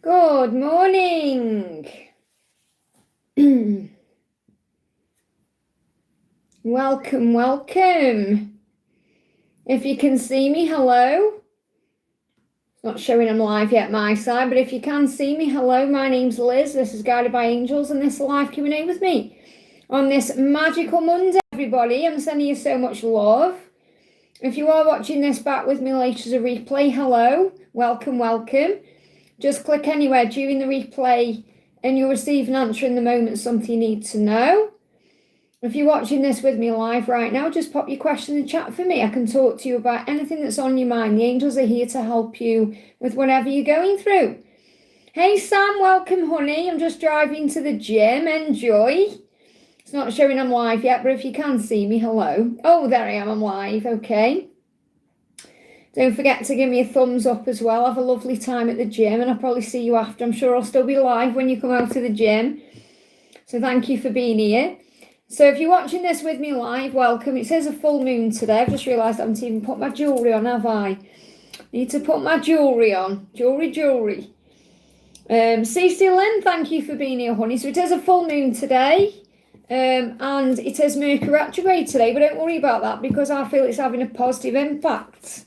Good morning. Welcome, welcome. If you can see me, hello. It's not showing I'm live yet my side, but if you can see me, hello. My name's Liz. This is Guided by Angels, and this is live Q&A with me on this magical Monday, everybody. I'm sending you so much love. If you are watching this back with me later as a replay, hello. Welcome, welcome. Just click anywhere during the replay and you'll receive an answer in the moment, something you need to know. If you're watching this with me live right now, just pop your question in the chat for me. I can talk to you about anything that's on your mind. The angels are here to help you with whatever you're going through. Hey Sam, welcome honey. I'm just driving to the gym. Enjoy. It's not showing I'm live yet, but if you can see me, hello. Oh, there I am. I'm live. Okay. Don't forget to give me a thumbs up as well. Have a lovely time at the gym, and I'll probably see you after. I'm sure I'll still be live when you come out of the gym. So thank you for being here. So if you're watching this with me live, welcome. It says a full moon today. I've just realised I haven't even put my jewellery on, have I? Need to put my jewellery on. Jewellery. Cece Lynn, thank you for being here, honey. So it is a full moon today. And it is Mercury retrograde today, but don't worry about that because I feel it's having a positive impact.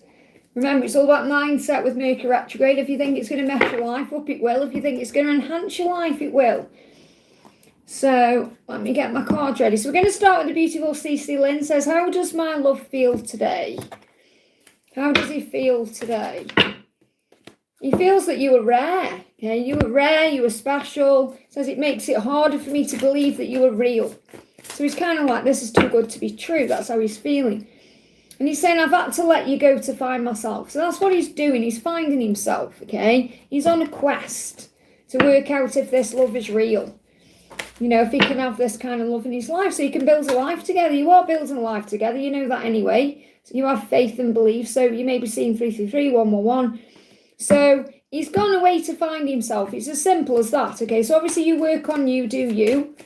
Remember, it's all about mindset with Mercury retrograde. If you think it's going to mess your life up, it will. If you think it's going to enhance your life, it will. So, let me get my cards ready. So, we're going to start with the beautiful Cece Lynn. Says, how does my love feel today? How does he feel today? He feels that you were rare. Okay, you were rare, you were special. Says it makes it harder for me to believe that you were real. So, he's kind of like, this is too good to be true. That's how he's feeling. And he's saying, I've had to let you go to find myself. So that's what he's doing. He's finding himself, okay? He's on a quest to work out if this love is real. You know, if he can have this kind of love in his life so he can build a life together. You are building a life together. You know that anyway. So you have faith and belief. So you may be seeing 333, 111. So he's gone away to find himself. It's as simple as that, okay? So obviously you work on you, do you?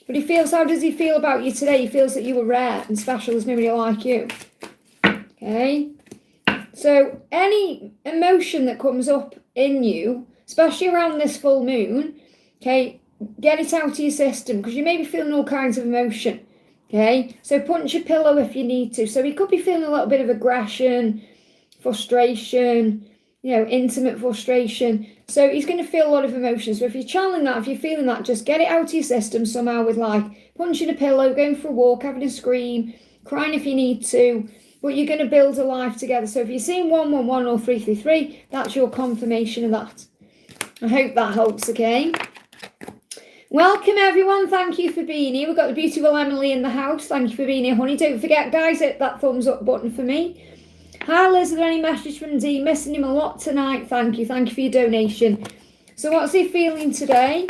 But he feels, how does he feel about you today? He feels that you were rare and special. There's nobody like you. Okay, so any emotion that comes up in you, especially around this full moon, okay, get it out of your system because you may be feeling all kinds of emotion, okay? So punch your pillow if you need to. So he could be feeling a little bit of aggression, frustration, you know, intimate frustration. So he's going to feel a lot of emotions. So if you're channeling that, if you're feeling that, just get it out of your system somehow with like punching a pillow, going for a walk, having a scream, crying if you need to. But you're going to build a life together. So if you're seeing 111 or 333, that's your confirmation of that. I hope that helps, okay? Welcome, everyone. Thank you for being here. We've got the beautiful Emily in the house. Thank you for being here, honey. Don't forget, guys, hit that thumbs up button for me. Hi, Liz. Are there any message from D? Missing him a lot tonight. Thank you. Thank you for your donation. So what's he feeling today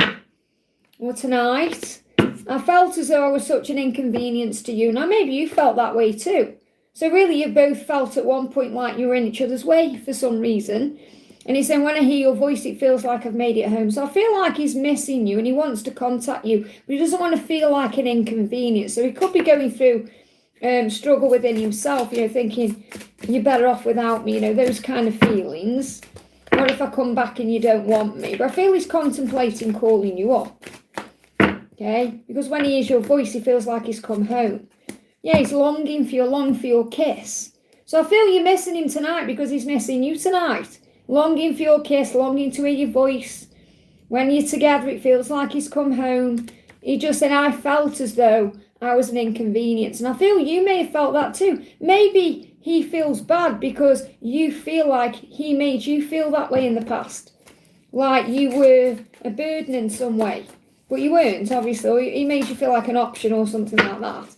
or tonight? I felt as though I was such an inconvenience to you. Now, maybe you felt that way too. So really, you both felt at one point like you were in each other's way for some reason. And he's saying, when I hear your voice, it feels like I've made it home. So I feel like he's missing you and he wants to contact you, but he doesn't want to feel like an inconvenience. So he could be going through struggle within himself, you know, thinking, you're better off without me, you know, those kind of feelings. What if I come back and you don't want me? But I feel he's contemplating calling you up. Okay? Because when he hears your voice, he feels like he's come home. Yeah, he's longing for your kiss. So I feel you're missing him tonight because he's missing you tonight. Longing for your kiss, longing to hear your voice. When you're together, it feels like he's come home. He just said, I felt as though I was an inconvenience. And I feel you may have felt that too. Maybe he feels bad because you feel like he made you feel that way in the past. Like you were a burden in some way. But you weren't, obviously. He made you feel like an option or something like that.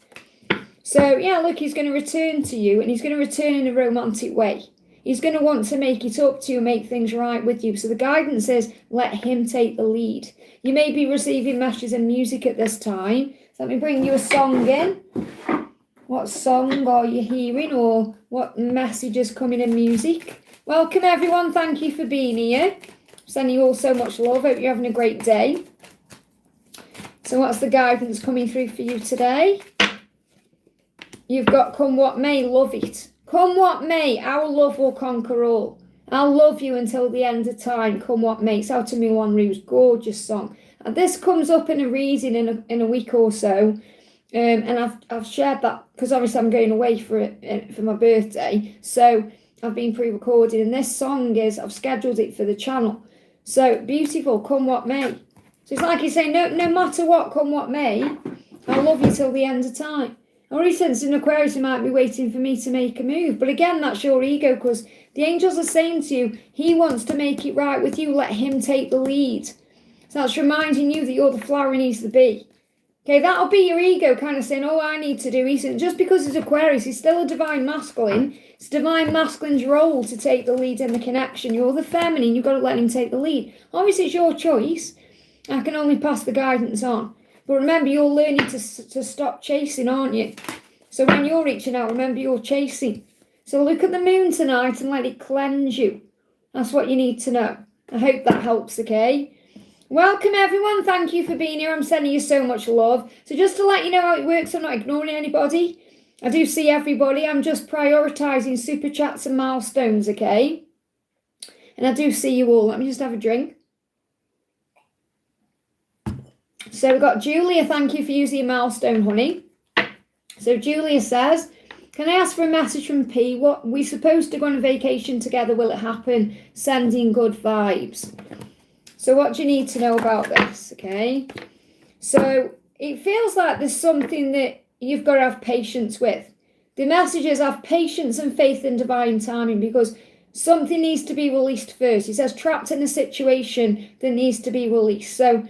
So, yeah, look, he's going to return to you and he's going to return in a romantic way. He's going to want to make it up to you, make things right with you. So the guidance is let him take the lead. You may be receiving messages and music at this time. So let me bring you a song in. What song are you hearing or what messages coming in music? Welcome, everyone. Thank you for being here. Sending you all so much love. Hope you're having a great day. So what's the guidance coming through for you today? You've got come what may, love it. Come what may, our love will conquer all. I'll love you until the end of time, come what makes, out of Moulin Rouge, gorgeous song. And this comes up in a reading in a week or so. And I've shared that because obviously I'm going away for my birthday. So I've been pre-recording, and this song I've scheduled it for the channel. So beautiful, come what may. So it's like you say, no matter what, come what may, I'll love you till the end of time. I already sense in Aquarius, you might be waiting for me to make a move. But again, that's your ego, because the angels are saying to you, he wants to make it right with you. Let him take the lead. So that's reminding you that you're the flower he needs to be. Okay, that'll be your ego kind of saying, oh, I need to do this. And just because it's Aquarius, he's still a divine masculine. It's divine masculine's role to take the lead in the connection. You're the feminine. You've got to let him take the lead. Obviously, it's your choice. I can only pass the guidance on. But remember, you're learning to stop chasing, aren't you? So when you're reaching out, remember you're chasing. So look at the moon tonight and let it cleanse you. That's what you need to know. I hope that helps, okay? Welcome, everyone. Thank you for being here. I'm sending you so much love. So just to let you know how it works, I'm not ignoring anybody. I do see everybody. I'm just prioritising super chats and milestones, okay? And I do see you all. Let me just have a drink. So we've got Julia. Thank you for using your milestone, honey. So Julia says, can I ask for a message from P? What we're supposed to go on a vacation together. Will it happen? Sending good vibes. So what do you need to know about this? Okay. So it feels like there's something that you've got to have patience with. The message is have patience and faith in divine timing, because something needs to be released first. It says trapped in a situation that needs to be released. So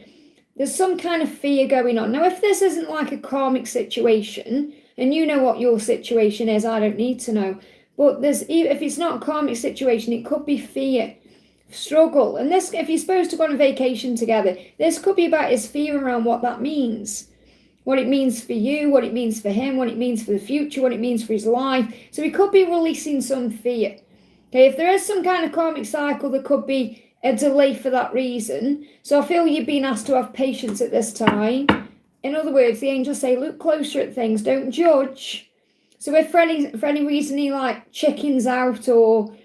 there's some kind of fear going on. Now, if this isn't like a karmic situation, and you know what your situation is, I don't need to know. But if it's not a karmic situation, it could be fear, struggle. And this, if you're supposed to go on a vacation together, this could be about his fear around what that means. What it means for you, what it means for him, what it means for the future, what it means for his life. So he could be releasing some fear. Okay, if there is some kind of karmic cycle, there could be a delay for that reason. So I feel you've been asked to have patience at this time. In other words, the angels say, look closer at things, don't judge. So if for any reason he like chickens out or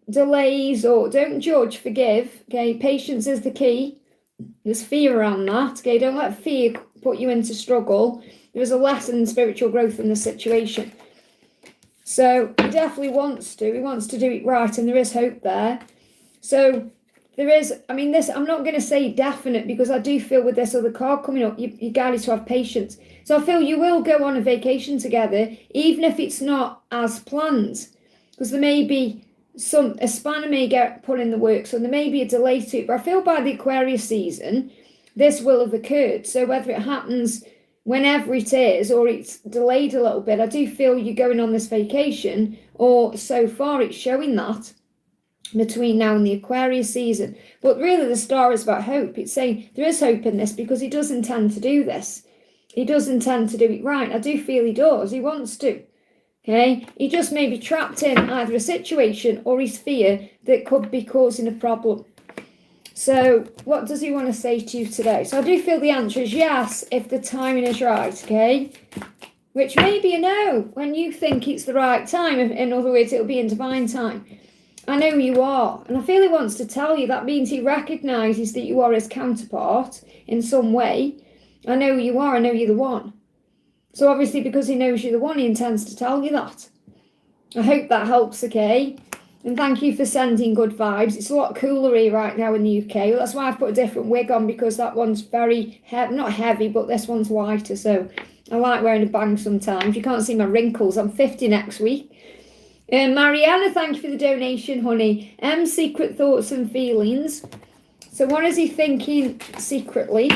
delays, or don't judge, forgive. Okay, patience is the key. There's fear around that. Okay, don't let fear put you into struggle. There's a lesson in spiritual growth in the situation. So he definitely wants to. He wants to do it right, and there is hope there. So there is, this, I'm not going to say definite, because I do feel with this other card coming up, you're guided to have patience. So I feel you will go on a vacation together, even if it's not as planned, because there may be a spanner may get put in the works, so there may be a delay to it. But I feel by the Aquarius season, this will have occurred. So whether it happens whenever it is, or it's delayed a little bit, I do feel you're going on this vacation, or so far it's showing that, between now and the Aquarius season. But really the star is about hope. It's saying there is hope in this, because he does intend to do this. He does intend to do it right. I do feel he does. He wants to. Okay? He just may be trapped in either a situation or his fear that could be causing a problem. So what does he want to say to you today? So I do feel the answer is yes, if the timing is right. Okay? Which may be a no when you think it's the right time. In other words, it'll be in divine time. I know you are, and I feel he wants to tell you. That means he recognises that you are his counterpart in some way. I know you are, I know you're the one. So obviously, because he knows you're the one, he intends to tell you that. I hope that helps, okay? And thank you for sending good vibes. It's a lot cooler here right now in the UK. That's why I've put a different wig on, because that one's very, not heavy, but this one's lighter. So I like wearing a bang sometimes. You can't see my wrinkles. I'm 50 next week. Mariana, thank you for the donation, honey. Secret thoughts and feelings. So what is he thinking secretly?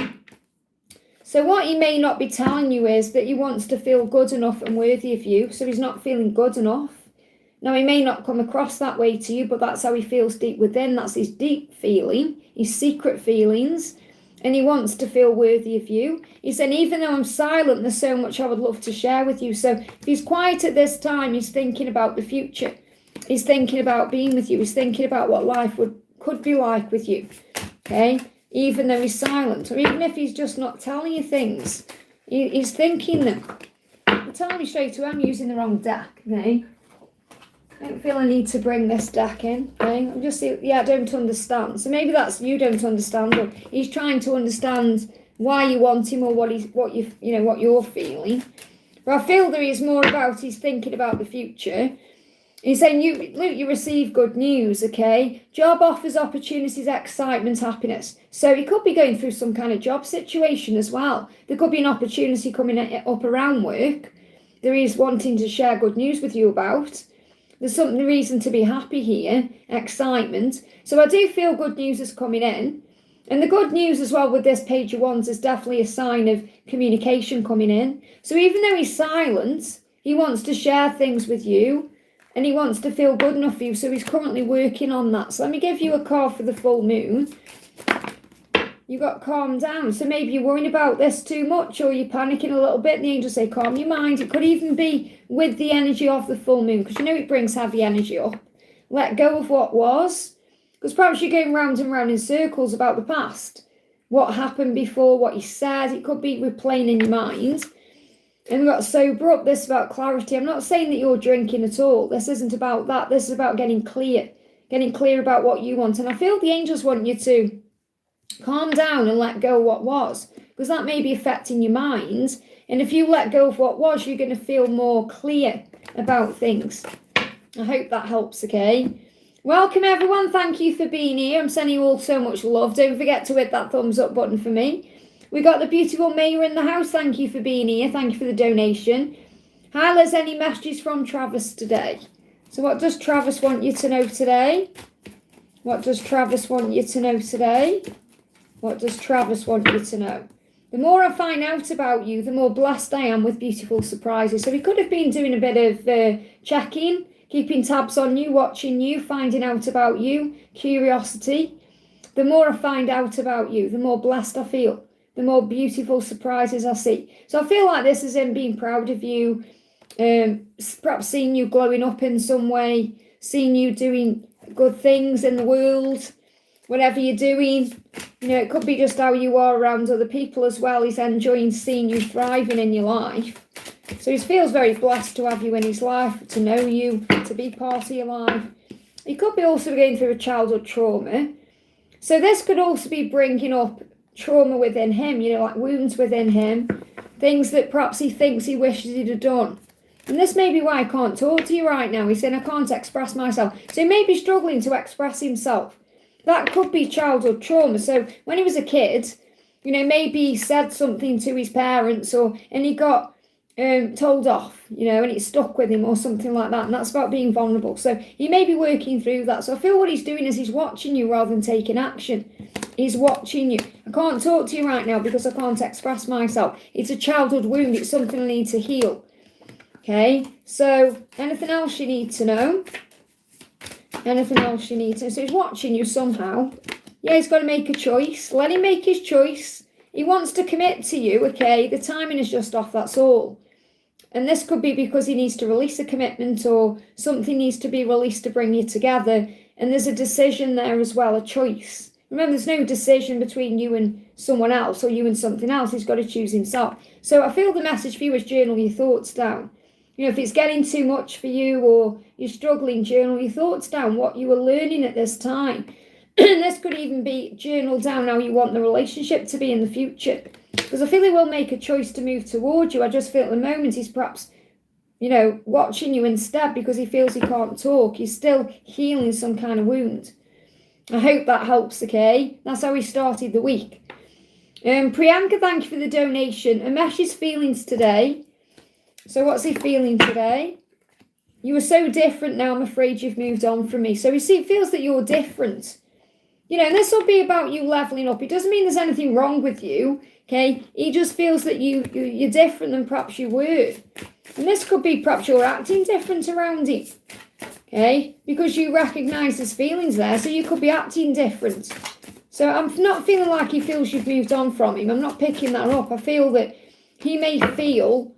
So what he may not be telling you is that he wants to feel good enough and worthy of you. So he's not feeling good enough. Now, he may not come across that way to you, but that's how he feels deep within. That's his deep feeling, his secret feelings. And he wants to feel worthy of you. He said, even though I'm silent, there's so much I would love to share with you. So if he's quiet at this time, he's thinking about the future. He's thinking about being with you. He's thinking about what life could be like with you. Okay? Even though he's silent, or even if he's just not telling you things, he's thinking them. Tell me straight away, I'm using the wrong deck. Okay? I don't feel I need to bring this deck in. Okay? I'm just, I don't understand. So maybe that's you don't understand, or he's trying to understand why you want him or what you're feeling. But I feel there is more about he's thinking about the future. He's saying, you receive good news, okay? Job offers, opportunities, excitement, happiness. So he could be going through some kind of job situation as well. There could be an opportunity coming up around work. There is wanting to share good news with you about. There's some reason to be happy here, excitement. So I do feel good news is coming in. And the good news as well with this page of wands is definitely a sign of communication coming in. So even though he's silent, he wants to share things with you and he wants to feel good enough for you. So he's currently working on that. So let me give you a card for the full moon. You got calm down. So maybe you're worrying about this too much or you're panicking a little bit. And the angels say, calm your mind. It could even be with the energy of the full moon because you know it brings heavy energy up. Let go of what was. Because perhaps you're going round and round in circles about the past. What happened before, what you said. It could be replaying in your mind. And we've got sober up. This is about clarity. I'm not saying that you're drinking at all. This isn't about that. This is about getting clear. Getting clear about what you want. And I feel the angels want you to calm down and let go of what was. Because that may be affecting your mind. And if you let go of what was, you're going to feel more clear about things. I hope that helps, okay? Welcome everyone, thank you for being here. I'm sending you all so much love. Don't forget to hit that thumbs up button for me. We got the beautiful Maya in the house. Thank you for being here. Thank you for the donation. Hi Liz, any messages from Travis today? So what does Travis want you to know today? What does Travis want you to know today? What does Travis want you to know? The more I find out about you, the more blessed I am with beautiful surprises. So we could have been doing a bit of checking, keeping tabs on you, watching you, finding out about you, curiosity. The more I find out about you, the more blessed I feel, the more beautiful surprises I see. So I feel like this is him being proud of you, perhaps seeing you glowing up in some way, seeing you doing good things in the world, whatever you're doing. You know, it could be just how you are around other people as well. He's enjoying seeing you thriving in your life. So he feels very blessed to have you in his life, to know you, to be part of your life. He could be also going through a childhood trauma. So this could also be bringing up trauma within him, you know, like wounds within him, things that perhaps he thinks he wishes he'd have done. And this may be why I can't talk to you right now. He's saying, I can't express myself. So he may be struggling to express himself. That could be childhood trauma. So when he was a kid, you know, maybe he said something to his parents and he got told off, you know, and it stuck with him or something like that. And that's about being vulnerable. So he may be working through that. So I feel what he's doing is he's watching you rather than taking action. He's watching you. I can't talk to you right now because I can't express myself. It's a childhood wound. It's something I need to heal. Okay. So anything else you need to know? Anything else you need to know? So he's watching you somehow. Yeah, he's got to make a choice. Let him make his choice. He wants to commit to you. Okay. The timing is just off. That's all. And this could be because he needs to release a commitment or something needs to be released to bring you together. And there's a decision there as well, a choice. Remember, there's no decision between you and someone else or you and something else. He's got to choose himself. So I feel the message for you is journal your thoughts down. You know, if it's getting too much for you or you're struggling, journal your thoughts down, what you were learning at this time. And this could even be journal down how you want the relationship to be in the future. Because I feel he will make a choice to move towards you. I just feel at the moment he's perhaps, you know, watching you instead because he feels he can't talk. He's still healing some kind of wound. I hope that helps, okay? That's how he started the week. Priyanka, thank you for the donation. Amesh's feelings today. So what's he feeling today? You were so different now, I'm afraid you've moved on from me. So he feels that you're different. You know, and this will be about you leveling up. It doesn't mean there's anything wrong with you, okay? He just feels that you're different than perhaps you were. And this could be perhaps you're acting different around him, okay? Because you recognise his feelings there, so you could be acting different. So I'm not feeling like he feels you've moved on from him. I'm not picking that up. I feel that he may feel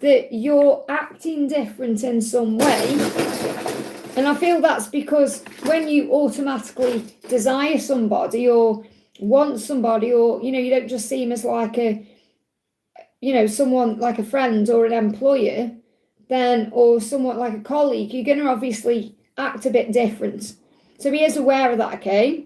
that you're acting different in some way. And I feel that's because when you automatically desire somebody or want somebody or, you know, you don't just see him as like a, you know, someone like a friend or an employer, then, or somewhat like a colleague, you're going to obviously act a bit different. So he is aware of that, okay?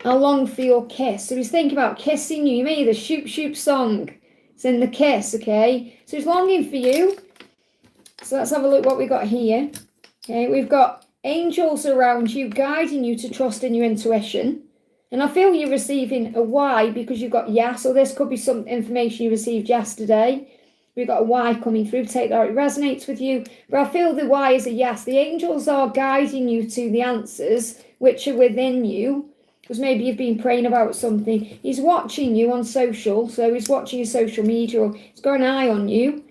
I long for your kiss. So he's thinking about kissing you. You may hear the Shoop Shoop song. It's in the kiss, okay? So he's longing for you. So let's have a look what we got here. Okay, we've got angels around you, guiding you to trust in your intuition. And I feel you're receiving a why because you've got yes, or this could be some information you received yesterday. We've got a why coming through. Take that, it resonates with you. But I feel the why is a yes. The angels are guiding you to the answers which are within you. Because maybe you've been praying about something. He's watching you on social. So he's watching your social media, or he's got an eye on you.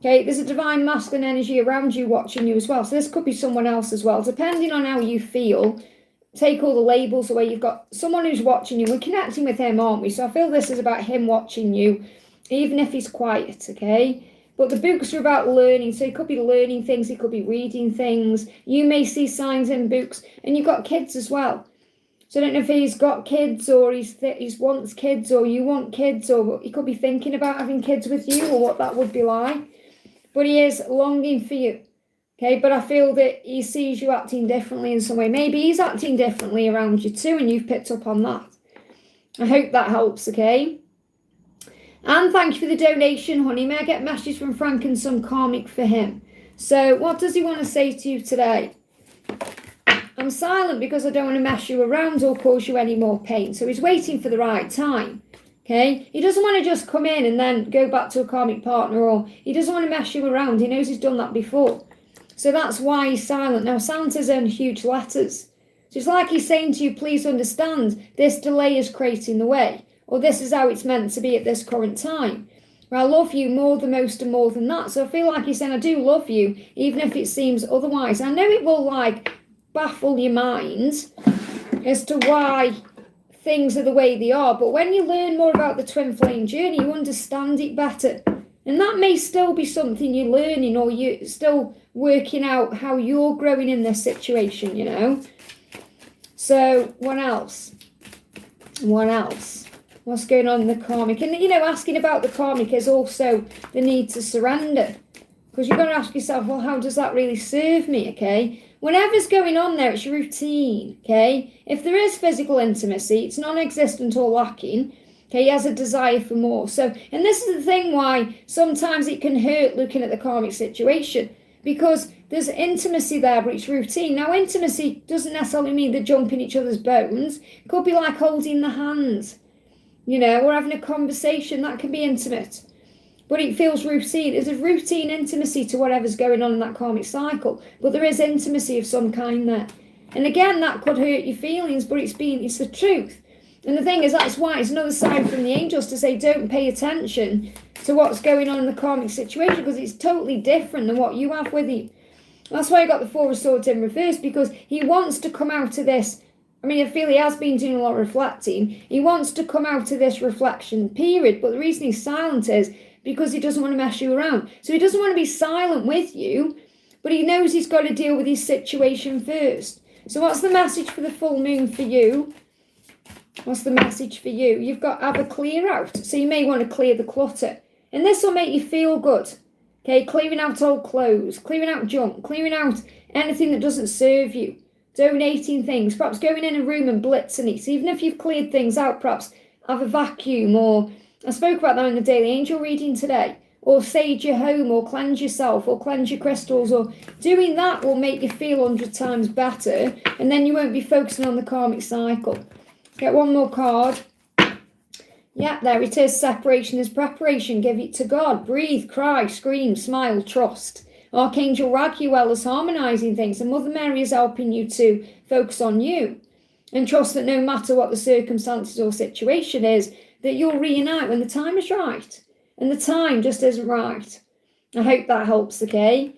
Okay, there's a divine masculine energy around you watching you as well. So this could be someone else as well. Depending on how you feel, take all the labels away. You've got someone who's watching you. We're connecting with him, aren't we? So I feel this is about him watching you, even if he's quiet, okay? But the books are about learning. So he could be learning things. He could be reading things. You may see signs in books. And you've got kids as well. So I don't know if he's got kids, or he wants kids, or you want kids, or he could be thinking about having kids with you, or what that would be like. But he is longing for you, okay? But I feel that he sees you acting differently in some way. Maybe he's acting differently around you too, and you've picked up on that. I hope that helps, okay? And thank you for the donation, honey. May I get a message from Frank and some karmic for him? So what does he want to say to you today? I'm silent because I don't want to mess you around or cause you any more pain. So he's waiting for the right time. Okay, he doesn't want to just come in and then go back to a karmic partner, or he doesn't want to mess you around. He knows he's done that before. So that's why he's silent. Now, silence is in huge letters. So it's like he's saying to you, please understand, this delay is creating the way, or this is how it's meant to be at this current time. Or I love you more than most and more than that. So I feel like he's saying, I do love you, even if it seems otherwise. I know it will baffle your mind as to why things are the way they are, but when you learn more about the twin flame journey, you understand it better. And that may still be something you're learning, or you're still working out how you're growing in this situation, you know. So what else? What's going on in the karmic? And asking about the karmic is also the need to surrender, because you've got to ask yourself, well, how does that really serve me? Okay, whatever's going on there, it's routine, okay? If there is physical intimacy, it's non-existent or lacking, okay? He has a desire for more. So, and this is the thing why sometimes it can hurt looking at the karmic situation, because there's intimacy there, but it's routine. Now, intimacy doesn't necessarily mean they're jumping each other's bones. It could be like holding the hands, or having a conversation. That can be intimate. But it feels routine. There's a routine intimacy to whatever's going on in that karmic cycle. But there is intimacy of some kind there. And again, that could hurt your feelings, but it's the truth. And the thing is, that's why it's another sign from the angels to say, don't pay attention to what's going on in the karmic situation, because it's totally different than what you have with you. That's why I got the Four of Swords in reverse, because he wants to come out of this. I mean, I feel he has been doing a lot of reflecting. He wants to come out of this reflection period, but the reason he's silent is because he doesn't want to mess you around. So he doesn't want to be silent with you, but he knows he's got to deal with his situation first. So what's the message for the full moon for you? What's the message for you? You've got to have a clear out. So you may want to clear the clutter. And this will make you feel good. Okay, clearing out old clothes, clearing out junk, clearing out anything that doesn't serve you, donating things, perhaps going in a room and blitzing it. So even if you've cleared things out, perhaps have a vacuum, or I spoke about that in the daily angel reading today, or sage your home, or cleanse yourself, or cleanse your crystals, or doing that will make you feel 100 times better, and then you won't be focusing on the karmic cycle. Get one more card. Yeah, there it is. Separation is preparation. Give it to God. Breathe, cry, scream, smile, trust. Archangel Raguel is harmonizing things, and Mother Mary is helping you to focus on you and trust that no matter what the circumstances or situation is, that you'll reunite when the time is right. And the time just isn't right. I hope that helps, okay?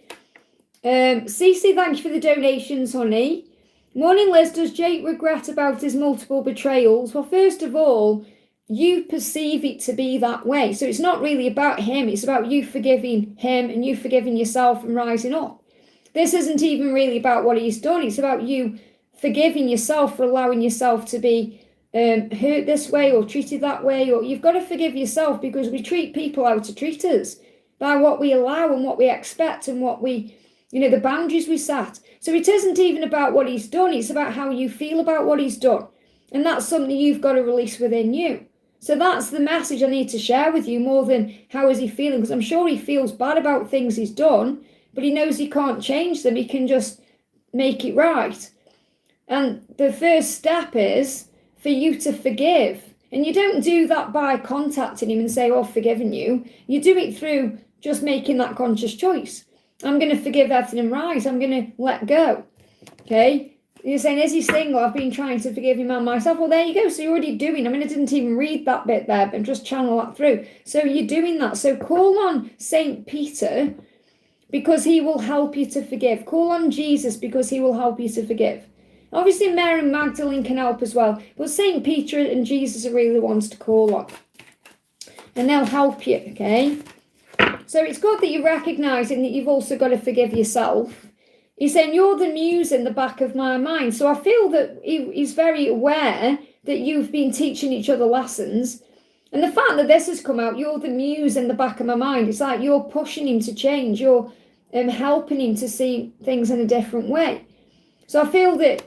Cece, thank you for the donations, honey. Morning, Liz. Does Jake regret about his multiple betrayals? Well, first of all, you perceive it to be that way. So it's not really about him. It's about you forgiving him and you forgiving yourself and rising up. This isn't even really about what he's done. It's about you forgiving yourself for allowing yourself to be hurt this way or treated that way. Or you've got to forgive yourself, because we treat people how to treat us. by what we allow and what we expect and what we, the boundaries we set. So it isn't even about what he's done. It's about how you feel about what he's done. And that's something you've got to release within you. So that's the message I need to share with you, more than how is he feeling, because I'm sure he feels bad about things he's done, but he knows he can't change them. He can just make it right. And the first step is for you to forgive. And you don't do that by contacting him and say, oh, I've forgiven you. You do it through just making that conscious choice. I'm going to forgive everything and rise. I'm going to let go. Okay? You're saying, is he single? I've been trying to forgive him and myself. Well, there you go. So you're already doing. I mean, I didn't even read that bit there, but just channel that through. So you're doing that. So call on St. Peter because he will help you to forgive. Call on Jesus because he will help you to forgive. Obviously, Mary Magdalene can help as well. But St. Peter and Jesus are really the ones to call on. And they'll help you, okay? So it's good that you're recognising that you've also got to forgive yourself. He's saying, you're the muse in the back of my mind. So I feel that he's very aware that you've been teaching each other lessons. And the fact that this has come out, you're the muse in the back of my mind. It's like you're pushing him to change. You're helping him to see things in a different way. So I feel that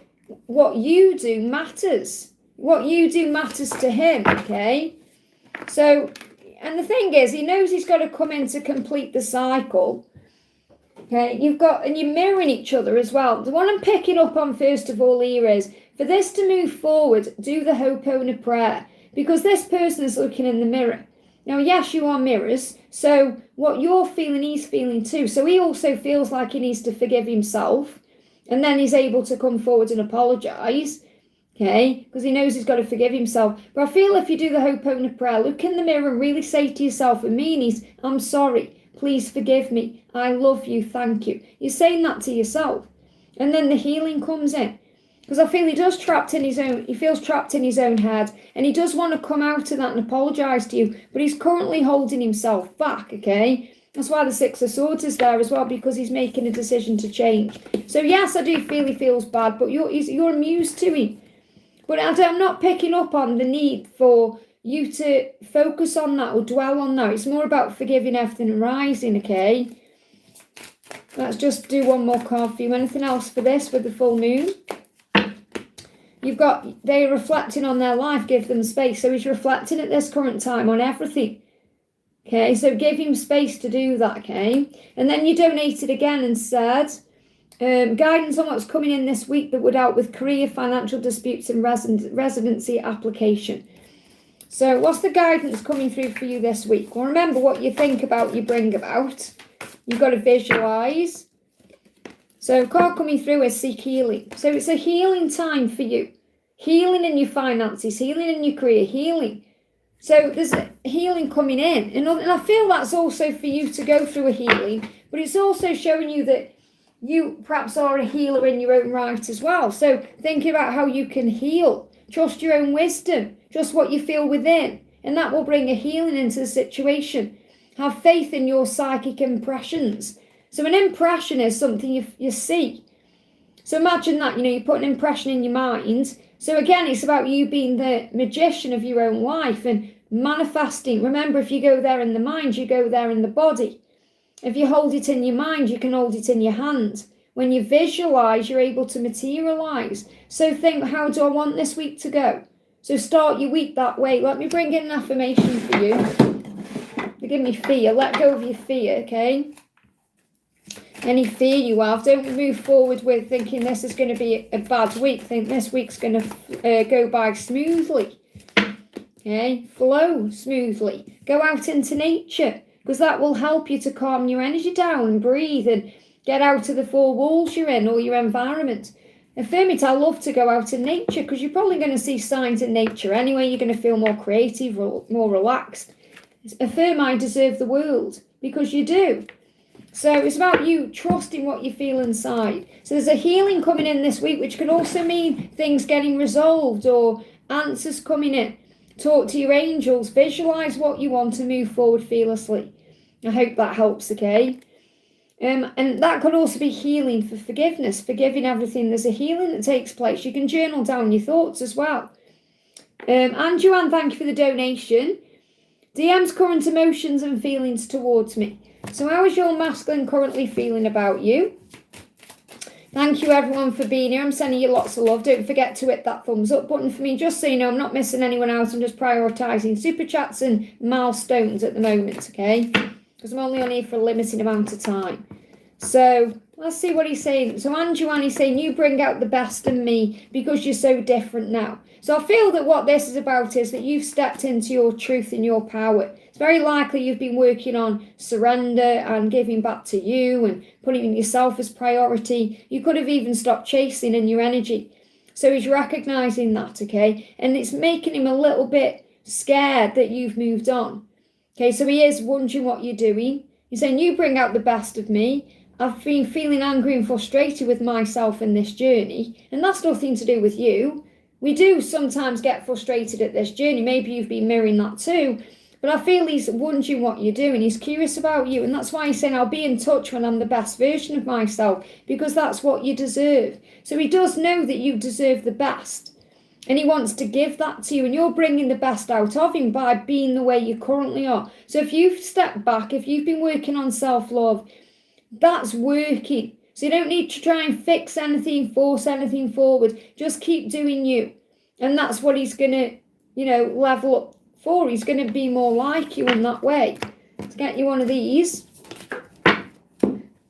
what you do matters. What you do matters to him, okay? So, and the thing is, he knows he's got to come in to complete the cycle. Okay, and you're mirroring each other as well. The one I'm picking up on first of all here is, for this to move forward, do the Ho'oponopono prayer, because this person is looking in the mirror. Now, yes, you are mirrors, so what you're feeling, he's feeling too. So he also feels like he needs to forgive himself, and then he's able to come forward and apologise, okay, because he knows he's got to forgive himself. But I feel if you do the Ho'oponopono prayer, look in the mirror and really say to yourself, and mean is, I'm sorry. Please forgive me. I love you. Thank you. You're saying that to yourself. And then the healing comes in. Because I feel he feels trapped in his own head. And he does want to come out of that and apologise to you. But he's currently holding himself back, okay? That's why the Six of Swords is there as well, because he's making a decision to change. So yes, I do feel he feels bad, but you're amused to him. But I'm not picking up on the need for you to focus on that or dwell on that. It's more about forgiving everything and rising, okay? Let's just do one more card for you. Anything else for this with the full moon? They're reflecting on their life, give them space. So he's reflecting at this current time on everything. Okay, so give him space to do that, okay? And then you donated again and said, guidance on what's coming in this week that would help with career, financial disputes and residency application. So what's the guidance coming through for you this week? Well, remember, what you think about, you bring about. You've got to visualise. So card coming through is seek healing. So it's a healing time for you. Healing in your finances, healing in your career, healing. So there's a healing coming in. And I feel that's also for you to go through a healing. But it's also showing you that you perhaps are a healer in your own right as well. So thinking about how you can heal. Trust your own wisdom. Trust what you feel within. And that will bring a healing into the situation. Have faith in your psychic impressions. So an impression is something you see. So imagine that, you put an impression in your mind. So again, it's about you being the magician of your own life and manifesting. Remember, if you go there in the mind, you go there in the body. If you hold it in your mind, you can hold it in your hand. When you visualize, you're able to materialize. So think, how do I want this week to go? So start your week that way. Let me bring in an affirmation for you. Forgive me fear. Let go of your fear, okay? Any fear you have, don't move forward with thinking this is going to be a bad week. Think this week's going to go by smoothly. Okay? Flow smoothly. Go out into nature, because that will help you to calm your energy down and breathe and get out of the four walls you're in or your environment. Affirm it, I love to go out in nature, because you're probably going to see signs in nature anyway. You're going to feel more creative, more relaxed. Affirm, I deserve the world, because you do. So it's about you trusting what you feel inside. So there's a healing coming in this week, which could also mean things getting resolved or answers coming in. Talk to your angels, visualize what you want to move forward fearlessly. I hope that helps, okay? And that could also be healing for forgiveness, forgiving everything. There's a healing that takes place. You can journal down your thoughts as well. And Joanne, thank you for the donation. DM's current emotions and feelings towards me. So how is your masculine currently feeling about you? Thank you everyone for being here. I'm sending you lots of love. Don't forget to hit that thumbs up button for me, just so you know I'm not missing anyone else. I'm just prioritising super chats and milestones at the moment, okay? Because I'm only on here for a limited amount of time. So let's see what he's saying. So Anjuani's saying, you bring out the best in me because you're so different now. So I feel that what this is about is that you've stepped into your truth and your power. It's very likely you've been working on surrender and giving back to you and putting yourself as priority. You could have even stopped chasing in your energy. So he's recognising that, okay? And it's making him a little bit scared that you've moved on. Okay, so he is wondering what you're doing. He's saying, you bring out the best of me. I've been feeling angry and frustrated with myself in this journey. And that's nothing to do with you. We do sometimes get frustrated at this journey. Maybe you've been mirroring that too. But I feel he's wondering what you're doing. He's curious about you. And that's why he's saying, I'll be in touch when I'm the best version of myself. Because that's what you deserve. So he does know that you deserve the best. And he wants to give that to you. And you're bringing the best out of him by being the way you currently are. So if you've stepped back, if you've been working on self-love, that's working. So you don't need to try and fix anything, force anything forward. Just keep doing you. And that's what he's going to, level up for. He's going to be more like you in that way. Let's get you one of these.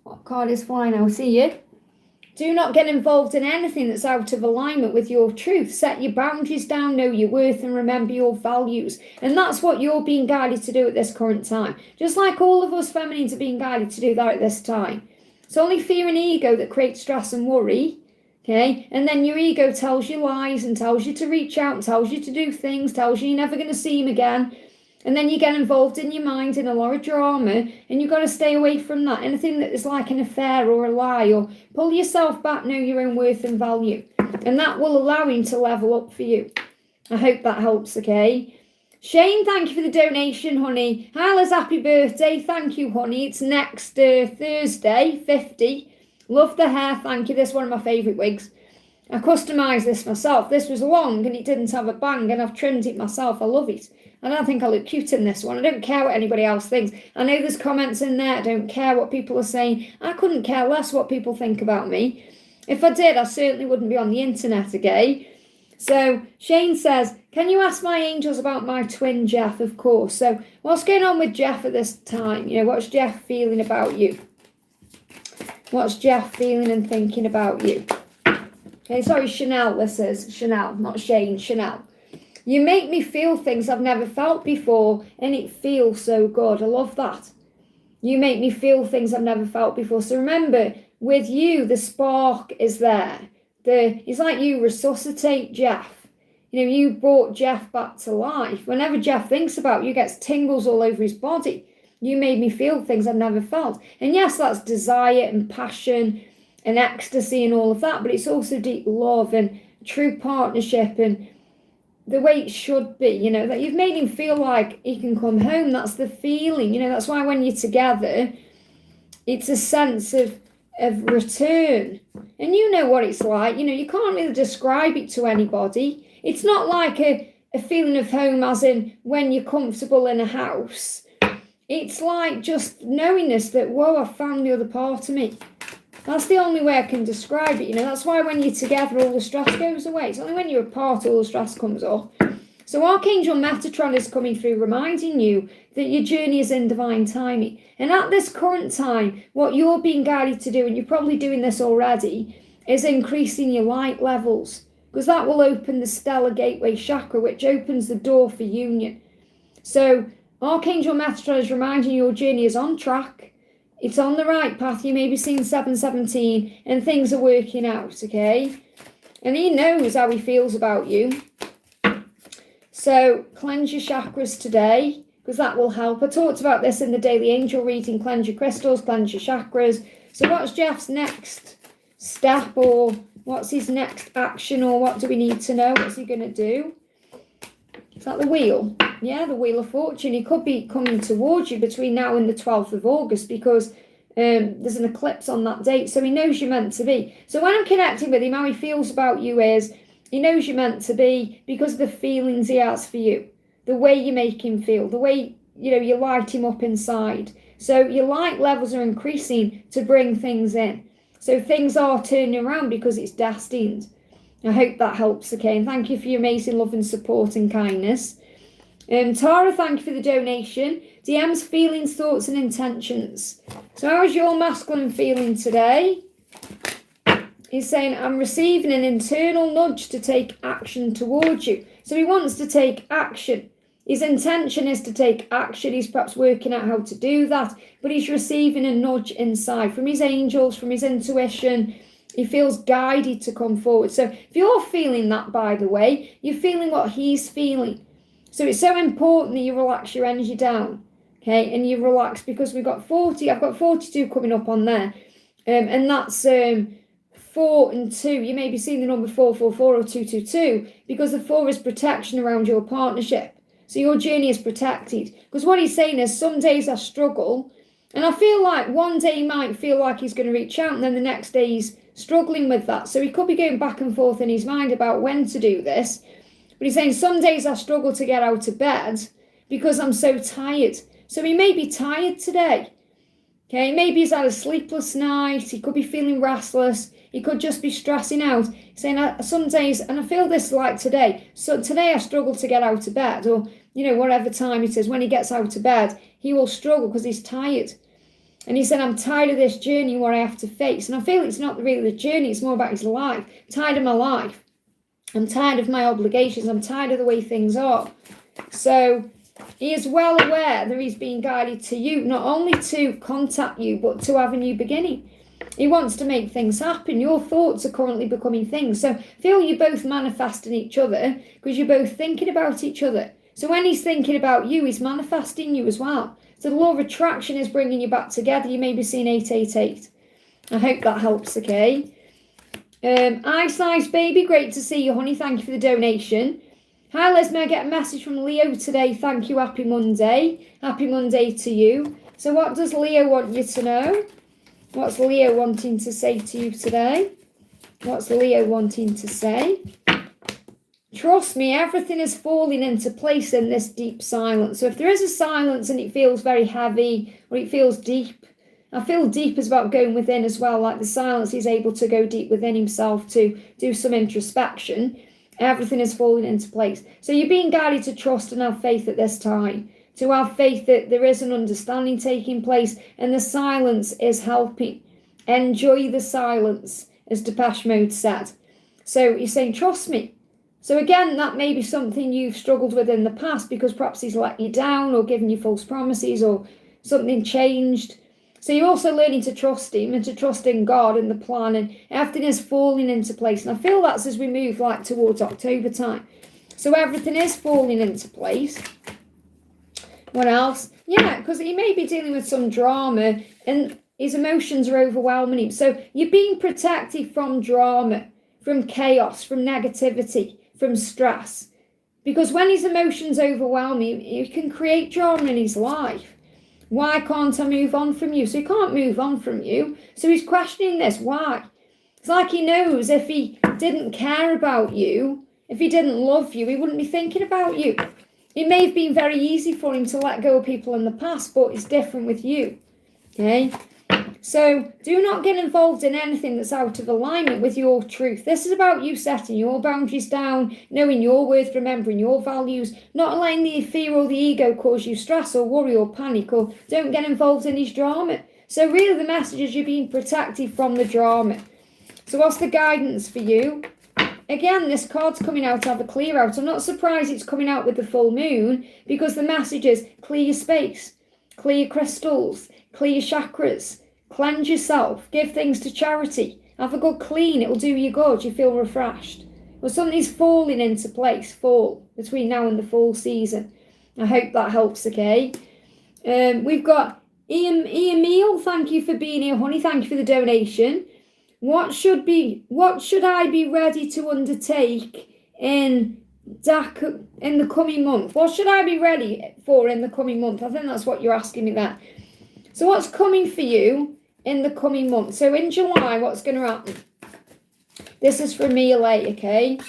What card is flying? I'll see you. Do not get involved in anything that's out of alignment with your truth. Set your boundaries down, know your worth, and remember your values. And that's what you're being guided to do at this current time. Just like all of us feminines are being guided to do that at this time. It's only fear and ego that create stress and worry. Okay, and then your ego tells you lies and tells you to reach out, and tells you to do things, tells you you're never going to see him again. And then you get involved in your mind in a lot of drama, and you've got to stay away from that. Anything that is like an affair or a lie, or pull yourself back, know your own worth and value. And that will allow him to level up for you. I hope that helps, okay? Shane, thank you for the donation, honey. Hyla's happy birthday. Thank you, honey. It's next Thursday, 50. Love the hair, thank you. This is one of my favourite wigs. I customised this myself. This was long and it didn't have a bang, and I've trimmed it myself. I love it. And I think I look cute in this one. I don't care what anybody else thinks. I know there's comments in there. I don't care what people are saying. I couldn't care less what people think about me. If I did, I certainly wouldn't be on the internet, okay? So Shane says, can you ask my angels about my twin Jeff? Of course. So what's going on with Jeff at this time? What's Jeff feeling about you? What's Jeff feeling and thinking about you? Okay, sorry, Chanel, this is. Chanel, not Shane, Chanel. You make me feel things I've never felt before, and it feels so good. I love that. You make me feel things I've never felt before. So remember, with you, the spark is there. It's like you resuscitate Jeff. You brought Jeff back to life. Whenever Jeff thinks about you, gets tingles all over his body. You made me feel things I've never felt. And yes, that's desire and passion and ecstasy and all of that, but it's also deep love and true partnership and the way it should be, that you've made him feel like he can come home. That's the feeling, that's why when you're together, it's a sense of return. And you know what it's like, you can't really describe it to anybody. It's not like a feeling of home as in when you're comfortable in a house. It's like just knowing this, that, whoa, I found the other part of me. That's the only way I can describe it, That's why when you're together, all the stress goes away. It's only when you're apart, all the stress comes off. So Archangel Metatron is coming through, reminding you that your journey is in divine timing. And at this current time, what you're being guided to do, and you're probably doing this already, is increasing your light levels. Because that will open the stellar gateway chakra, which opens the door for union. So Archangel Metatron is reminding you your journey is on track. It's on the right path. You may be seeing 717 and things are working out, okay? And he knows how he feels about you. So cleanse your chakras today, because that will help. I talked about this in the daily angel reading. Cleanse your crystals, cleanse your chakras. So what's Jeff's next step, or what's his next action, or what do we need to know? What's he going to do? Is that the wheel? Yeah, the Wheel of Fortune. He could be coming towards you between now and the 12th of August because there's an eclipse on that date. So he knows you're meant to be. So when I'm connecting with him, how he feels about you is he knows you're meant to be because of the feelings he has for you. the way you make him feel, the way, you light him up inside. So your light levels are increasing to bring things in. So things are turning around because it's destined. I hope that helps, okay? And thank you for your amazing love and support and kindness. Tara, thank you for the donation. DMs, feelings, thoughts and intentions. So how is your masculine feeling today? He's saying, I'm receiving an internal nudge to take action towards you. So he wants to take action. His intention is to take action. He's perhaps working out how to do that, but he's receiving a nudge inside from his angels, from his intuition. He feels guided to come forward. So if you're feeling that, by the way, you're feeling what he's feeling. So it's so important that you relax your energy down, okay? And you relax, because we've got 40. I've got 42 coming up on there, and that's 4 and 2. You may be seeing the number 444 or 222 because the 4 is protection around your partnership. So your journey is protected. Because what he's saying is, some days I struggle, and I feel like one day he might feel like he's going to reach out, and then the next day he's struggling with that. So he could be going back and forth in his mind about when to do this. But he's saying, some days I struggle to get out of bed because I'm so tired. So he may be tired today. Okay, maybe he's had a sleepless night. He could be feeling restless. He could just be stressing out. He's saying, some days, and I feel this like today. So today I struggle to get out of bed, or, whatever time it is. When he gets out of bed, he will struggle because he's tired. And he said, I'm tired of this journey where I have to face. And I feel it's not really the journey. It's more about his life. I'm tired of my life. I'm tired of my obligations. I'm tired of the way things are. So he is well aware that he's being guided to you, not only to contact you, but to have a new beginning. He wants to make things happen. Your thoughts are currently becoming things. So feel you're both manifesting each other because you're both thinking about each other. So when he's thinking about you, he's manifesting you as well. So the law of attraction is bringing you back together. You may be seeing 888. I hope that helps, okay? Eye-size baby, great to see you, honey. Thank you for the donation. Hi, Liz, may I get a message from Leo today? Thank you. Happy Monday. Happy Monday to you. So what does Leo want you to know? What's Leo wanting to say to you today? What's Leo wanting to say? Trust me, everything is falling into place in this deep silence. So if there is a silence and it feels very heavy or it feels deep, I feel deep is about going within as well. Like the silence, he's able to go deep within himself to do some introspection. Everything is falling into place. So you're being guided to trust and have faith at this time. To have faith that there is an understanding taking place and the silence is helping. Enjoy the silence, as Depeche Mode said. So he's saying, trust me. So again, that may be something you've struggled with in the past because perhaps he's let you down or given you false promises or something changed. So you're also learning to trust him and to trust in God and the plan, and everything is falling into place. And I feel that's as we move like towards October time. So everything is falling into place. What else? Yeah, because he may be dealing with some drama and his emotions are overwhelming him. So you're being protected from drama, from chaos, from negativity, from stress. Because when his emotions overwhelm him, he can create drama in his life. Why can't I move on from you? So he can't move on from you. So he's questioning this. Why? It's like he knows if he didn't care about you, if he didn't love you, he wouldn't be thinking about you. It may have been very easy for him to let go of people in the past, but it's different with you. Okay? So do not get involved in anything that's out of alignment with your truth. This is about you setting your boundaries down, knowing your worth, remembering your values, not letting the fear or the ego cause you stress or worry or panic, or don't get involved in his drama. So really the message is you're being protected from the drama. So what's the guidance for you? Again, this card's coming out to have a clear out. I'm not surprised it's coming out with the full moon because the message is clear your space, clear your crystals, clear your chakras, cleanse yourself, give things to charity, have a good clean, it'll do you good, you feel refreshed. Well, something's falling into place, fall, between now and the fall season. I hope that helps, okay? We've got Emil, thank you for being here, honey, thank you for the donation. What should I be ready to undertake in the coming month? What should I be ready for in the coming month? I think that's what you're asking me there. So what's coming for you in the coming month? So in July, what's going to happen? This is for Emil, okay?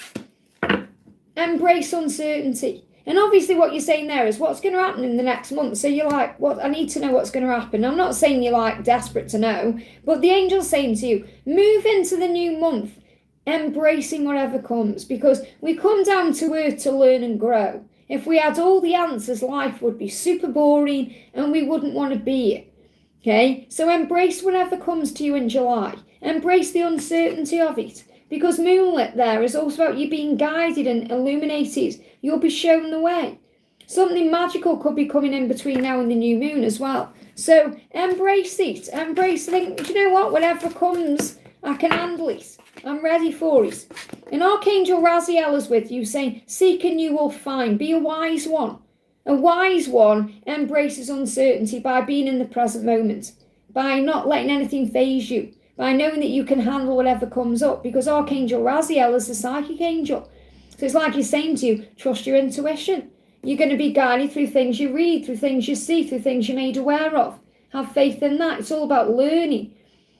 Embrace uncertainty. And obviously what you're saying there is what's going to happen in the next month. So you're like, what? I need to know what's going to happen. I'm not saying you're like desperate to know, but the angel's saying to you, move into the new month, embracing whatever comes, because we come down to earth to learn and grow. If we had all the answers, life would be super boring and we wouldn't want to be it. Okay, so embrace whatever comes to you in July. Embrace the uncertainty of it. Because moonlit there is also about you being guided and illuminated. You'll be shown the way. Something magical could be coming in between now and the new moon as well. So embrace it. Embrace, think, do you know what? Whatever comes, I can handle it. I'm ready for it. And Archangel Raziel is with you saying, seek and you will find. Be a wise one. A wise one embraces uncertainty by being in the present moment. By not letting anything faze you. By knowing that you can handle whatever comes up, because Archangel Raziel is the psychic angel. So it's like he's saying to you, trust your intuition. You're going to be guided through things you read, through things you see, through things you're made aware of. Have faith in that. It's all about learning.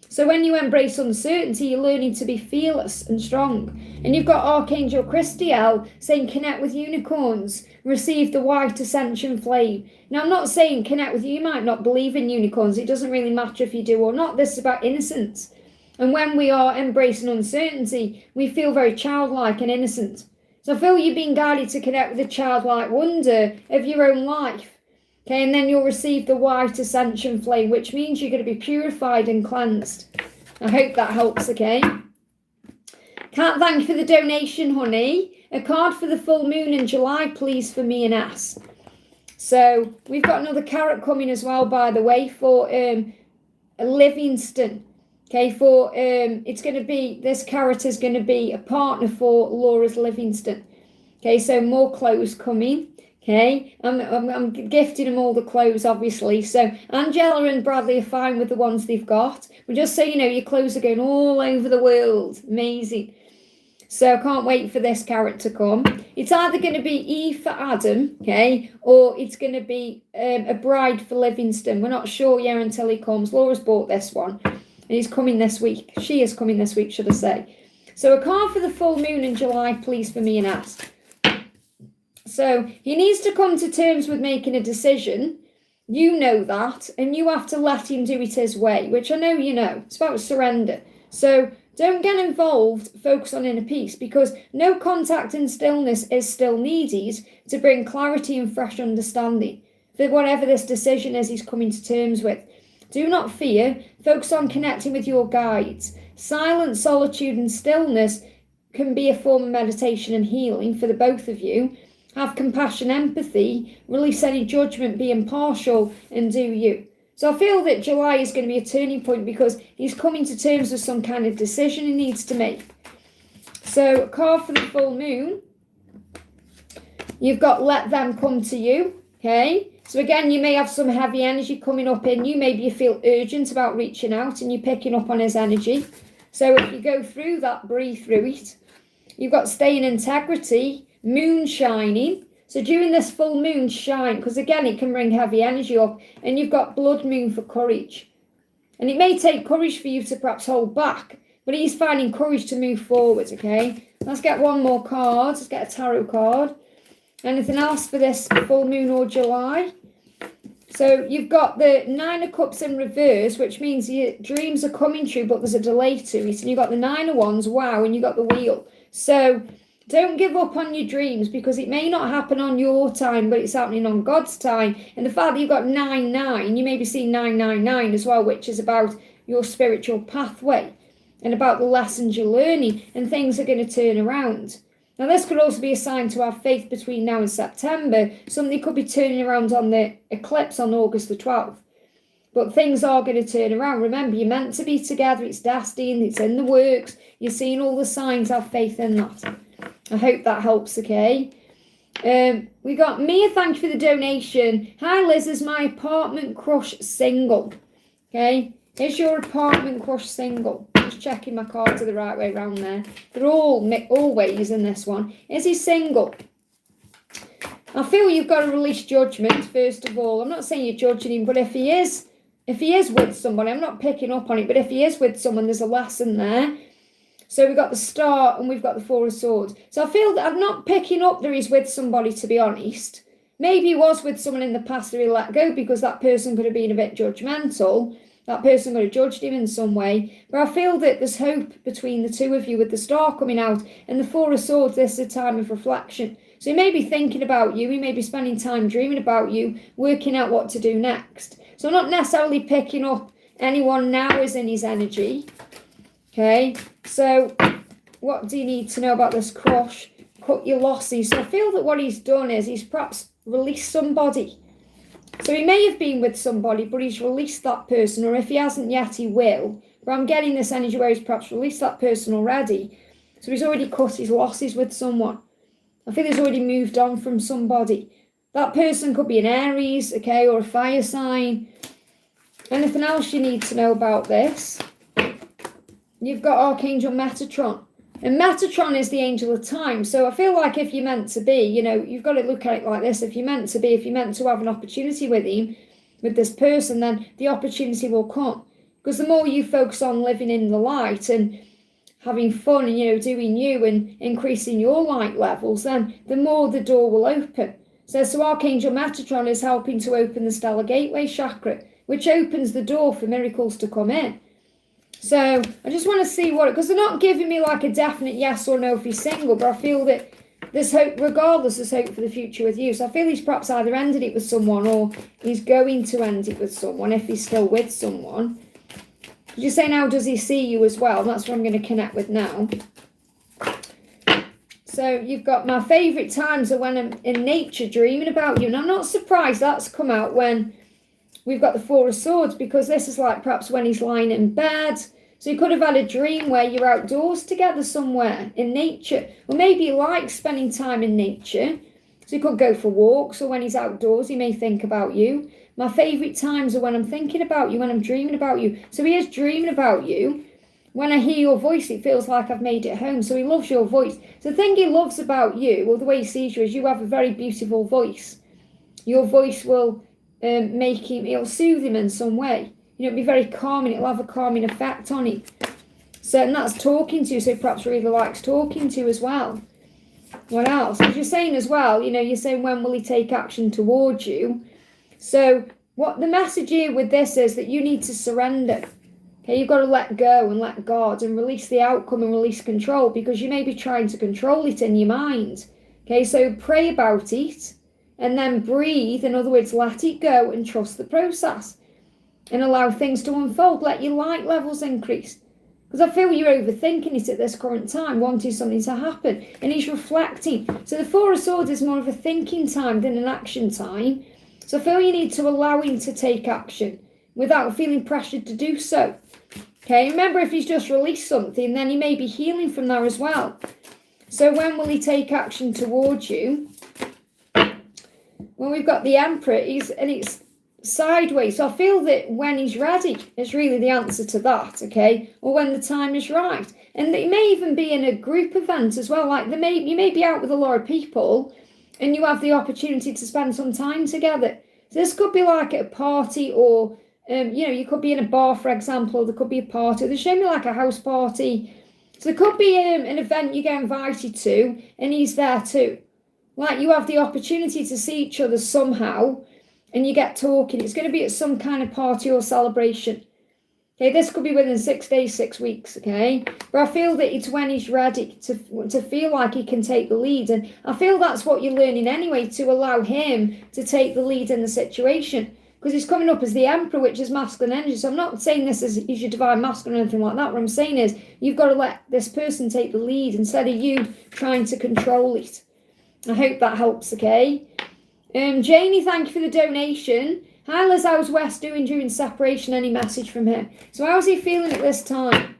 So when you embrace uncertainty, you're learning to be fearless and strong. And you've got Archangel Christiel saying connect with unicorns, receive the white ascension flame. Now, I'm not saying connect with you might not believe in unicorns. It doesn't really matter if you do or not. This is about innocence. And when we are embracing uncertainty, we feel very childlike and innocent. So I feel you're being guided to connect with the childlike wonder of your own life. Okay, and then you'll receive the white ascension flame, which means you're going to be purified and cleansed. I hope that helps, okay? Can't thank you for the donation, honey. A card for the full moon in July, please, for me and Ass. So we've got another carrot coming as well, by the way, for Livingston. Okay, for it's going to be, this carrot is going to be a partner for Laura's Livingston. Okay, so more clothes coming. Okay, I'm gifting them all the clothes, obviously. So Angela and Bradley are fine with the ones they've got. But just so you know, your clothes are going all over the world. Amazing. So I can't wait for this carrot to come. It's either going to be Eve for Adam, okay, or it's going to be a bride for Livingston. We're not sure yet until he comes. Laura's bought this one, and he's coming this week. She is coming this week, should I say. So a card for the full moon in July, please, for me and Ass. So he needs to come to terms with making a decision. You know that, and you have to let him do it his way, which I know you know. It's about surrender. So don't get involved, focus on inner peace, because no contact and stillness is still needed to bring clarity and fresh understanding for whatever this decision is he's coming to terms with. Do not fear, focus on connecting with your guides. Silence, solitude and stillness can be a form of meditation and healing for the both of you. Have compassion, empathy, release any judgment, be impartial, and do you. So I feel that July is going to be a turning point because he's coming to terms with some kind of decision he needs to make. So a card for the full moon. You've got let them come to you. Okay. So again, you may have some heavy energy coming up in you. Maybe you feel urgent about reaching out and you're picking up on his energy. So if you go through that, breathe through it. You've got stay in integrity. Moon shining. So during this full moon, shine, because again it can bring heavy energy up. And you've got blood moon for courage. And it may take courage for you to perhaps hold back, but he's finding courage to move forward. Okay, let's get one more card. Let's get a tarot card. Anything else for this full moon or July? So you've got the Nine of Cups in reverse, which means your dreams are coming true, but there's a delay to it. And you've got the Nine of Wands, wow, and you've got the Wheel. So don't give up on your dreams, because it may not happen on your time, but it's happening on God's time. And the fact that you've got 9-9, you may be seeing 999 as well, which is about your spiritual pathway and about the lessons you're learning, and things are going to turn around. Now, this could also be a sign to have faith between now and September. Something could be turning around on the eclipse on August the 12th. But things are going to turn around. Remember, you're meant to be together. It's destined. It's in the works. You're seeing all the signs. Have faith in that. I hope that helps, okay? We got Mia, thank you for the donation. Hi, Liz, is my apartment crush single? Okay, is your apartment crush single? Just checking my cards are the right way around there. They're all always in this one. Is he single? I feel you've got to release judgment, first of all. I'm not saying you're judging him, but if he is with somebody, I'm not picking up on it, but if he is with someone, there's a lesson there. So we've got the Star and we've got the Four of Swords. So I feel that I'm not picking up that he's with somebody, to be honest. Maybe he was with someone in the past that he let go because that person could have been a bit judgmental. That person could have judged him in some way. But I feel that there's hope between the two of you with the Star coming out and the Four of Swords. This is a time of reflection. So he may be thinking about you. He may be spending time dreaming about you, working out what to do next. So I'm not necessarily picking up anyone now is in his energy. Okay, so what do you need to know about this crush? Cut your losses. So I feel that what he's done is he's perhaps released somebody. So he may have been with somebody, but he's released that person, or if he hasn't yet, he will. But I'm getting this energy where he's perhaps released that person already. So he's already cut his losses with someone. I feel he's already moved on from somebody. That person could be an Aries, okay, or a fire sign. Anything else you need to know about this? You've got Archangel Metatron. And Metatron is the angel of time. So I feel like if you're meant to be, you know, you've got to look at it like this. If you're meant to be, if you're meant to have an opportunity with him, with this person, then the opportunity will come. Because the more you focus on living in the light and having fun and, you know, doing you and increasing your light levels, then the more the door will open. So Archangel Metatron is helping to open the Stellar Gateway chakra, which opens the door for miracles to come in. So I just want to see what, because they're not giving me like a definite yes or no if he's single, but I feel that there's hope, regardless, there's hope for the future with you. So I feel he's perhaps either ended it with someone or he's going to end it with someone if he's still with someone. You're saying, how does he see you as well? That's what I'm going to connect with now. So you've got my favourite times are when I'm in nature dreaming about you. And I'm not surprised that's come out when we've got the Four of Swords, because this is like perhaps when he's lying in bed. So you could have had a dream where you're outdoors together somewhere in nature. Or maybe he likes spending time in nature. So he could go for walks, or when he's outdoors, he may think about you. My favourite times are when I'm thinking about you, when I'm dreaming about you. So he is dreaming about you. When I hear your voice, it feels like I've made it home. So he loves your voice. So the thing he loves about you, or the way he sees you, is you have a very beautiful voice. Your voice will make him, it'll soothe him in some way. You know, it'll be very calming. It'll have a calming effect on him. So, and that's talking to you. So he perhaps really likes talking to you as well. What else? Because you're saying as well, you know, you're saying when will he take action towards you? So what the message here with this is that you need to surrender. Okay, you've got to let go and let God and release the outcome and release control, because you may be trying to control it in your mind. Okay, so pray about it and then breathe. In other words, let it go and trust the process and allow things to unfold. Let your light levels increase. Because I feel you're overthinking it at this current time, wanting something to happen. And he's reflecting. So the Four of Swords is more of a thinking time than an action time. So I feel you need to allow him to take action without feeling pressured to do so. Okay, remember, if he's just released something, then he may be healing from there as well. So when will he take action towards you? Well, we've got the Emperor, and it's sideways. So I feel that when he's ready is really the answer to that, okay? Or when the time is right. And it may even be in a group event as well. Like you may be out with a lot of people and you have the opportunity to spend some time together. So this could be like at a party, or you know, you could be in a bar, for example. There could be a party. There's showing me like a house party. So there could be an event you get invited to and he's there too. Like you have the opportunity to see each other somehow and you get talking. It's going to be at some kind of party or celebration. Okay, this could be within 6 days, 6 weeks, okay? But I feel that it's when he's ready to feel like he can take the lead. And I feel that's what you're learning anyway, to allow him to take the lead in the situation. Because he's coming up as the Emperor, which is masculine energy. So I'm not saying this is your divine masculine or anything like that. What I'm saying is you've got to let this person take the lead instead of you trying to control it. I hope that helps, okay? Janie, thank you for the donation. Hi Liz, how's Wes doing during separation? Any message from him? So how's he feeling at this time?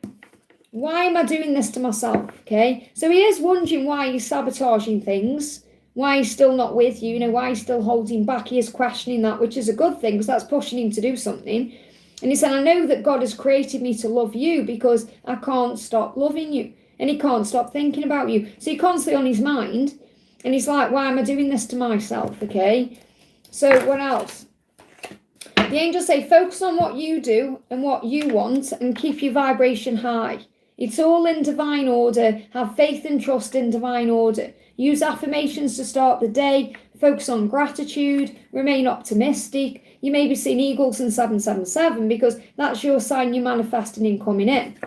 Why am I doing this to myself? Okay, so he is wondering why he's sabotaging things, why he's still not with you, you know, why he's still holding back. He is questioning that, which is a good thing, because that's pushing him to do something. And he said, I know that God has created me to love you because I can't stop loving you. And he can't stop thinking about you. So he's constantly on his mind. And he's like, why am I doing this to myself? Okay, so what else? The angels say, focus on what you do and what you want and keep your vibration high. It's all in divine order. Have faith and trust in divine order. Use affirmations to start the day. Focus on gratitude. Remain optimistic. You may be seeing eagles and 777 because that's your sign you're manifesting in coming in.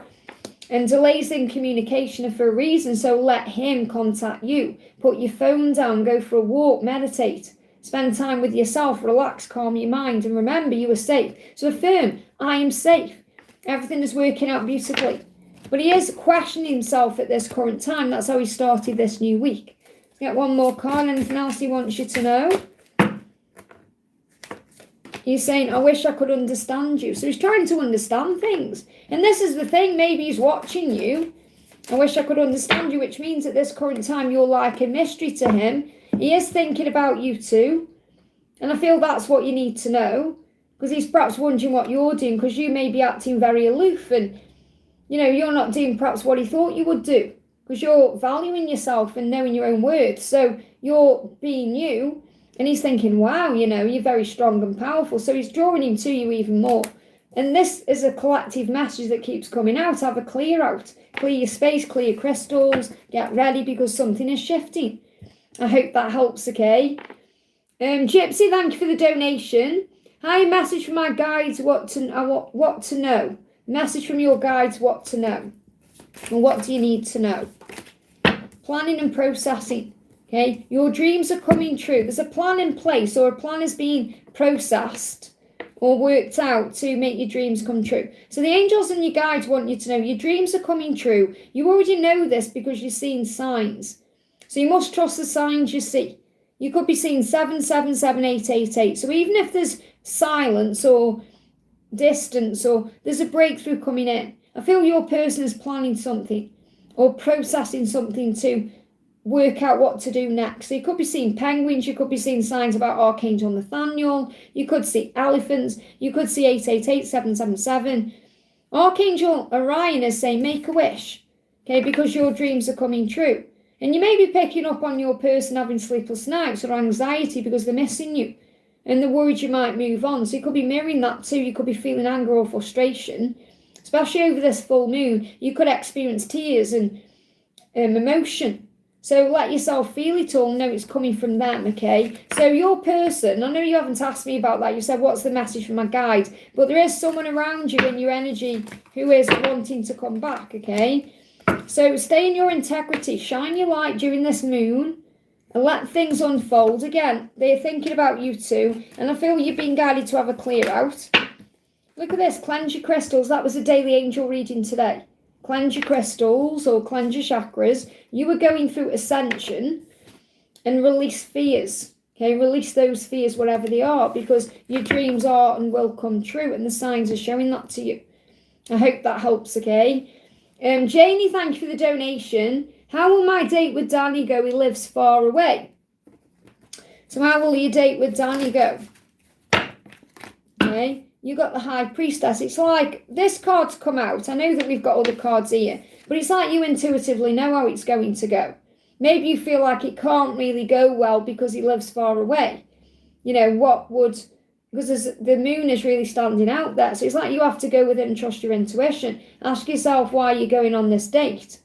And delays in communication are for a reason, so let him contact you. Put your phone down, go for a walk, meditate. Spend time with yourself, relax, calm your mind, and remember you are safe. So affirm, I am safe. Everything is working out beautifully. But he is questioning himself at this current time. That's how he started this new week. Let's get one more card. Anything else he wants you to know? He's saying, I wish I could understand you. So he's trying to understand things. And this is the thing, maybe he's watching you. I wish I could understand you, which means at this current time you're like a mystery to him. He is thinking about you too. And I feel that's what you need to know. Because he's perhaps wondering what you're doing, because you may be acting very aloof and, you're not doing perhaps what he thought you would do. Because you're valuing yourself and knowing your own worth. So you're being you. And he's thinking, wow, you're very strong and powerful. So he's drawing him to you even more. And this is a collective message that keeps coming out. Have a clear out. Clear your space, clear your crystals. Get ready because something is shifting. I hope that helps, okay? Gypsy, thank you for the donation. Hi, message from my guides, what to know. Message from your guides, what to know. And what do you need to know? Planning and processing. Okay, your dreams are coming true. There's a plan in place, or a plan is being processed or worked out to make your dreams come true. So the angels and your guides want you to know your dreams are coming true. You already know this because you're seeing signs. So you must trust the signs you see. You could be seeing 777888. So even if there's silence or distance or there's a breakthrough coming in, I feel your person is planning something or processing something to work out what to do next. So you could be seeing penguins, you could be seeing signs about Archangel Nathaniel, you could see elephants, you could see 888777. Archangel Orion is saying make a wish, okay, because your dreams are coming true. And you may be picking up on your person having sleepless nights or anxiety because they're missing you and they're worried you might move on. So you could be mirroring that too. You could be feeling anger or frustration, especially over this full moon. You could experience tears and emotion. So let yourself feel it all, know it's coming from them, okay? So your person, I know you haven't asked me about that. You said, what's the message from my guide? But there is someone around you in your energy who is wanting to come back, okay? So stay in your integrity, shine your light during this moon, and let things unfold. Again, they're thinking about you too, and I feel you've been guided to have a clear out. Look at this, cleanse your crystals. That was a daily angel reading today. Cleanse your crystals or cleanse your chakras. You were going through ascension and release fears. Okay, release those fears, whatever they are, because your dreams are and will come true, and the signs are showing that to you. I hope that helps, okay? Janie, thank you for the donation. How will my date with Danny go? He lives far away. So how will your date with Danny go? Okay. You got the High Priestess. It's like this card's come out. I know that we've got other cards here, but it's like you intuitively know how it's going to go. Maybe you feel like it can't really go well because he lives far away. Because the moon is really standing out there. So it's like you have to go with it and trust your intuition. Ask yourself why you're going on this date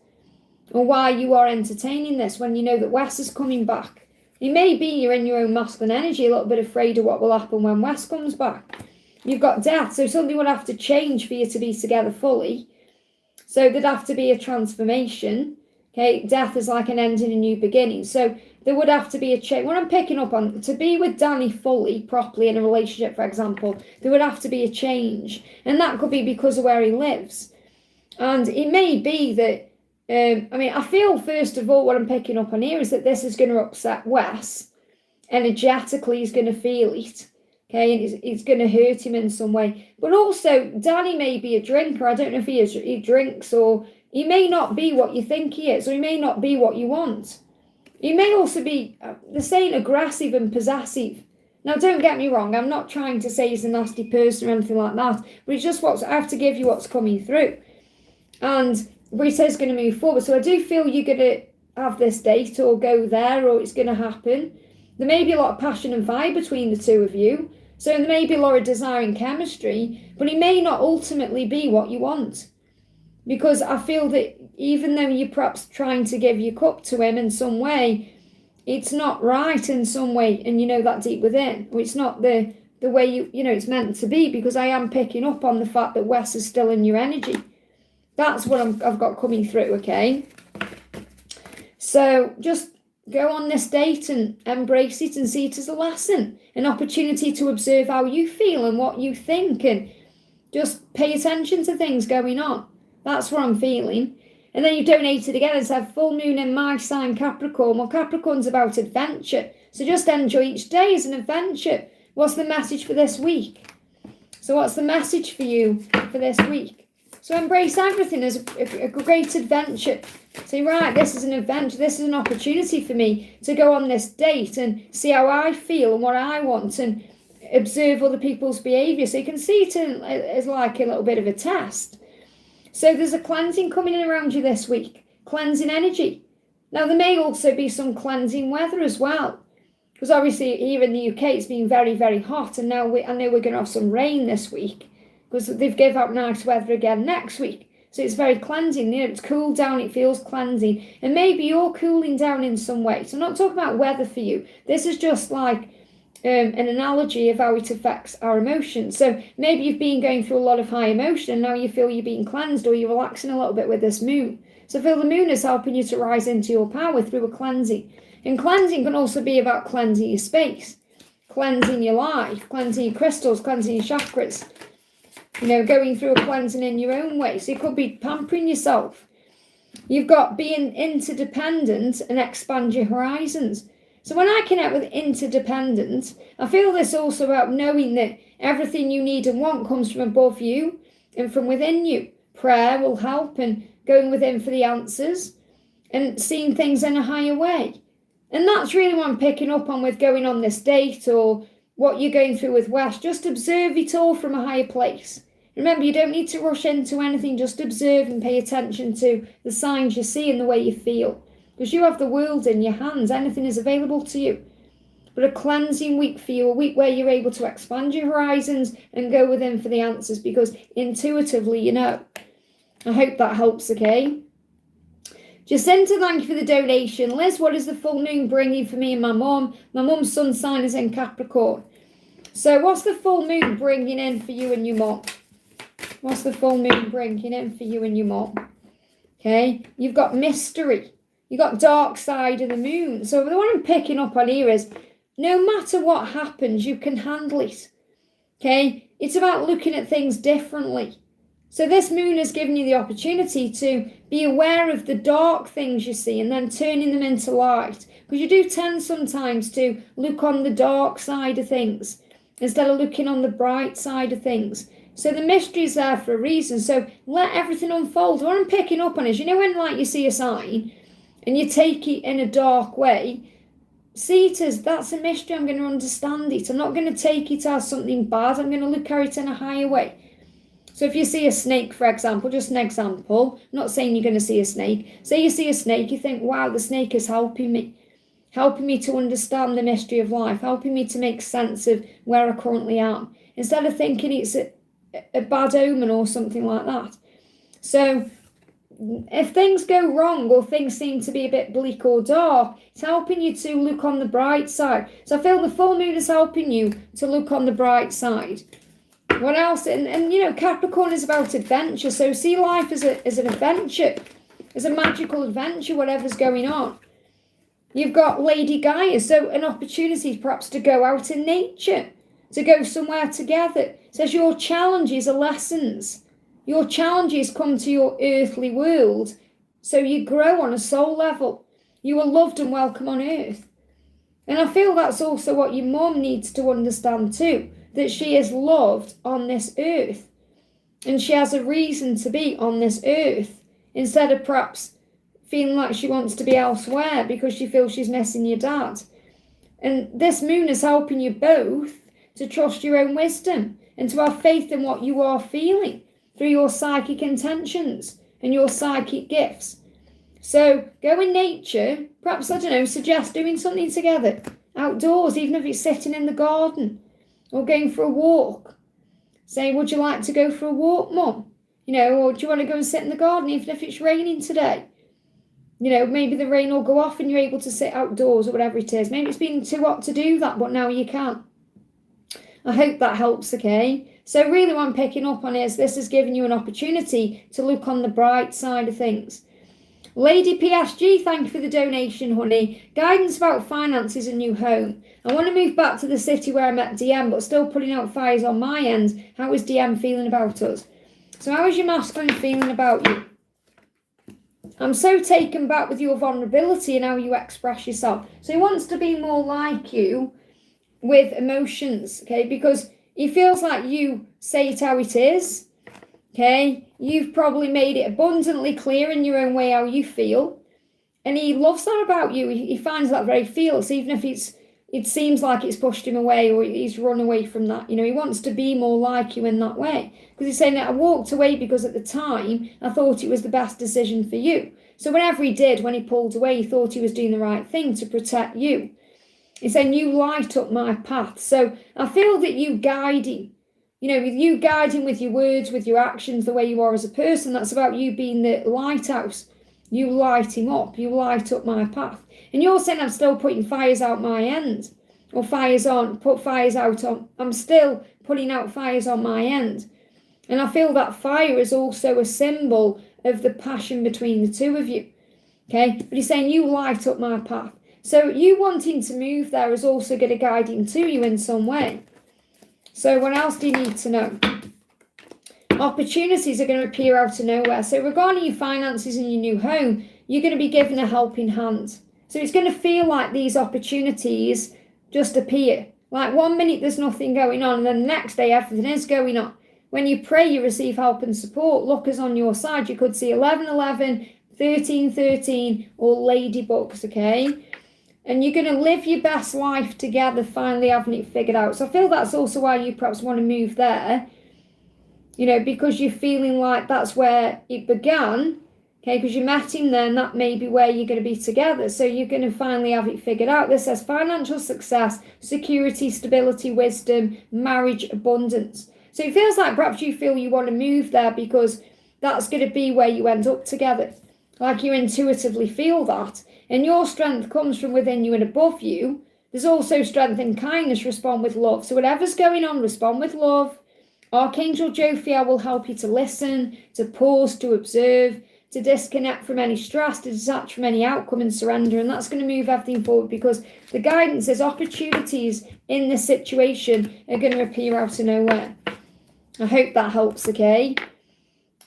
or why you are entertaining this when you know that Wes is coming back. It may be you're in your own masculine energy, a little bit afraid of what will happen when Wes comes back. You've got death, so something would have to change for you to be together fully. So there'd have to be a transformation. Okay, death is like an end and a new beginning. So there would have to be a change. What I'm picking up on, to be with Danny fully, properly in a relationship, for example, there would have to be a change. And that could be because of where he lives. And it may be that, I feel, first of all, what I'm picking up on here is that this is going to upset Wes. Energetically, he's going to feel it. Okay, and it's going to hurt him in some way. But also, Danny may be a drinker. I don't know if he drinks, or he may not be what you think he is, or he may not be what you want. He may also be, they're saying, aggressive and possessive. Now, don't get me wrong. I'm not trying to say he's a nasty person or anything like that. But it's just I have to give you what's coming through. And but he says going to move forward. So I do feel you're going to have this date or go there, or it's going to happen. There may be a lot of passion and fire between the two of you. So there may be a lot of desire and chemistry, but it may not ultimately be what you want. Because I feel that even though you're perhaps trying to give your cup to him in some way, it's not right in some way, and you know that deep within. Or it's not the way you know it's meant to be, because I am picking up on the fact that Wes is still in your energy. That's what I've got coming through, okay? So just go on this date and embrace it and see it as a lesson, an opportunity to observe how you feel and what you think, and just pay attention to things going on. That's what I'm feeling. And then you donated again and said, full moon in my sign, Capricorn. Well, Capricorn's about adventure. So just enjoy each day as an adventure. What's the message for this week? So what's the message for you for this week? So embrace everything as a great adventure. Say, right, this is an adventure. This is an opportunity for me to go on this date and see how I feel and what I want, and observe other people's behaviour. So you can see it as like a little bit of a test. So there's a cleansing coming in around you this week, cleansing energy. Now there may also be some cleansing weather as well, because obviously here in the UK it's been very, very hot, and now I know we're going to have some rain this week, because they've given out nice weather again next week. So it's very cleansing, you know, it's cooled down, it feels cleansing, and maybe you're cooling down in some way. So I'm not talking about weather for you. This is just like an analogy of how it affects our emotions. So maybe you've been going through a lot of high emotion, and now you feel you're being cleansed, or you're relaxing a little bit with this moon. So I feel the moon is helping you to rise into your power through a cleansing. And cleansing can also be about cleansing your space, cleansing your life, cleansing your crystals, cleansing your chakras. You know, going through a cleansing in your own way. So you could be pampering yourself. You've got being interdependent and expand your horizons. So when I connect with interdependent, I feel this also about knowing that everything you need and want comes from above you and from within you. Prayer will help, and going within for the answers and seeing things in a higher way. And that's really what I'm picking up on with going on this date, or what you're going through with Wes. Just observe it all from a higher place. Remember, you don't need to rush into anything. Just observe and pay attention to the signs you see and the way you feel. Because you have the world in your hands. Anything is available to you. But a cleansing week for you, a week where you're able to expand your horizons and go within for the answers, because intuitively you know. I hope that helps, okay? Jacinta, thank you for the donation. Liz, what is the full moon bringing for me and my mum? My mum's sun sign is in Capricorn. So what's the full moon bringing in for you and your mum? What's the full moon bringing in for you and your mum? Okay, you've got mystery. You've got dark side of the moon. So the one I'm picking up on here is, no matter what happens, you can handle it. Okay, it's about looking at things differently. So this moon has given you the opportunity to be aware of the dark things you see and then turning them into light. Because you do tend sometimes to look on the dark side of things instead of looking on the bright side of things. So the mystery is there for a reason. So let everything unfold. What I'm picking up on is, you know when like you see a sign and you take it in a dark way, see it as, that's a mystery, I'm going to understand it. I'm not going to take it as something bad. I'm going to look at it in a higher way. So if you see a snake, for example, just an example, I'm not saying you're going to see a snake. Say you see a snake, you think, wow, the snake is helping me to understand the mystery of life, helping me to make sense of where I currently am, instead of thinking it's a bad omen or something like that. So if things go wrong or things seem to be a bit bleak or dark, it's helping you to look on the bright side. So I feel the full moon is helping you to look on the bright side. What else? And you know, Capricorn is about adventure. So see life as an adventure, as a magical adventure, whatever's going on. You've got Lady Gaia, so an opportunity perhaps to go out in nature, to go somewhere together. It says your challenges are lessons. Your challenges come to your earthly world, so you grow on a soul level. You are loved and welcome on earth. And I feel that's also what your mum needs to understand too, that she is loved on this earth. And she has a reason to be on this earth, instead of perhaps feeling like she wants to be elsewhere because she feels she's missing your dad. And this moon is helping you both to trust your own wisdom and to have faith in what you are feeling through your psychic intentions and your psychic gifts. So go in nature, perhaps, I don't know, suggest doing something together, outdoors, even if it's sitting in the garden or going for a walk. Say, would you like to go for a walk, Mum? Or do you want to go and sit in the garden even if it's raining today? Maybe the rain will go off and you're able to sit outdoors or whatever it is. Maybe it's been too hot to do that, but now you can. I hope that helps, okay? So really what I'm picking up on is this has given you an opportunity to look on the bright side of things. Lady PSG, thank you for the donation, honey. Guidance about finances and new home. I want to move back to the city where I met DM, but still putting out fires on my end. How is DM feeling about us? So how is your masculine feeling about you? I'm so taken back with your vulnerability and how you express yourself. So he wants to be more like you with emotions, okay? Because he feels like you say it how it is, okay? You've probably made it abundantly clear in your own way how you feel. And he loves that about you. He finds that very fearless, even if it seems like it's pushed him away or he's run away from that. He wants to be more like you in that way. Because he's saying that I walked away because at the time I thought it was the best decision for you. So whatever he did when he pulled away, he thought he was doing the right thing to protect you. He's saying you light up my path. So I feel that you guiding, with you guiding with your words, with your actions, the way you are as a person, that's about you being the lighthouse. You light him up. You light up my path. And you're saying I'm still putting fires out my end. Or fires on, put fires out on. I'm still putting out fires on my end. And I feel that fire is also a symbol of the passion between the two of you. Okay? But he's saying you light up my path. So you wanting to move there is also going to guide him to you in some way. So what else do you need to know? Opportunities are going to appear out of nowhere. So regarding your finances and your new home, you're going to be given a helping hand. So it's going to feel like these opportunities just appear. Like 1 minute there's nothing going on and then the next day everything is going on. When you pray, you receive help and support. Lookers on your side, you could see 1111, 1313 or ladybugs, okay? And you're going to live your best life together, finally having it figured out. So I feel that's also why you perhaps want to move there, because you're feeling like that's where it began, okay, because you met him there and that may be where you're going to be together. So you're going to finally have it figured out. This says financial success, security, stability, wisdom, marriage, abundance. So it feels like perhaps you feel you want to move there because that's going to be where you end up together. Like you intuitively feel that. And your strength comes from within you and above you. There's also strength and kindness. Respond with love. So whatever's going on, respond with love. Archangel Jophiel will help you to listen, to pause, to observe, to disconnect from any stress, to detach from any outcome and surrender. And that's going to move everything forward because the guidance is opportunities in this situation are going to appear out of nowhere. I hope that helps, okay?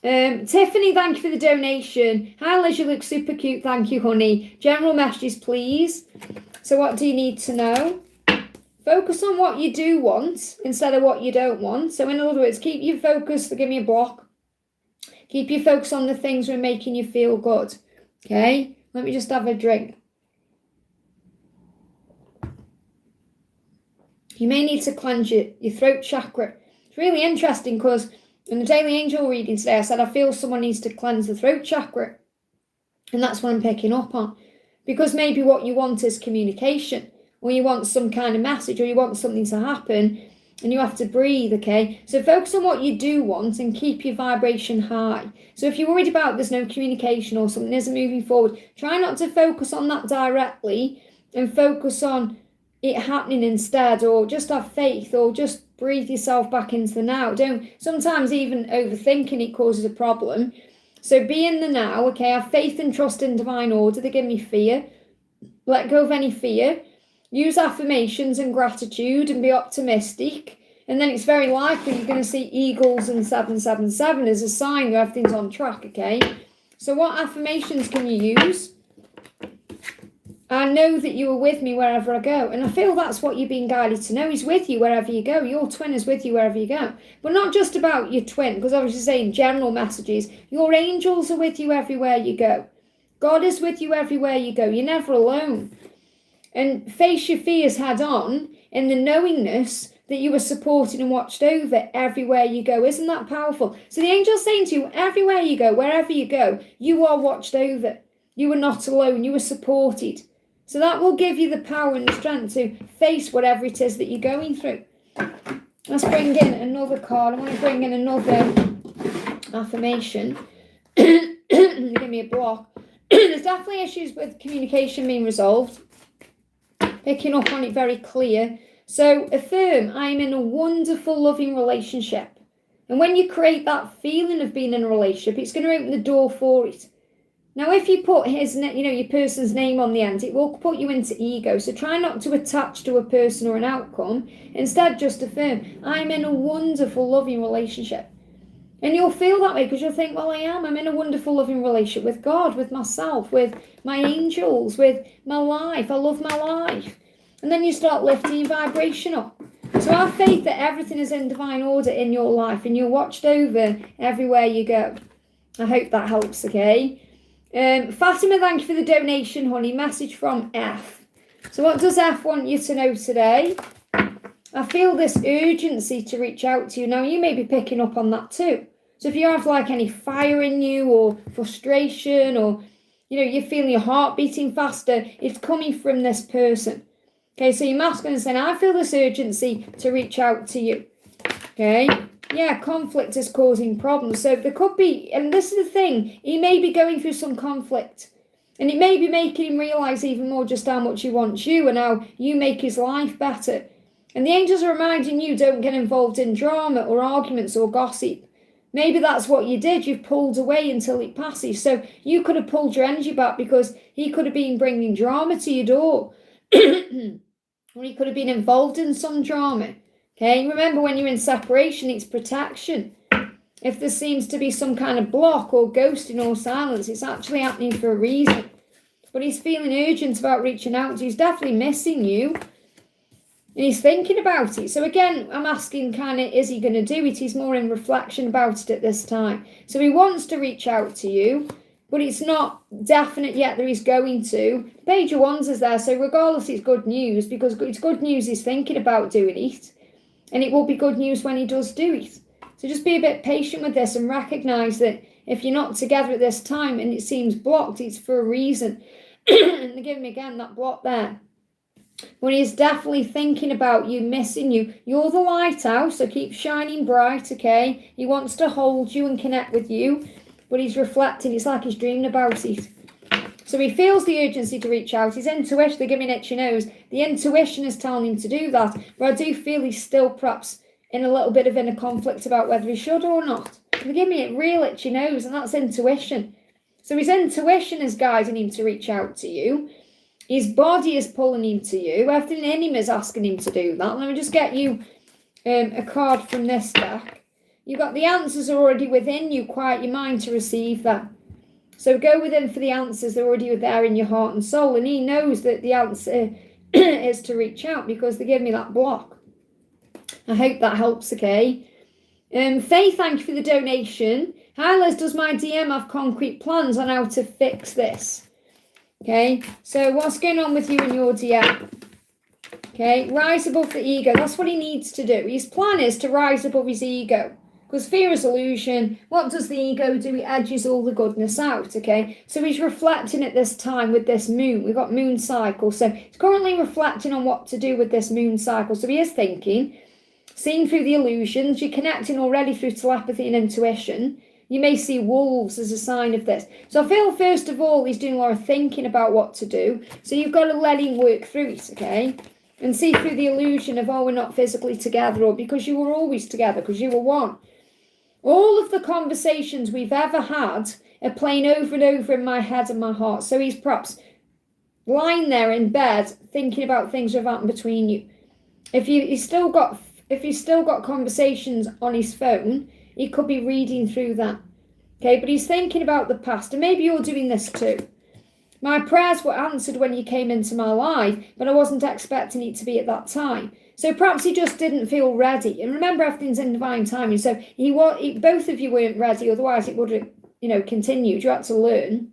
Tiffany, thank you for the donation. Hi Liz, you look super cute. Thank you, honey. General messages, please. So what do you need to know? Focus on what you do want instead of what you don't want. So in other words, keep your focus. Give me a block. Keep your focus on the things that are making you feel good. Okay? Let me just have a drink. You may need to cleanse your throat chakra. It's really interesting because in the daily angel reading today, I said, I feel someone needs to cleanse the throat chakra. And that's what I'm picking up on. Because maybe what you want is communication, or you want some kind of message, or you want something to happen, and you have to breathe, okay? So focus on what you do want and keep your vibration high. So if you're worried about there's no communication or something isn't moving forward, try not to focus on that directly and focus on it happening instead, or just have faith, or just breathe yourself back into the now. Don't, sometimes even overthinking it causes a problem. So be in the now, okay? Have faith and trust in divine order. They give me fear. Let go of any fear. Use affirmations and gratitude and be optimistic. And then it's very likely you're going to see eagles and 777 as a sign that everything's on track, okay? So what affirmations can you use? I know that you are with me wherever I go. And I feel that's what you're being guided to know. He's with you wherever you go. Your twin is with you wherever you go. But not just about your twin, because obviously saying general messages. Your angels are with you everywhere you go. God is with you everywhere you go. You're never alone. And face your fears head on in the knowingness that you are supported and watched over everywhere you go. Isn't that powerful? So the angel's saying to you, everywhere you go, wherever you go, you are watched over. You are not alone. You are supported. So that will give you the power and the strength to face whatever it is that you're going through. Let's bring in another card. I want to bring in another affirmation. Give me a block. There's definitely issues with communication being resolved. Picking up on it very clear. So affirm, I'm in a wonderful, loving relationship. And when you create that feeling of being in a relationship, it's going to open the door for it. Now, if you put your person's name on the end, it will put you into ego. So try not to attach to a person or an outcome. Instead, just affirm, I'm in a wonderful, loving relationship. And you'll feel that way because you'll think, well, I'm in a wonderful, loving relationship with God, with myself, with my angels, with my life. I love my life. And then you start lifting your vibration up. So have faith that everything is in divine order in your life and you're watched over everywhere you go. I hope that helps, okay? Fatima, thank you for the donation, honey. Message from F. So what does F want you to know today? I feel this urgency to reach out to you. Now, you may be picking up on that too. So if you have like any fire in you or frustration or, you're feeling your heart beating faster, it's coming from this person. Okay, so your masculine is saying, I feel this urgency to reach out to you. Okay, yeah, conflict is causing problems. So there could be, and this is the thing, he may be going through some conflict. And it may be making him realise even more just how much he wants you and how you make his life better. And the angels are reminding you, don't get involved in drama or arguments or gossip. Maybe that's what you did. You've pulled away until it passes. So you could have pulled your energy back because he could have been bringing drama to your door. Or he could have been involved in some drama. Okay, remember when you're in separation, it's protection. If there seems to be some kind of block or ghosting or silence, it's actually happening for a reason. But he's feeling urgent about reaching out to you. He's definitely missing you. And he's thinking about it. So again, I'm asking is he going to do it? He's more in reflection about it at this time. So he wants to reach out to you, but it's not definite yet that he's going to. Page of Wands is there, so regardless, it's good news, because it's good news he's thinking about doing it. And it will be good news when he does do it. So just be a bit patient with this and recognise that if you're not together at this time and it seems blocked, it's for a reason. And they give me again that block there. But he's definitely thinking about you, missing you. You're the lighthouse, so keep shining bright, okay? He wants to hold you and connect with you, but he's reflecting. It's like he's dreaming about it. So he feels the urgency to reach out. His intuition, they're giving itchy nose. The intuition is telling him to do that, but I do feel he's still perhaps in a little bit of inner conflict about whether he should or not. They give me a real itchy nose, and that's intuition. So his intuition is guiding him to reach out to you. His body is pulling him to you. Everything in him is asking him to do that. Let me just get you a card from this deck. You've got the answers already within you. Quiet your mind to receive that. So go within for the answers. They're already there in your heart and soul. And he knows that the answer is to reach out because they give me that block. I hope that helps, okay? Faye, thank you for the donation. Hi, Liz, does my DM have concrete plans on how to fix this? Okay, so what's going on with you and your DM? Okay, rise above the ego. That's what he needs to do. His plan is to rise above his ego. Because fear is illusion. What does the ego do? It edges all the goodness out, okay? So he's reflecting at this time with this moon. We've got moon cycle. So he's currently reflecting on what to do with this moon cycle. So he is thinking, seeing through the illusions. You're connecting already through telepathy and intuition. You may see wolves as a sign of this. So I feel, first of all, he's doing a lot of thinking about what to do. So you've got to let him work through it, okay? And see through the illusion of, we're not physically together, or because you were always together, because you were one. All of the conversations we've ever had are playing over and over in my head and my heart. So he's perhaps lying there in bed thinking about things that have happened between you. If he's still got conversations on his phone, he could be reading through that. Okay, but he's thinking about the past, and maybe you're doing this too. My prayers were answered when you came into my life, but I wasn't expecting it to be at that time. So perhaps he just didn't feel ready. And remember, everything's in divine timing. So both of you weren't ready, otherwise it would have, continued. You had to learn.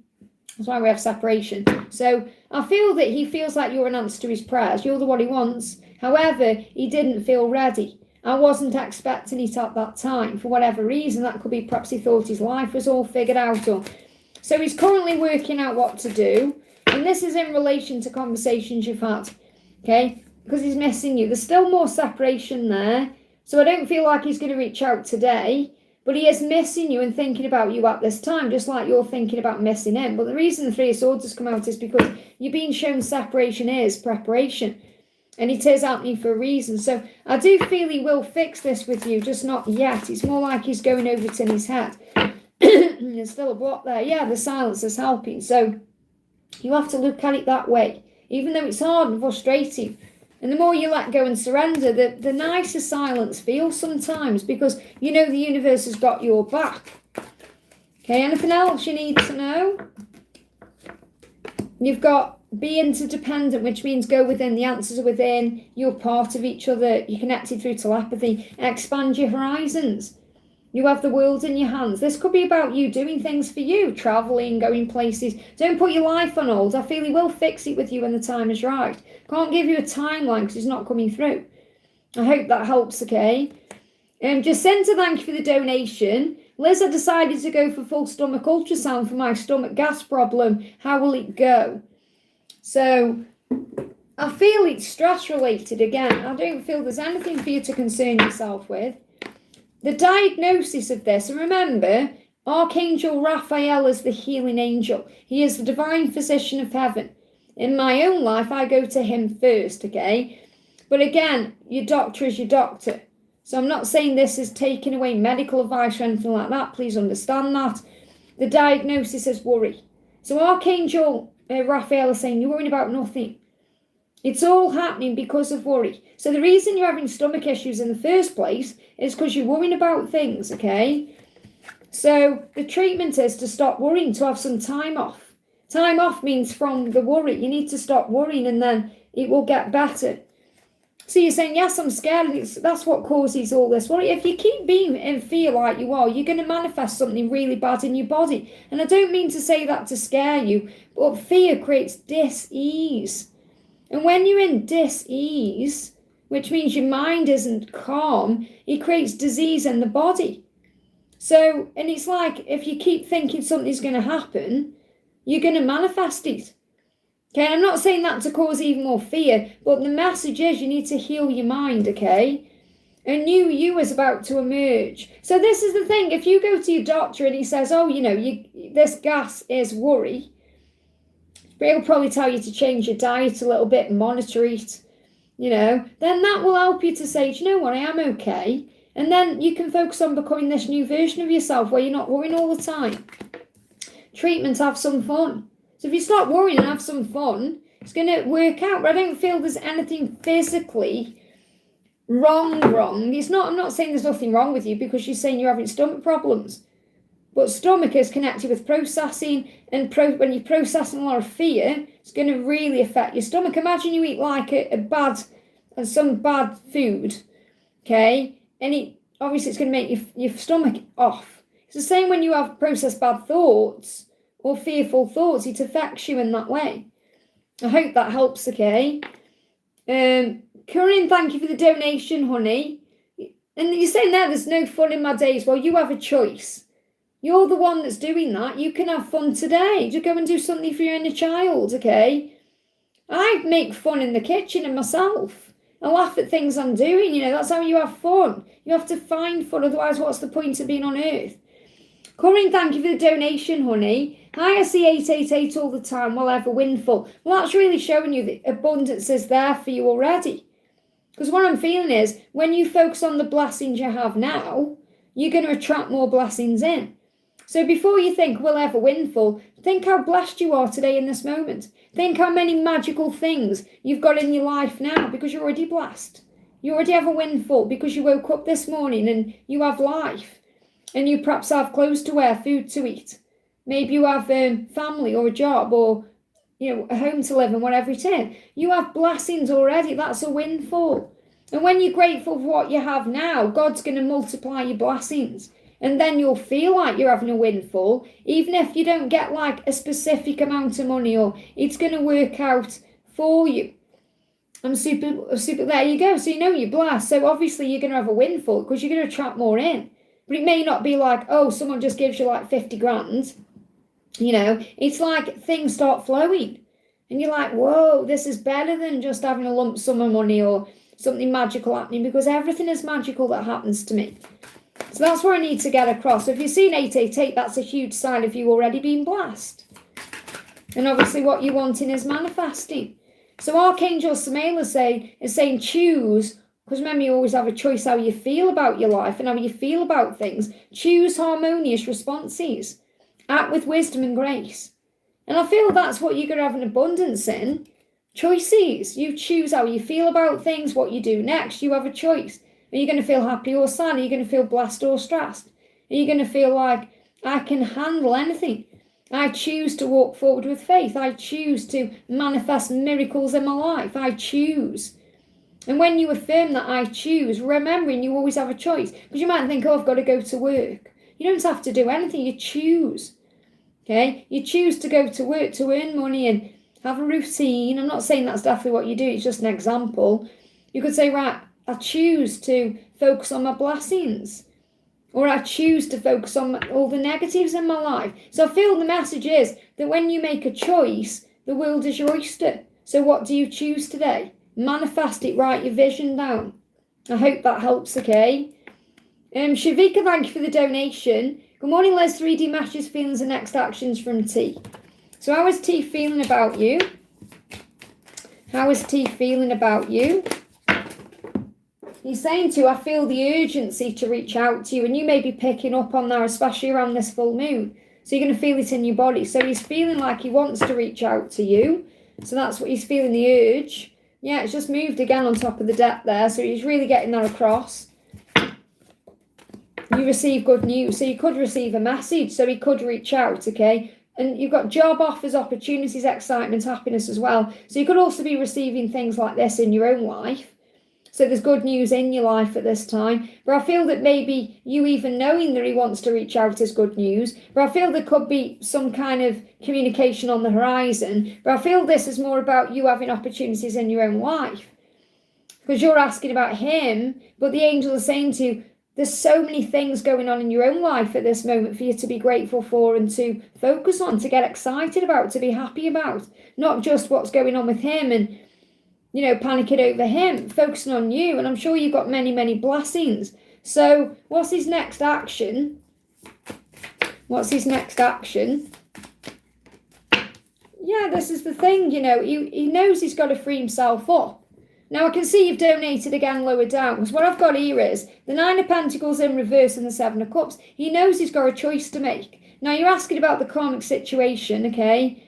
That's why we have separation. So I feel that he feels like you're an answer to his prayers. You're the one he wants. However, he didn't feel ready. I wasn't expecting it at that time for whatever reason. That could be perhaps he thought his life was all figured out. So he's currently working out what to do. And this is in relation to conversations you've had. Okay? Because he's missing you. There's still more separation there. So I don't feel like he's going to reach out today. But he is missing you and thinking about you at this time, just like you're thinking about missing him. But the reason the Three of Swords has come out is because you're being shown separation is preparation. And it is happening for a reason. So I do feel he will fix this with you, just not yet. It's more like he's going over it in his head. There's still a block there. Yeah, the silence is helping. So you have to look at it that way, even though it's hard and frustrating. And the more you let go and surrender, the nicer silence feels sometimes, because you know the universe has got your back. Okay, anything else you need to know? You've got be interdependent, which means go within. The answers are within. You're part of each other. You're connected through telepathy. Expand your horizons. You have the world in your hands. This could be about you doing things for you, traveling, going places. Don't put your life on hold. I feel he will fix it with you when the time is right. Can't give you a timeline because it's not coming through. I hope that helps, okay? Jacinta, thank you for the donation. Liz, I decided to go for full stomach ultrasound for my stomach gas problem. How will it go? So, I feel it's stress related again. I don't feel there's anything for you to concern yourself with. The diagnosis of this, and remember, Archangel Raphael is the healing angel. He is the divine physician of heaven. In my own life, I go to him first, okay? But again, your doctor is your doctor. So I'm not saying this is taking away medical advice or anything like that. Please understand that. The diagnosis is worry. So Archangel Raphael is saying, you're worrying about nothing. It's all happening because of worry. So the reason you're having stomach issues in the first place is because you're worrying about things, okay? So the treatment is to stop worrying, to have some time off. Time off means from the worry. You need to stop worrying and then it will get better. So you're saying, yes, I'm scared, and that's what causes all this worry. If you keep being in fear like you are, you're going to manifest something really bad in your body. And I don't mean to say that to scare you, but fear creates dis-ease. And when you're in dis-ease, which means your mind isn't calm, it creates disease in the body. So, and it's like, if you keep thinking something's going to happen, you're going to manifest it. Okay, I'm not saying that to cause even more fear, but the message is you need to heal your mind, okay? A new you is about to emerge. So this is the thing, if you go to your doctor and he says, oh, you know, this gas is worry, he'll probably tell you to change your diet a little bit, monitor it, you know, then that will help you to say, do you know what, I am okay. And then you can focus on becoming this new version of yourself where you're not worrying all the time. Treatment, have some fun. So if you start worrying and have some fun, it's going to work out. But I don't feel there's anything physically wrong. It's not, I'm not saying there's nothing wrong with you because you're saying you're having stomach problems. But stomach is connected with processing, and when you're processing a lot of fear, it's going to really affect your stomach. Imagine you eat like some bad food, okay? And obviously it's going to make your stomach off. It's the same when you have processed bad thoughts or fearful thoughts. It affects you in that way. I hope that helps, okay? Corinne, thank you for the donation, honey. And you're saying there's no fun in my days. Well, you have a choice. You're the one that's doing that. You can have fun today. Just go and do something for your inner child, okay? I make fun in the kitchen and myself. I laugh at things I'm doing, you know. That's how you have fun. You have to find fun. Otherwise, what's the point of being on earth? Corinne, thank you for the donation, honey. Hi, I see 888 all the time. Well, I have a windfall. Well, that's really showing you that abundance is there for you already. Because what I'm feeling is when you focus on the blessings you have now, you're going to attract more blessings in. So before you think, we'll have a windfall, think how blessed you are today in this moment. Think how many magical things you've got in your life now because you're already blessed. You already have a windfall because you woke up this morning and you have life. And you perhaps have clothes to wear, food to eat. Maybe you have family or a job or, you know, a home to live in, whatever it is. You have blessings already. That's a windfall. And when you're grateful for what you have now, God's going to multiply your blessings. And then you'll feel like you're having a windfall, even if you don't get like a specific amount of money, or it's going to work out for you. I'm super, there you go. So you know you're blessed. So obviously you're going to have a windfall because you're going to attract more in. But it may not be like, oh, someone just gives you like 50 grand. You know, it's like things start flowing. And you're like, whoa, this is better than just having a lump sum of money or something magical happening, because everything is magical that happens to me. So that's what I need to get across. So if you've seen 888, that's a huge sign of you already being blessed. And obviously what you're wanting is manifesting. So Archangel Samael is saying choose, because remember you always have a choice how you feel about your life and how you feel about things. Choose harmonious responses. Act with wisdom and grace. And I feel that's what you're going to have an abundance in. Choices. You choose how you feel about things, what you do next. You have a choice. Are you going to feel happy or sad? Are you going to feel blessed or stressed? Are you going to feel like I can handle anything? I choose to walk forward with faith. I choose to manifest miracles in my life. I choose. And when you affirm that I choose, remembering you always have a choice. Because you might think, oh, I've got to go to work. You don't have to do anything. You choose. Okay? You choose to go to work to earn money and have a routine. I'm not saying that's definitely what you do. It's just an example. You could say, right, I choose to focus on my blessings. Or I choose to focus on all the negatives in my life. So I feel the message is that when you make a choice, the world is your oyster. So what do you choose today? Manifest it, write your vision down. I hope that helps, okay? Shavika, thank you for the donation. Good morning, Les. 3D matches, feelings and next actions from T. So how is T feeling about you? How is T feeling about you? He's saying to you, I feel the urgency to reach out to you, and you may be picking up on that, especially around this full moon. So you're going to feel it in your body. So he's feeling like he wants to reach out to you. So that's what he's feeling, the urge. Yeah, it's just moved again on top of the deck there. So he's really getting that across. You receive good news. So you could receive a message. So he could reach out, okay? And you've got job offers, opportunities, excitement, happiness as well. So you could also be receiving things like this in your own life. So there's good news in your life at this time. But I feel that maybe you even knowing that he wants to reach out is good news. But I feel there could be some kind of communication on the horizon. But I feel this is more about you having opportunities in your own life. Because you're asking about him, but the angel is saying to you, there's so many things going on in your own life at this moment for you to be grateful for and to focus on, to get excited about, to be happy about. Not just what's going on with him and panicking over him, focusing on you. And I'm sure you've got many, many blessings. So what's his next action? What's his next action? Yeah, this is the thing, he knows he's got to free himself up. Now I can see you've donated again lower down, because what I've got here is the 9 of Pentacles in reverse and the 7 of Cups. He knows he's got a choice to make. Now you're asking about the karmic situation, okay?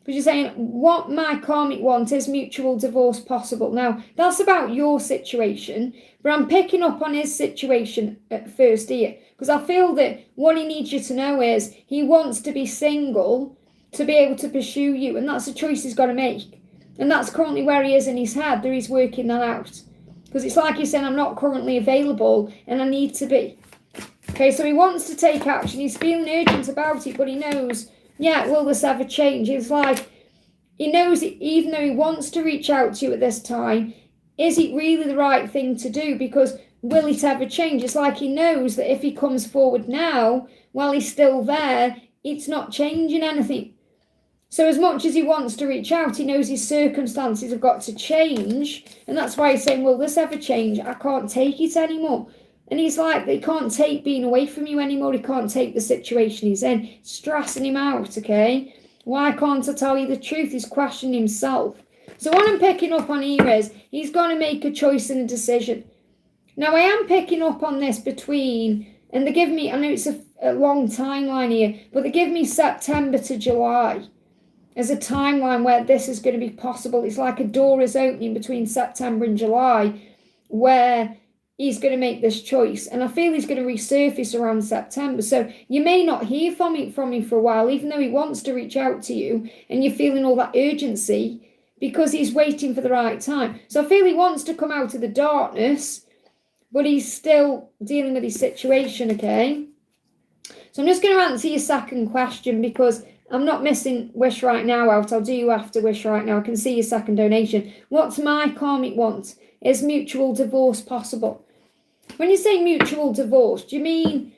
Because you're saying, what my karmic want is mutual divorce possible. Now, that's about your situation, but I'm picking up on his situation at first here. Because I feel that what he needs you to know is he wants to be single to be able to pursue you. And that's a choice he's got to make. And that's currently where he is in his head, that he's working that out. Because it's like he's saying, I'm not currently available and I need to be. Okay, so he wants to take action. He's feeling urgent about it, but he knows, yeah, will this ever change? It's like, he knows it, even though he wants to reach out to you at this time, is it really the right thing to do? Because will it ever change? It's like he knows that if he comes forward now, while he's still there, it's not changing anything. So as much as he wants to reach out, he knows his circumstances have got to change. And that's why he's saying, will this ever change? I can't take it anymore. And he's like, he can't take being away from you anymore. He can't take the situation he's in. It's stressing him out, okay? Why can't I tell you the truth? He's questioning himself. So what I'm picking up on here is he's going to make a choice and a decision. Now, I am picking up on this between, and they give me, I know it's a long timeline here, but they give me September to July as a timeline where this is going to be possible. It's like a door is opening between September and July where he's going to make this choice. And I feel he's going to resurface around September. So you may not hear from him for a while, even though he wants to reach out to you and you're feeling all that urgency because he's waiting for the right time. So I feel he wants to come out of the darkness, but he's still dealing with his situation, okay? So I'm just going to answer your second question because I'm not missing Wish Right Now out. I'll do you after Wish Right Now. I can see your second donation. What's my karmic want? Is mutual divorce possible? When you say mutual divorce, do you mean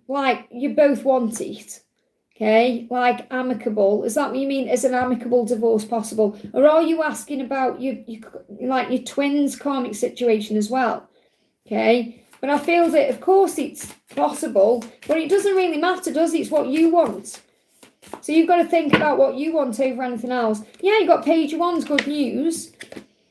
like you both want it? Okay, like amicable. Is that what you mean? Is an amicable divorce possible? Or are you asking about your twins' karmic situation as well? Okay, But I feel that, of course, it's possible, but it doesn't really matter, does it? It's what you want. So you've got to think about what you want over anything else. Yeah, you've got page 1's good news,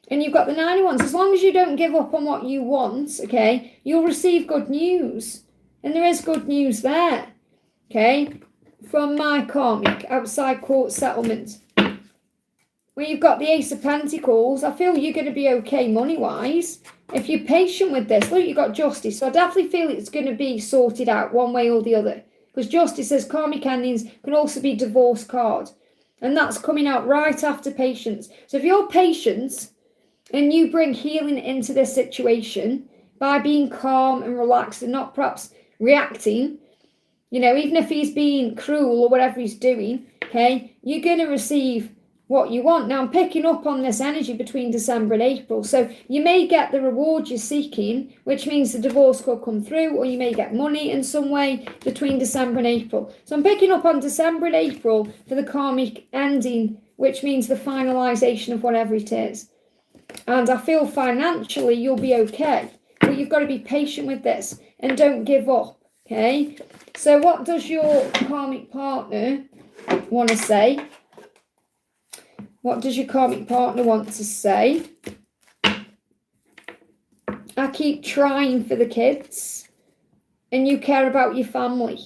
and you've got the 9 of Wands. As long as you don't give up on what you want, okay, you'll receive good news. And there is good news there, okay, from my karmic outside court settlement. When you've got the Ace of Pentacles, I feel you're going to be okay money-wise. If you're patient with this, look, you've got Justice. So I definitely feel it's going to be sorted out one way or the other. Because Justice says karmic endings can also be divorce card. And that's coming out right after Patience. So if you're patient and you bring healing into this situation by being calm and relaxed and not perhaps reacting, you know, even if he's being cruel or whatever he's doing, okay, you're going to receive what you want. Now, I'm picking up on this energy between December and April. So you may get the reward you're seeking, which means the divorce could come through, or you may get money in some way between December and April. So I'm picking up on December and April for the karmic ending, which means the finalization of whatever it is. And I feel financially you'll be okay. But you've got to be patient with this and don't give up, okay? So what does your karmic partner want to say? What does your karmic partner want to say? I keep trying for the kids, and you care about your family.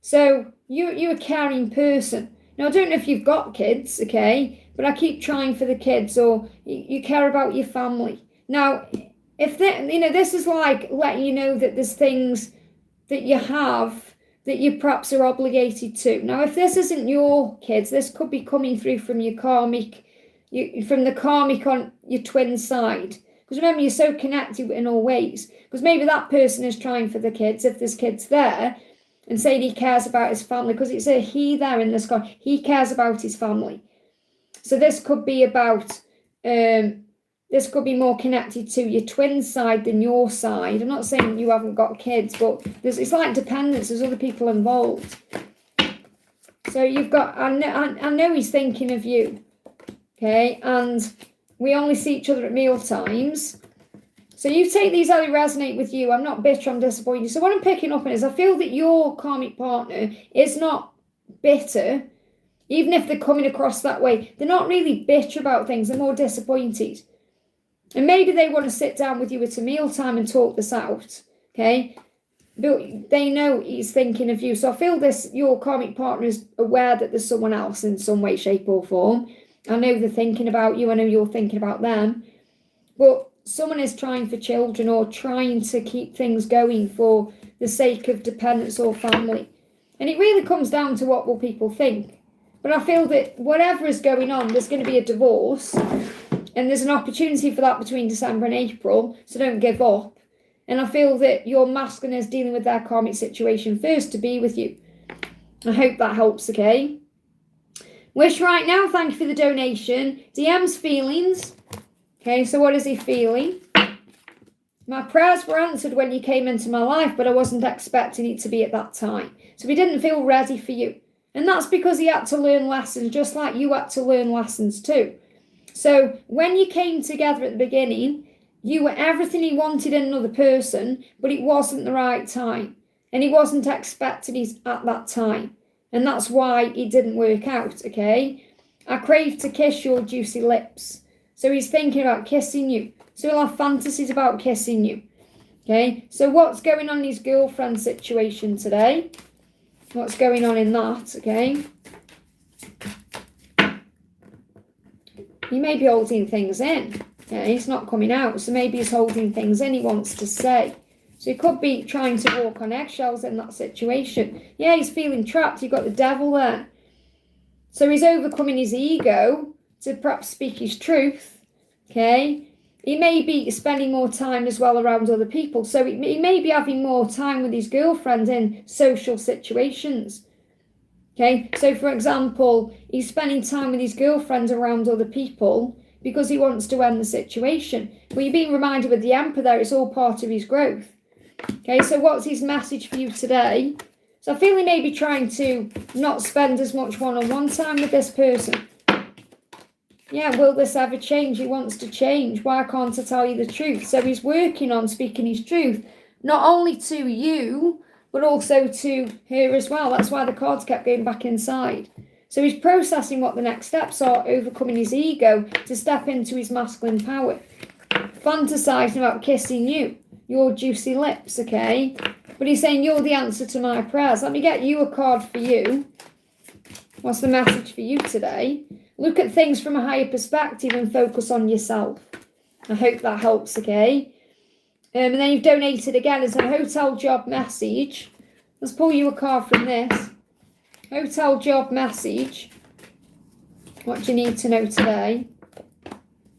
So you're a caring person. Now, I don't know if you've got kids, okay, but I keep trying for the kids, or you care about your family. Now, if that, you know, this is like letting you know that there's things that you have that you perhaps are obligated to. Now, if this isn't your kids, this could be coming through from your karmic, from the karmic on your twin side. Because remember, you're so connected in all ways. Because maybe that person is trying for the kids, if there's kids there, and saying he cares about his family, because it's a he there in this card. He cares about his family. So this could be about, this could be more connected to your twin side than your side. I'm not saying you haven't got kids, but it's like dependence. There's other people involved. So you've got, I know he's thinking of you, okay? And we only see each other at meal times. So you take these how they resonate with you. I'm not bitter, I'm disappointed. So what I'm picking up on is I feel that your karmic partner is not bitter, even if they're coming across that way. They're not really bitter about things. They're more disappointed. And maybe they want to sit down with you at a mealtime and talk this out, okay? But they know he's thinking of you. So I feel your karmic partner is aware that there's someone else in some way, shape or form. I know they're thinking about you. I know you're thinking about them. But someone is trying for children or trying to keep things going for the sake of dependence or family. And it really comes down to what will people think. But I feel that whatever is going on, there's going to be a divorce. And there's an opportunity for that between December and April, so don't give up. And I feel that your masculine is dealing with their karmic situation first to be with you. I hope that helps, okay? Wish right now, thank you for the donation. DM's feelings. Okay, so what is he feeling? My prayers were answered when you came into my life, but I wasn't expecting it to be at that time. So he didn't feel ready for you. And that's because he had to learn lessons, just like you had to learn lessons too. So when you came together at the beginning, you were everything he wanted in another person, but it wasn't the right time. And he wasn't expecting it at that time. And that's why it didn't work out, okay? I crave to kiss your juicy lips. So he's thinking about kissing you. So he'll have fantasies about kissing you, okay? So what's going on in his girlfriend situation today? What's going on in that, okay? He may be holding things in. Yeah, he's not coming out, so maybe he's holding things in he wants to say. So he could be trying to walk on eggshells in that situation. Yeah, he's feeling trapped. You've got the devil there. So he's overcoming his ego to perhaps speak his truth, okay? He may be spending more time as well around other people. So he may be having more time with his girlfriend in social situations. Okay, so for example, he's spending time with his girlfriend around other people because he wants to end the situation. Well, you're being reminded with the Emperor there, it's all part of his growth. Okay, so what's his message for you today? So I feel he may be trying to not spend as much one-on-one time with this person. Yeah, will this ever change? He wants to change. Why can't I tell you the truth? So he's working on speaking his truth. not only to you, but also to her as well. That's why the cards kept going back inside. So he's processing what the next steps are, overcoming his ego to step into his masculine power. Fantasizing about kissing you, your juicy lips, okay? But he's saying, you're the answer to my prayers. Let me get you a card for you. What's the message for you today? Look at things from a higher perspective and focus on yourself. I hope that helps, okay? And then you've donated again as a hotel job message. Let's pull you a card from this. Hotel job message. What do you need to know today?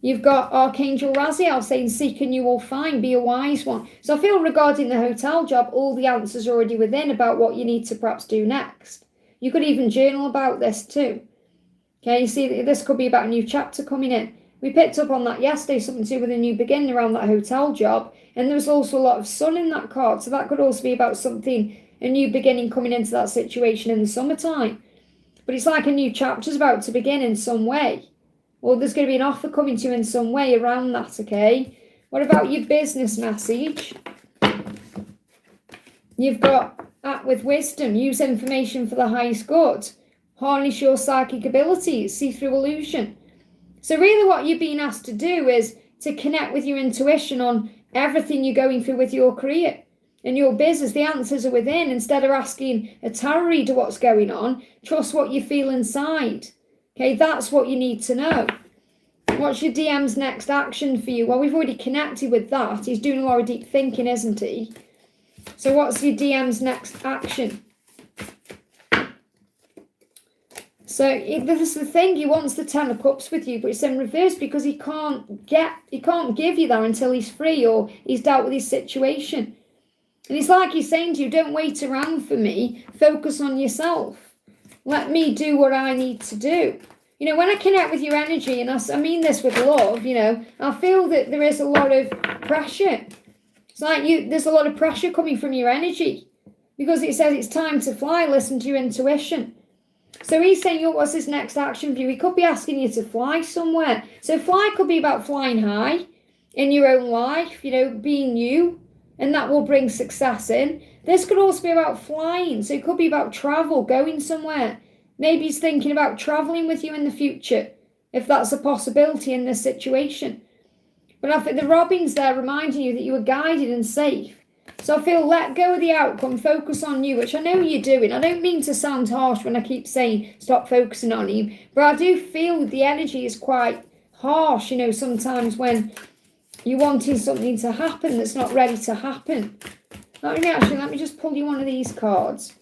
You've got Archangel Raziel saying, seek and you will find, be a wise one. So I feel regarding the hotel job, all the answers are already within about what you need to perhaps do next. You could even journal about this too. Okay, you see, this could be about a new chapter coming in. We picked up on that yesterday, something to do with a new beginning around that hotel job. And there was also a lot of sun in that card. So that could also be about something, a new beginning coming into that situation in the summertime. But it's like a new chapter's about to begin in some way. Or there's going to be an offer coming to you in some way around that, okay? What about your business message? You've got act with wisdom, use information for the highest good, harness your psychic abilities, see through illusion. So really what you're being asked to do is to connect with your intuition on everything you're going through with your career and your business. The answers are within. Instead of asking a tarot reader what's going on, trust what you feel inside. Okay, that's what you need to know. What's your DM's next action for you? Well, we've already connected with that. He's doing a lot of deep thinking, isn't he? So what's your DM's next action? So this is the thing. He wants the 10 of Cups with you, but it's in reverse because he can't give you that until he's free or he's dealt with his situation. And it's like he's saying to you, don't wait around for me. Focus on yourself. Let me do what I need to do. You know, when I connect with your energy, and I mean this with love, you know, I feel that there is a lot of pressure. It's like there's a lot of pressure coming from your energy because it says it's time to fly. Listen to your intuition. So he's saying, what's his next action for you? He could be asking you to fly somewhere. So fly could be about flying high in your own life, you know, being you, and that will bring success in. This could also be about flying. So it could be about travel, going somewhere. Maybe he's thinking about traveling with you in the future, if that's a possibility in this situation. But I think the Robin's there reminding you that you are guided and safe. So I feel let go of the outcome, focus on you, which I know you're doing. I don't mean to sound harsh when I keep saying stop focusing on you, but I do feel the energy is quite harsh, you know, sometimes when you're wanting something to happen that's not ready to happen. Let me just pull you one of these cards.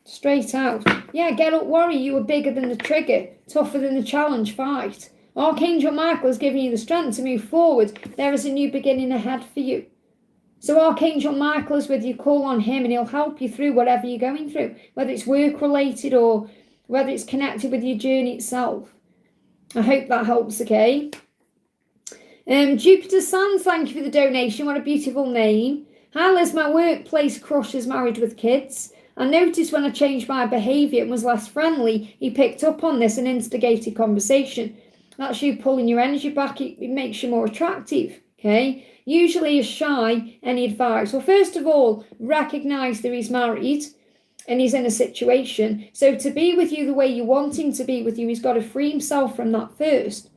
Straight out. Yeah, get up, worry. You are bigger than the trigger, tougher than the challenge, fight. Archangel Michael is giving you the strength to move forward. There is a new beginning ahead for you. So Archangel Michael is with you. Call on him and he'll help you through whatever you're going through, whether it's work related or whether it's connected with your journey itself. I hope that helps, okay? Jupiter Sands, thank you for the donation. What a beautiful name. Hi Liz, my workplace crush is married with kids. I noticed when I changed my behaviour and was less friendly, he picked up on this and instigated conversation. That's you pulling your energy back. It makes you more attractive, okay? Usually is shy. Any advice? Well, first of all, recognise that he's married and he's in a situation. So to be with you the way you want him to be with you, he's got to free himself from that first.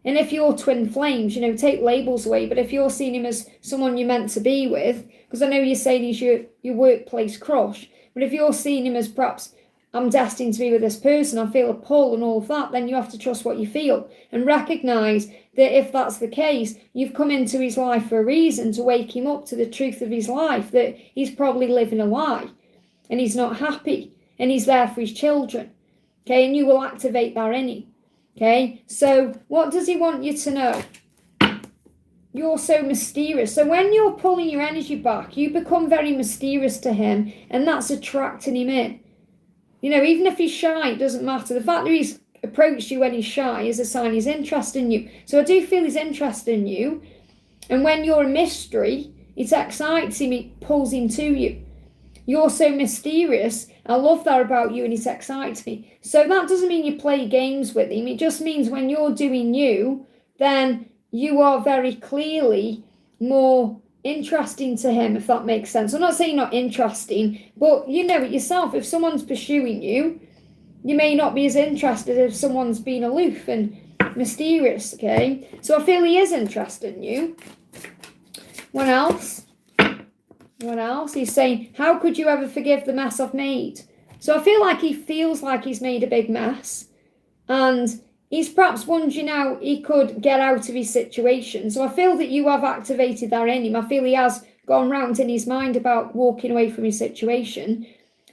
And if you're twin flames, you know, take labels away. But if you're seeing him as someone you're meant to be with, because I know you're saying he's your workplace crush, but if you're seeing him as perhaps, I'm destined to be with this person, I feel a pull and all of that, then you have to trust what you feel and recognise that if that's the case, you've come into his life for a reason to wake him up to the truth of his life, that he's probably living a lie and he's not happy and he's there for his children. Okay, and you will activate that in him. Okay, so what does he want you to know? You're so mysterious. So when you're pulling your energy back, you become very mysterious to him, and that's attracting him in. You know, even if he's shy, it doesn't matter. The fact that he's approached you when he's shy is a sign he's interested in you. So I do feel he's interested in you. And when you're a mystery, it excites him, it pulls him to you. You're so mysterious. I love that about you and it excites me. So that doesn't mean you play games with him. It just means when you're doing you, then you are very clearly more interesting to him, if that makes sense. I'm not saying not interesting, but you know it yourself. If someone's pursuing you, you may not be as interested if someone's been aloof and mysterious, okay? So I feel he is interested in you. What else? What else? He's saying, how could you ever forgive the mess I've made? So I feel like he feels like he's made a big mess, and he's perhaps wondering how he could get out of his situation. So I feel that you have activated that in him. I feel he has gone round in his mind about walking away from his situation,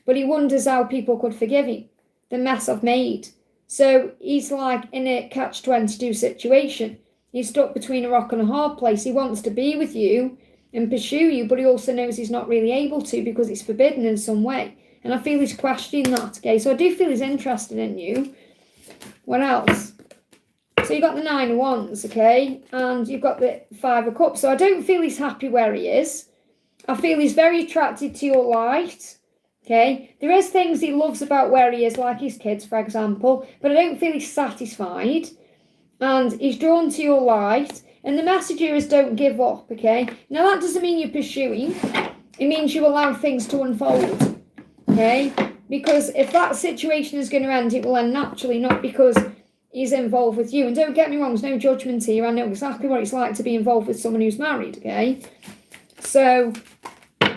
but he wonders how people could forgive him, the mess I've made. So he's like in a catch-22 situation. He's stuck between a rock and a hard place. He wants to be with you and pursue you, but he also knows he's not really able to because it's forbidden in some way. And I feel he's questioning that, okay? So I do feel he's interested in you. What else? So you've got the 9 of Wands, okay? And you've got the 5 of Cups. So I don't feel he's happy where he is. I feel he's very attracted to your light, okay? There is things he loves about where he is, like his kids, for example, but I don't feel he's satisfied. And he's drawn to your light. And the message here is don't give up, okay? Now, that doesn't mean you're pursuing. It means you allow things to unfold, okay? Because if that situation is going to end, it will end naturally, not because he's involved with you. And don't get me wrong, there's no judgment here. I know exactly what it's like to be involved with someone who's married, okay? So,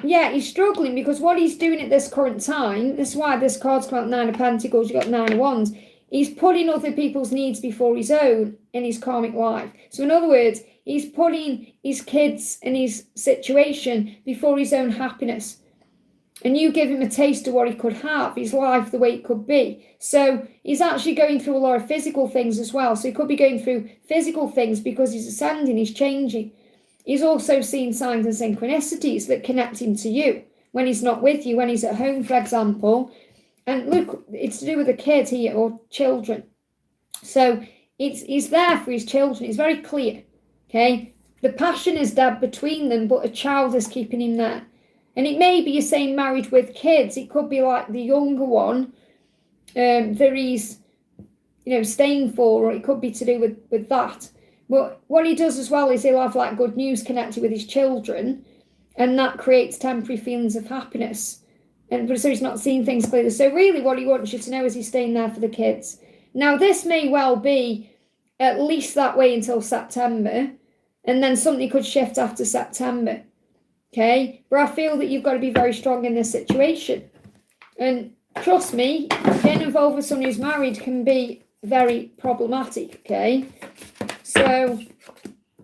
yeah, he's struggling because what he's doing at this current time, this is why this card's come out 9 of Pentacles, you've got 9 of Wands. He's putting other people's needs before his own in his karmic life. So in other words, he's putting his kids and his situation before his own happiness. And you give him a taste of what he could have, his life the way it could be. So he's actually going through a lot of physical things as well. So he could be going through physical things because he's ascending, he's changing. He's also seeing signs and synchronicities that connect him to you when he's not with you, when he's at home, for example. And look, it's to do with the kids here, or children. So he's there for his children. It's very clear, okay? The passion is dead between them, but a child is keeping him there. And it may be you're saying married with kids. It could be like the younger one that he's, staying for, or it could be to do with that. But what he does as well is he'll have like good news connected with his children, and that creates temporary feelings of happiness. And so he's not seeing things clearly. So really what he wants you to know is he's staying there for the kids. Now, this may well be at least that way until September, and then something could shift after September, okay? But I feel that you've got to be very strong in this situation. And trust me, getting involved with someone who's married can be very problematic, okay? So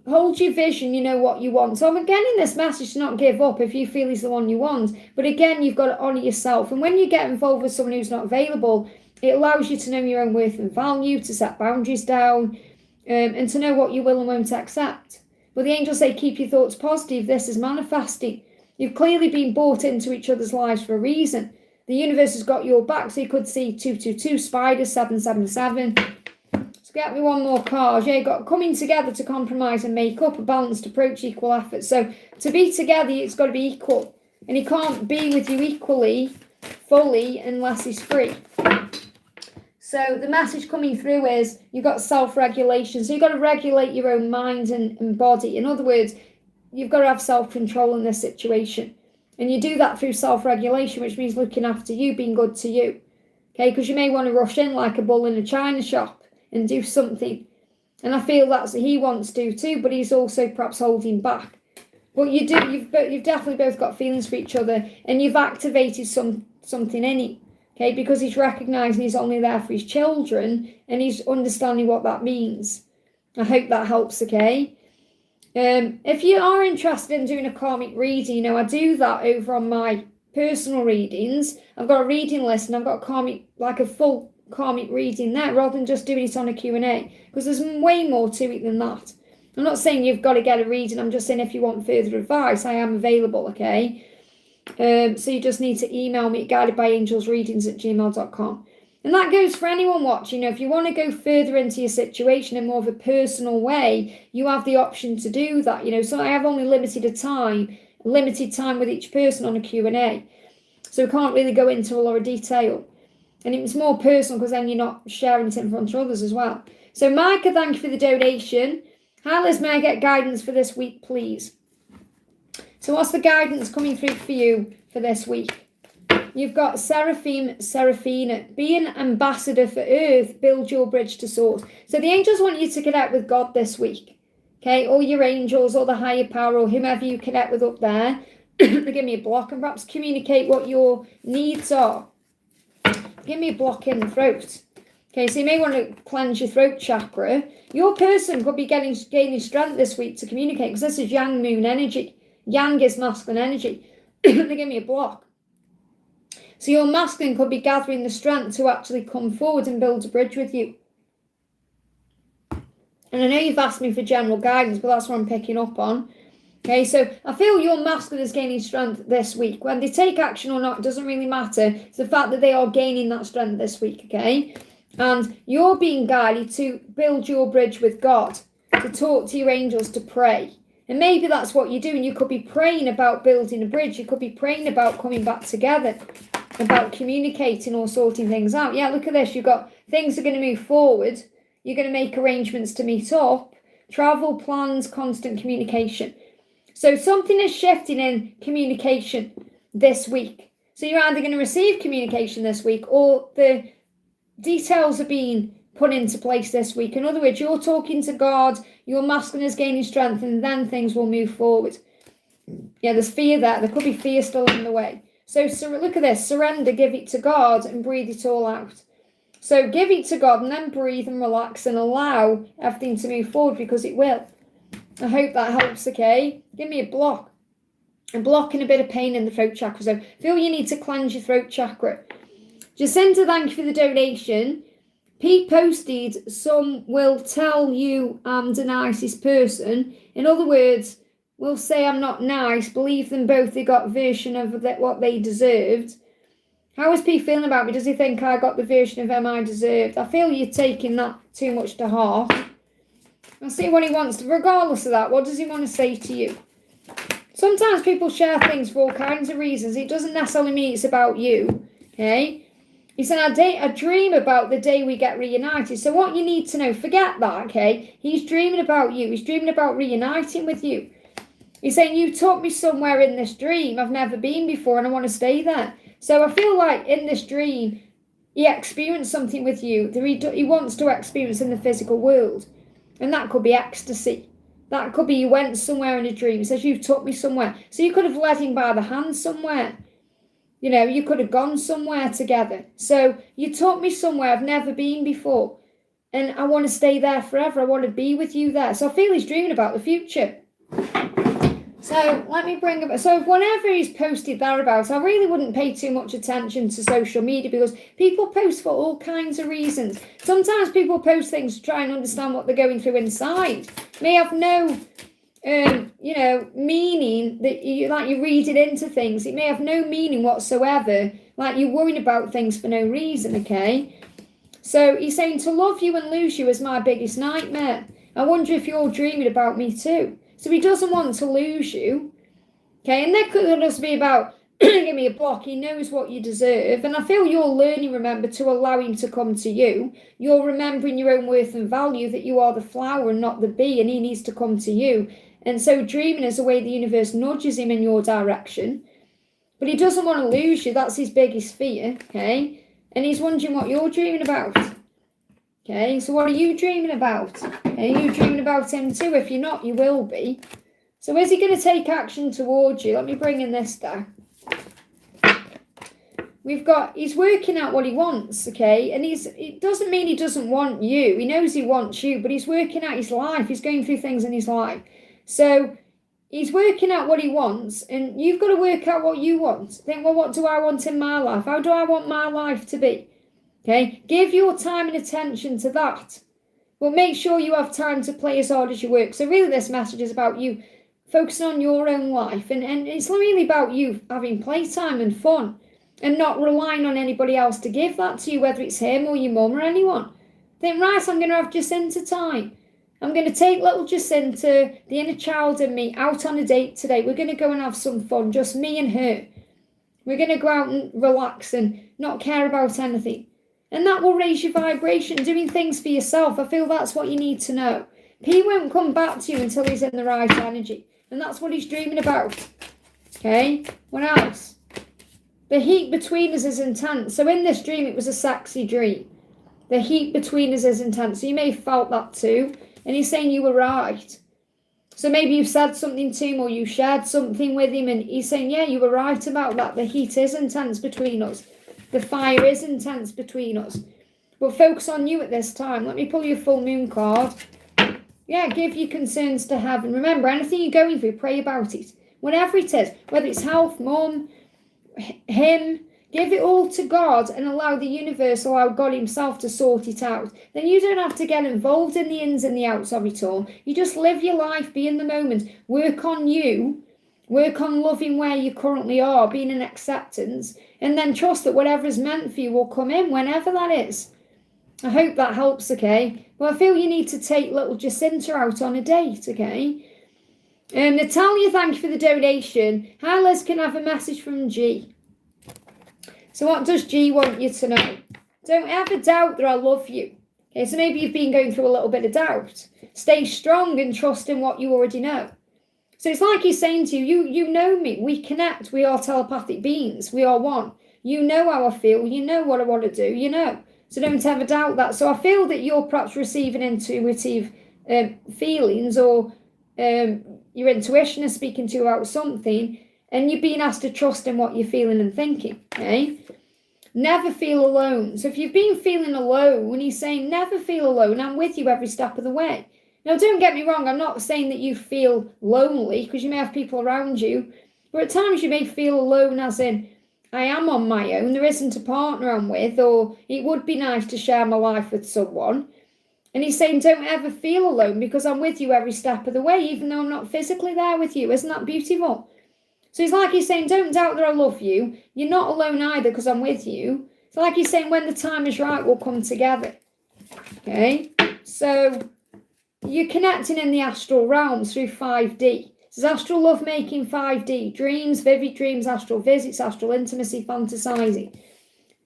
hold your vision, you know what you want. So I'm again in this message to not give up if you feel he's the one you want. But again, you've got to honour yourself. And when you get involved with someone who's not available, it allows you to know your own worth and value, to set boundaries down, and to know what you will and won't accept. But the angels say, keep your thoughts positive. This is manifesting. You've clearly been brought into each other's lives for a reason. The universe has got your back. So you could see 222, spiders, 777. So get me one more card. Yeah, you've got coming together to compromise and make up, a balanced approach, equal effort. So to be together, it's got to be equal. And he can't be with you equally, fully, unless he's free. So the message coming through is you've got self-regulation. So you've got to regulate your own mind and body. In other words, you've got to have self-control in this situation. And you do that through self-regulation, which means looking after you, being good to you. Okay, because you may want to rush in like a bull in a china shop and do something. And I feel that's what he wants to do too, but he's also perhaps holding back. But you've definitely both got feelings for each other, and you've activated something in him, okay, because he's recognising he's only there for his children, and he's understanding what that means. I hope that helps, okay? If you are interested in doing a karmic reading, I do that over on my personal readings. I've got a reading list, and I've got a full karmic reading there, rather than just doing it on a Q&A, because there's way more to it than that. I'm not saying you've got to get a reading. I'm just saying if you want further advice, I am available, okay? So you just need to email me at guidedbyangelsreadings@gmail.com. And that goes for anyone watching. If you want to go further into your situation in more of a personal way, you have the option to do that. So I have only limited time with each person on a Q&A. So we can't really go into a lot of detail. And it's more personal because then you're not sharing it in front of others as well. So Micah, thank you for the donation. Hi Liz, may I get guidance for this week, please? So what's the guidance coming through for you for this week? You've got Seraphim, Seraphina. Be an ambassador for Earth. Build your bridge to source. So the angels want you to connect with God this week. Okay, or your angels or the higher power or whomever you connect with up there. They give me a block and perhaps communicate what your needs are. Give me a block in the throat. Okay, so you may want to cleanse your throat chakra. Your person could be gaining strength this week to communicate because this is yang moon energy. Yang is masculine energy. They give me a block. So your masculine could be gathering the strength to actually come forward and build a bridge with you. And I know you've asked me for general guidance, but that's what I'm picking up on. Okay, so I feel your masculine is gaining strength this week. When they take action or not, it doesn't really matter. It's the fact that they are gaining that strength this week, okay? And you're being guided to build your bridge with God, to talk to your angels, to pray. And maybe that's what you're doing. You could be praying about building a bridge. You could be praying about coming back together, about communicating or sorting things out. Yeah, look at this. You've got things are going to move forward. You're going to make arrangements to meet up, travel plans, constant communication. So something is shifting in communication this week. So you're either going to receive communication this week or the details are being put into place this week. In other words, you're talking to God, your masculine is gaining strength, and then things will move forward. Yeah, there's fear there. There could be fear still in the way. So look at this. Surrender, give it to God, and breathe it all out. So give it to God and then breathe and relax and allow everything to move forward because it will. I hope that helps, okay? Give me a block. A block and a bit of pain in the throat chakra. So feel you need to cleanse your throat chakra. Jacinta, thank you for the donation. Pete posted, some will tell you I'm the nicest person. In other words, will say I'm not nice. Believe them both. They got a version of what they deserved. How is Pete feeling about me? Does he think I got the version of him I deserved? I feel you're taking that too much to heart. I'll see what he wants to. Regardless of that, what does he want to say to you? Sometimes people share things for all kinds of reasons. It doesn't necessarily mean it's about you. Okay? He said, I dream about the day we get reunited. So what you need to know, forget that, okay? He's dreaming about you. He's dreaming about reuniting with you. He's saying, you took me somewhere in this dream I've never been before and I want to stay there. So I feel like in this dream, he experienced something with you that he wants to experience in the physical world. And that could be ecstasy. That could be you went somewhere in a dream. He says, you took me somewhere. So you could have led him by the hand somewhere. You know, you could have gone somewhere together. So you took me somewhere I've never been before. And I want to stay there forever. I want to be with you there. So I feel he's dreaming about the future. So let me bring up. So whenever he's posted thereabouts, I really wouldn't pay too much attention to social media because people post for all kinds of reasons. Sometimes people post things to try and understand what they're going through inside. It may have no, meaning that you read it into things. It may have no meaning whatsoever. Like you're worrying about things for no reason. Okay. So he's saying to love you and lose you is my biggest nightmare. I wonder if you're dreaming about me too. So he doesn't want to lose you. Okay, and that could just be about, give me a block, he knows what you deserve. And I feel you're learning, remember, to allow him to come to you. You're remembering your own worth and value, that you are the flower and not the bee, and he needs to come to you. And so dreaming is a way the universe nudges him in your direction. But he doesn't want to lose you. That's his biggest fear, okay? And he's wondering what you're dreaming about. Okay, so what are you dreaming about? Are you dreaming about him too? If you're not, you will be. So is he going to take action towards you? Let me bring in this deck. He's working out what he wants, okay? And it doesn't mean he doesn't want you. He knows he wants you, but he's working out his life. He's going through things in his life. So he's working out what he wants, and you've got to work out what you want. Think, well, what do I want in my life? How do I want my life to be? Okay, give your time and attention to that. But make sure you have time to play as hard as you work. So really this message is about you focusing on your own life. And it's really about you having playtime and fun and not relying on anybody else to give that to you, whether it's him or your mum or anyone. Think, right, I'm going to have Jacinta time. I'm going to take little Jacinta, the inner child in me, out on a date today. We're going to go and have some fun, just me and her. We're going to go out and relax and not care about anything. And that will raise your vibration, doing things for yourself. I feel that's what you need to know. He won't come back to you until he's in the right energy. And that's what he's dreaming about. Okay, what else? The heat between us is intense. So in this dream, it was a sexy dream. The heat between us is intense. So you may have felt that too. And he's saying you were right. So maybe you said something to him or you shared something with him and he's saying, yeah, you were right about that. The heat is intense between us. The fire is intense between us. But focus on you at this time. Let me pull you a full moon card. Yeah, give your concerns to heaven. Remember, anything you're going through, pray about it. Whatever it is, whether it's health, mum, him, give it all to God and allow the universe, allow God himself to sort it out. Then you don't have to get involved in the ins and the outs of it all. You just live your life, be in the moment, work on you, work on loving where you currently are, being in acceptance, and then trust that whatever is meant for you will come in whenever that is. I hope that helps, okay? Well, I feel you need to take little Jacinta out on a date, okay? Natalia, thank you for the donation. Hi, Liz, can I have a message from G? So what does G want you to know? Don't ever doubt that I love you. Okay, so maybe you've been going through a little bit of doubt. Stay strong and trust in what you already know. So it's like he's saying to you, you know me, we connect, we are telepathic beings, we are one. You know how I feel, you know what I want to do, you know. So don't ever doubt that. So I feel that you're perhaps receiving intuitive feelings or your intuition is speaking to you about something and you're being asked to trust in what you're feeling and thinking, okay? Never feel alone. So if you've been feeling alone, he's saying never feel alone. I'm with you every step of the way. Now, don't get me wrong. I'm not saying that you feel lonely because you may have people around you. But at times you may feel alone as in, I am on my own. There isn't a partner I'm with, or it would be nice to share my life with someone. And he's saying, don't ever feel alone because I'm with you every step of the way, even though I'm not physically there with you. Isn't that beautiful? So it's like he's saying, don't doubt that I love you. You're not alone either because I'm with you. It's like he's saying, when the time is right, we'll come together. Okay? So you're connecting in the astral realms through 5D. This is astral lovemaking 5D. Dreams, vivid dreams, astral visits, astral intimacy, fantasizing.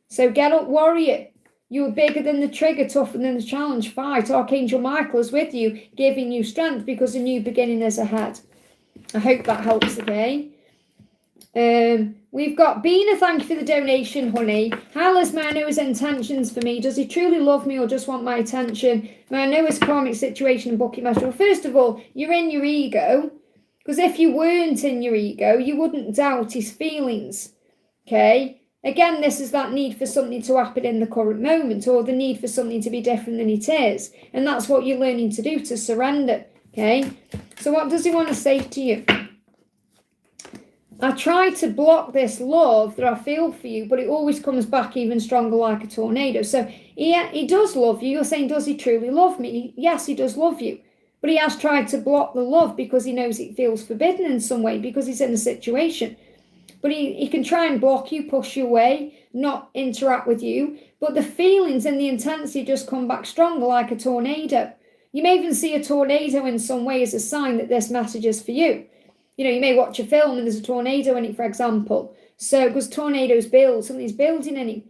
So get up, warrior. You are bigger than the trigger, tougher than the challenge. Fight. Archangel Michael is with you, giving you strength because a new beginning is ahead. I hope that helps, okay? We've got Bina, thank you for the donation, honey. How is may I know his intentions for me? Does he truly love me or just want my attention? May I know his karmic situation and booking master? Well, first of all, you're in your ego, because if you weren't in your ego, you wouldn't doubt his feelings, okay? Again, this is that need for something to happen in the current moment or the need for something to be different than it is. And that's what you're learning to do, to surrender, okay? So what does he want to say to you? I try to block this love that I feel for you, but it always comes back even stronger like a tornado. So he does love you. You're saying, does he truly love me? Yes, he does love you. But he has tried to block the love because he knows it feels forbidden in some way because he's in a situation. But he can try and block you, push you away, not interact with you. But the feelings and the intensity just come back stronger like a tornado. You may even see a tornado in some way as a sign that this message is for you. You know, you may watch a film and there's a tornado in it, for example. So, because tornadoes build, something's building in him.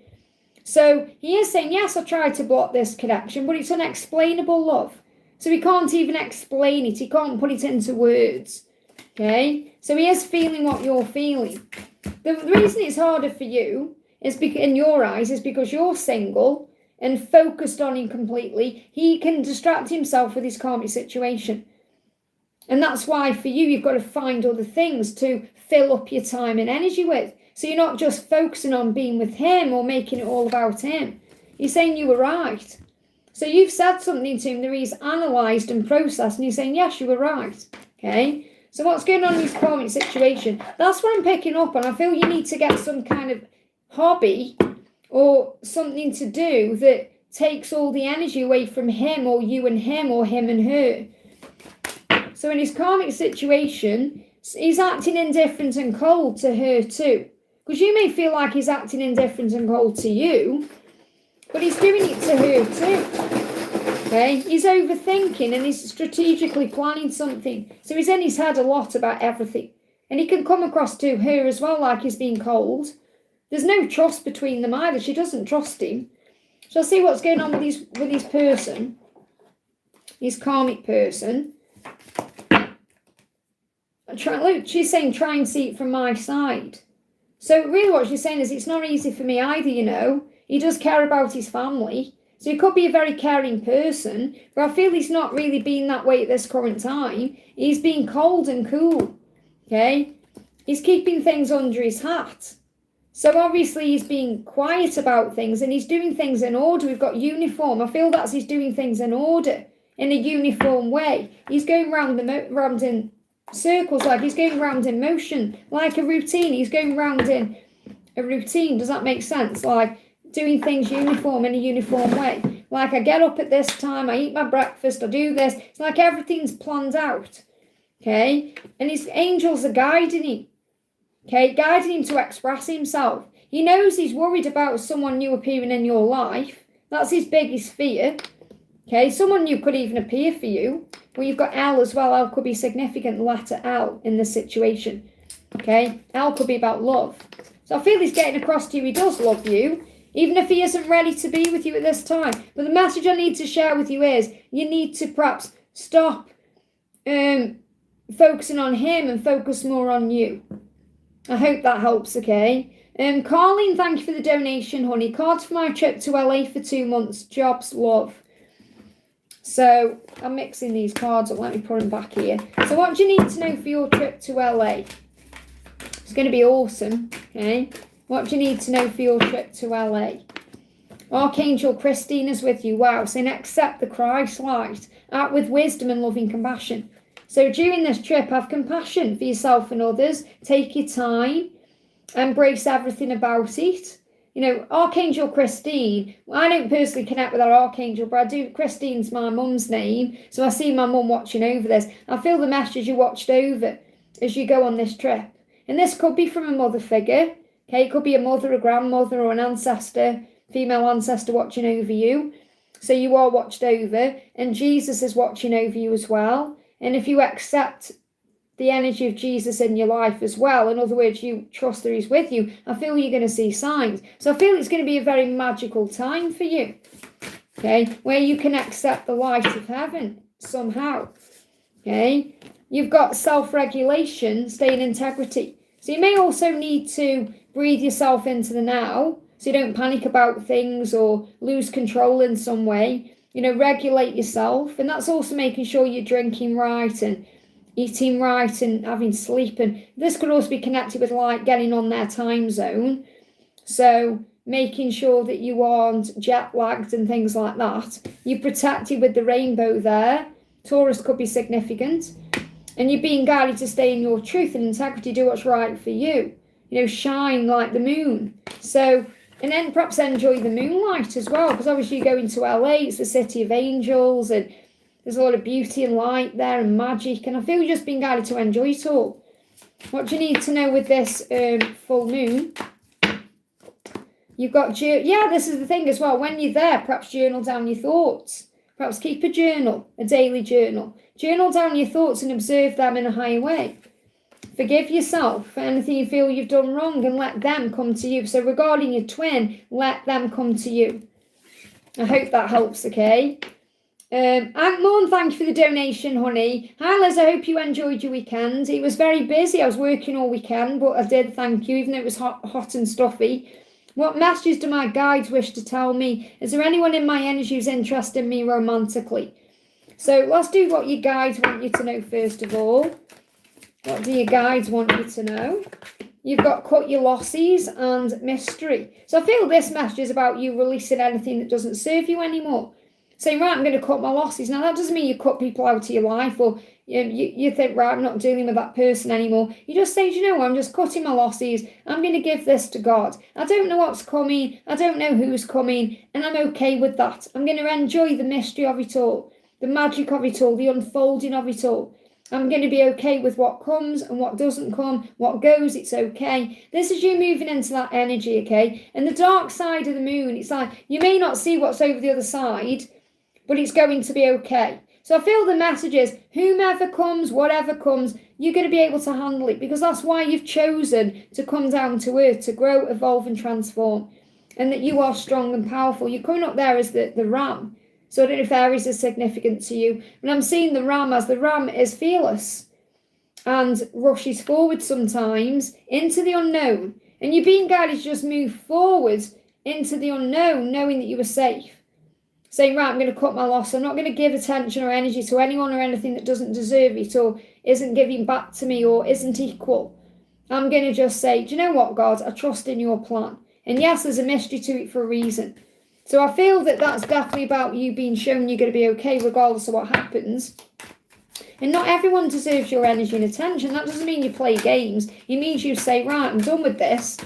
So, he is saying, yes, I tried to block this connection, but it's unexplainable love. So, he can't even explain it. He can't put it into words. Okay? So, he is feeling what you're feeling. The reason it's harder for you, is because, in your eyes, is because you're single and focused on him completely. He can distract himself with his karmic situation. And that's why for you, you've got to find other things to fill up your time and energy with. So you're not just focusing on being with him or making it all about him. You're saying you were right. So you've said something to him that he's analysed and processed and he's saying, yes, you were right. Okay? So what's going on in his karmic situation? That's what I'm picking up on. I feel you need to get some kind of hobby or something to do that takes all the energy away from him or you and him or him and her. So in his karmic situation, he's acting indifferent and cold to her too. Because you may feel like he's acting indifferent and cold to you, but he's doing it to her too. Okay? He's overthinking and he's strategically planning something. So he's in his head a lot about everything. And he can come across to her as well like he's being cold. There's no trust between them either. She doesn't trust him. So I'll see what's going on with his person, his karmic person. Look, she's saying try and see it from my side. So really what she's saying is it's not easy for me either, you know. He does care about his family. So he could be a very caring person, but I feel he's not really being that way at this current time. He's being cold and cool, okay? He's keeping things under his hat. So obviously he's being quiet about things and he's doing things in order. We've got uniform. I feel that's he's doing things in order, in a uniform way. He's going round in circles, like he's going round in motion, like a routine. He's going round in a routine. Does that make sense? Like doing things uniform in a uniform way. Like I get up at this time, I eat my breakfast, I do this. It's like everything's planned out, okay? And his angels are guiding him, okay? Guiding him to express himself. He knows he's worried about someone new appearing in your life. That's his biggest fear, okay? Someone new could even appear for you. Well, you've got L as well. L could be significant, letter L in this situation, okay? L could be about love. So I feel he's getting across to you he does love you, even if he isn't ready to be with you at this time. But the message I need to share with you is you need to perhaps stop focusing on him and focus more on you. I hope that helps, okay? Carlene, thank you for the donation, honey. Cards for my trip to LA for 2 months. Jobs, love. So I'm mixing these cards up. Let me put them back here. So what do you need to know for your trip to LA? It's going to be awesome, okay? What do you need to know for your trip to LA? Archangel Christine is with you. Wow. Saying accept the Christ light. Act with wisdom and loving compassion. So during this trip, have compassion for yourself and others. Take your time. Embrace everything about it. You know, Archangel Christine, I don't personally connect with that Archangel, but I do. Christine's my mum's name. So I see my mum watching over this. I feel the message you watched over as you go on this trip. And this could be from a mother figure. Okay, it could be a mother, a grandmother, or an ancestor, female ancestor watching over you. So you are watched over, and Jesus is watching over you as well. And if you accept the energy of Jesus in your life as well, in other words, you trust that he's with you, I feel you're going to see signs. So I feel it's going to be a very magical time for you, okay, where you can accept the light of heaven somehow, okay? You've got self-regulation, stay in integrity. So you may also need to breathe yourself into the now so you don't panic about things or lose control in some way. You know, regulate yourself. And that's also making sure you're drinking right and eating right and having sleep. And this could also be connected with like getting on their time zone. So making sure that you aren't jet lagged and things like that. You're protected with the rainbow there. Taurus could be significant. And you're being guided to stay in your truth and integrity, do what's right for you. You know, shine like the moon. So, and then perhaps enjoy the moonlight as well, because obviously you go into LA, it's the city of angels, and there's a lot of beauty and light there and magic. And I feel you're just being guided to enjoy it all. What do you need to know with this full moon? You've got, this is the thing as well. When you're there, perhaps journal down your thoughts. Perhaps keep a journal, a daily journal. Journal down your thoughts and observe them in a higher way. Forgive yourself for anything you feel you've done wrong and let them come to you. So regarding your twin, let them come to you. I hope that helps, okay? Ankmorn, thank you for the donation, honey. Hi, Liz, I hope you enjoyed your weekend. It was very busy. I was working all weekend, but I did thank you, even though it was hot and stuffy. What messages do my guides wish to tell me? Is there anyone in my energy who's interested in me romantically? So let's do what your guides want you to know first of all. What do your guides want you to know? You've got cut your losses and mystery. So I feel this message is about you releasing anything that doesn't serve you anymore. Saying, right, I'm going to cut my losses. Now, that doesn't mean you cut people out of your life or you think, right, I'm not dealing with that person anymore. You just say, you know what, I'm just cutting my losses. I'm going to give this to God. I don't know what's coming. I don't know who's coming. And I'm okay with that. I'm going to enjoy the mystery of it all, the magic of it all, the unfolding of it all. I'm going to be okay with what comes and what doesn't come, what goes, it's okay. This is you moving into that energy, okay? And the dark side of the moon, it's like, you may not see what's over the other side, but it's going to be okay. So I feel the message is, whomever comes, whatever comes, you're going to be able to handle it, because that's why you've chosen to come down to earth, to grow, evolve and transform, and that you are strong and powerful. You're coming up there as the ram. So I don't know if Aries is significant to you, but I'm seeing the ram as the ram is fearless. and rushes forward sometimes into the unknown. And you're being guided to just move forward into the unknown, knowing that you are safe. Saying, right, I'm going to cut my loss. I'm not going to give attention or energy to anyone or anything that doesn't deserve it or isn't giving back to me or isn't equal. I'm going to just say, do you know what, God? I trust in your plan. And yes, there's a mystery to it for a reason. So I feel that that's definitely about you being shown you're going to be okay regardless of what happens. And not everyone deserves your energy and attention. That doesn't mean you play games. It means you say, right, I'm done with this.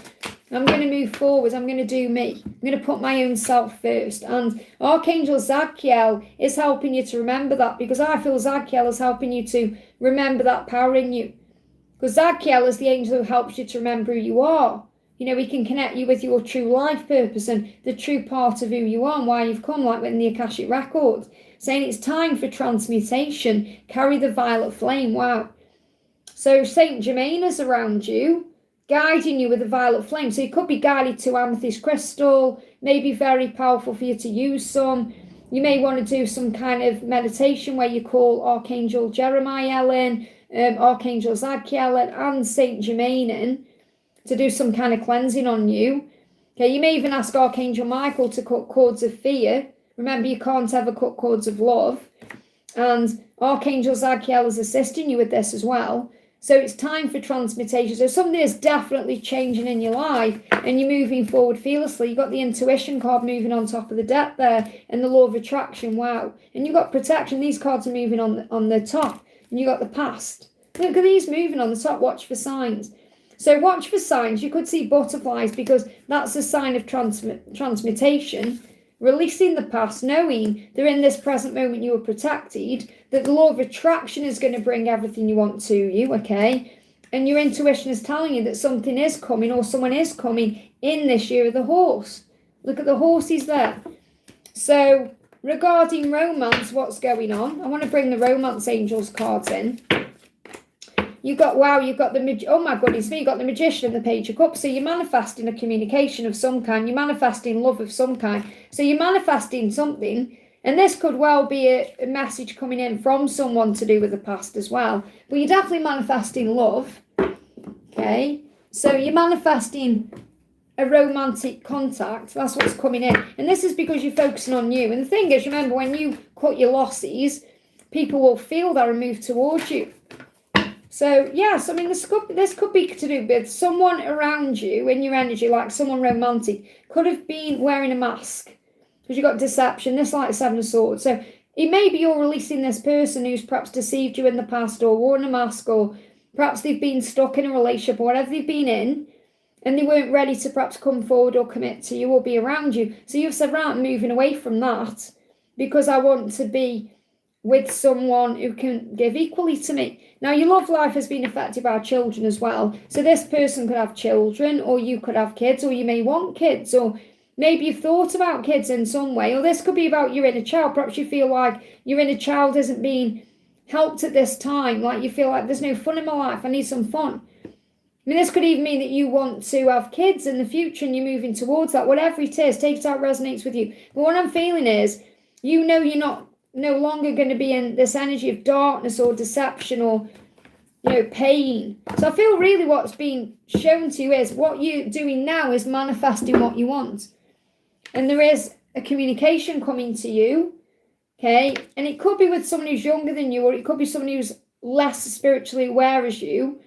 I'm going to move forward. I'm going to do me. I'm going to put my own self first. And Archangel Zadkiel is helping you to remember that, because I feel Zadkiel is helping you to remember that power in you. Because Zadkiel is the angel who helps you to remember who you are. You know, he can connect you with your true life purpose and the true part of who you are and why you've come, like in the Akashic Records, saying it's time for transmutation. Carry the violet flame. Wow. So Saint Germain is around you, guiding you with the violet flame. So you could be guided to amethyst crystal, maybe very powerful for you to use some. You may want to do some kind of meditation where you call Archangel Jeremiah in, Archangel Zadkiel in, and Saint Germain in, to do some kind of cleansing on you. Okay, you may even ask Archangel Michael to cut cords of fear. Remember, you can't ever cut cords of love. And Archangel Zadkiel is assisting you with this as well. So it's time for transmutation. So something is definitely changing in your life and you're moving forward fearlessly. You've got the intuition card moving on top of the deck there and the law of attraction. Wow. And you've got protection. These cards are moving on the top. And you've got the past. Look at these moving on the top. Watch for signs. So watch for signs. You could see butterflies because that's a sign of transmutation. Releasing the past, knowing that in this present moment you were protected, that the law of attraction is going to bring everything you want to you, okay? And your intuition is telling you that something is coming or someone is coming in this year of the horse. Look at the horses there. So regarding romance, what's going on? I want to bring the romance angels cards in. You've got, wow, you've got oh my goodness me, you've got the Magician and the Page of Cups. So you're manifesting a communication of some kind. You're manifesting love of some kind. So you're manifesting something. And this could well be a message coming in from someone to do with the past as well. But you're definitely manifesting love. Okay. So you're manifesting a romantic contact. That's what's coming in. And this is because you're focusing on you. And the thing is, remember, when you cut your losses, people will feel that and move towards you. So, yes, I mean, this could be to do with someone around you in your energy, like someone romantic, could have been wearing a mask because you've got deception. This like Seven of Swords. So, it may be you're releasing this person who's perhaps deceived you in the past or worn a mask, or perhaps they've been stuck in a relationship or whatever they've been in and they weren't ready to perhaps come forward or commit to you or be around you. So, you've said, right, I'm moving away from that because I want to be with someone who can give equally to me. Now, your love life has been affected by children as well. So this person could have children, or you could have kids, or you may want kids, or maybe you've thought about kids in some way, or this could be about your inner child. Perhaps you feel like your inner child isn't being helped at this time, like you feel like there's no fun in my life, I need some fun. I mean, this could even mean that you want to have kids in the future and you're moving towards that. Whatever it is, take it out, resonates with you. But what I'm feeling is, you know, you're no longer going to be in this energy of darkness or deception or, you know, pain. So I feel really what's being shown to you is what you're doing now is manifesting what you want. And there is a communication coming to you, okay? And it could be with someone who's younger than you, or it could be someone who's less spiritually aware as you.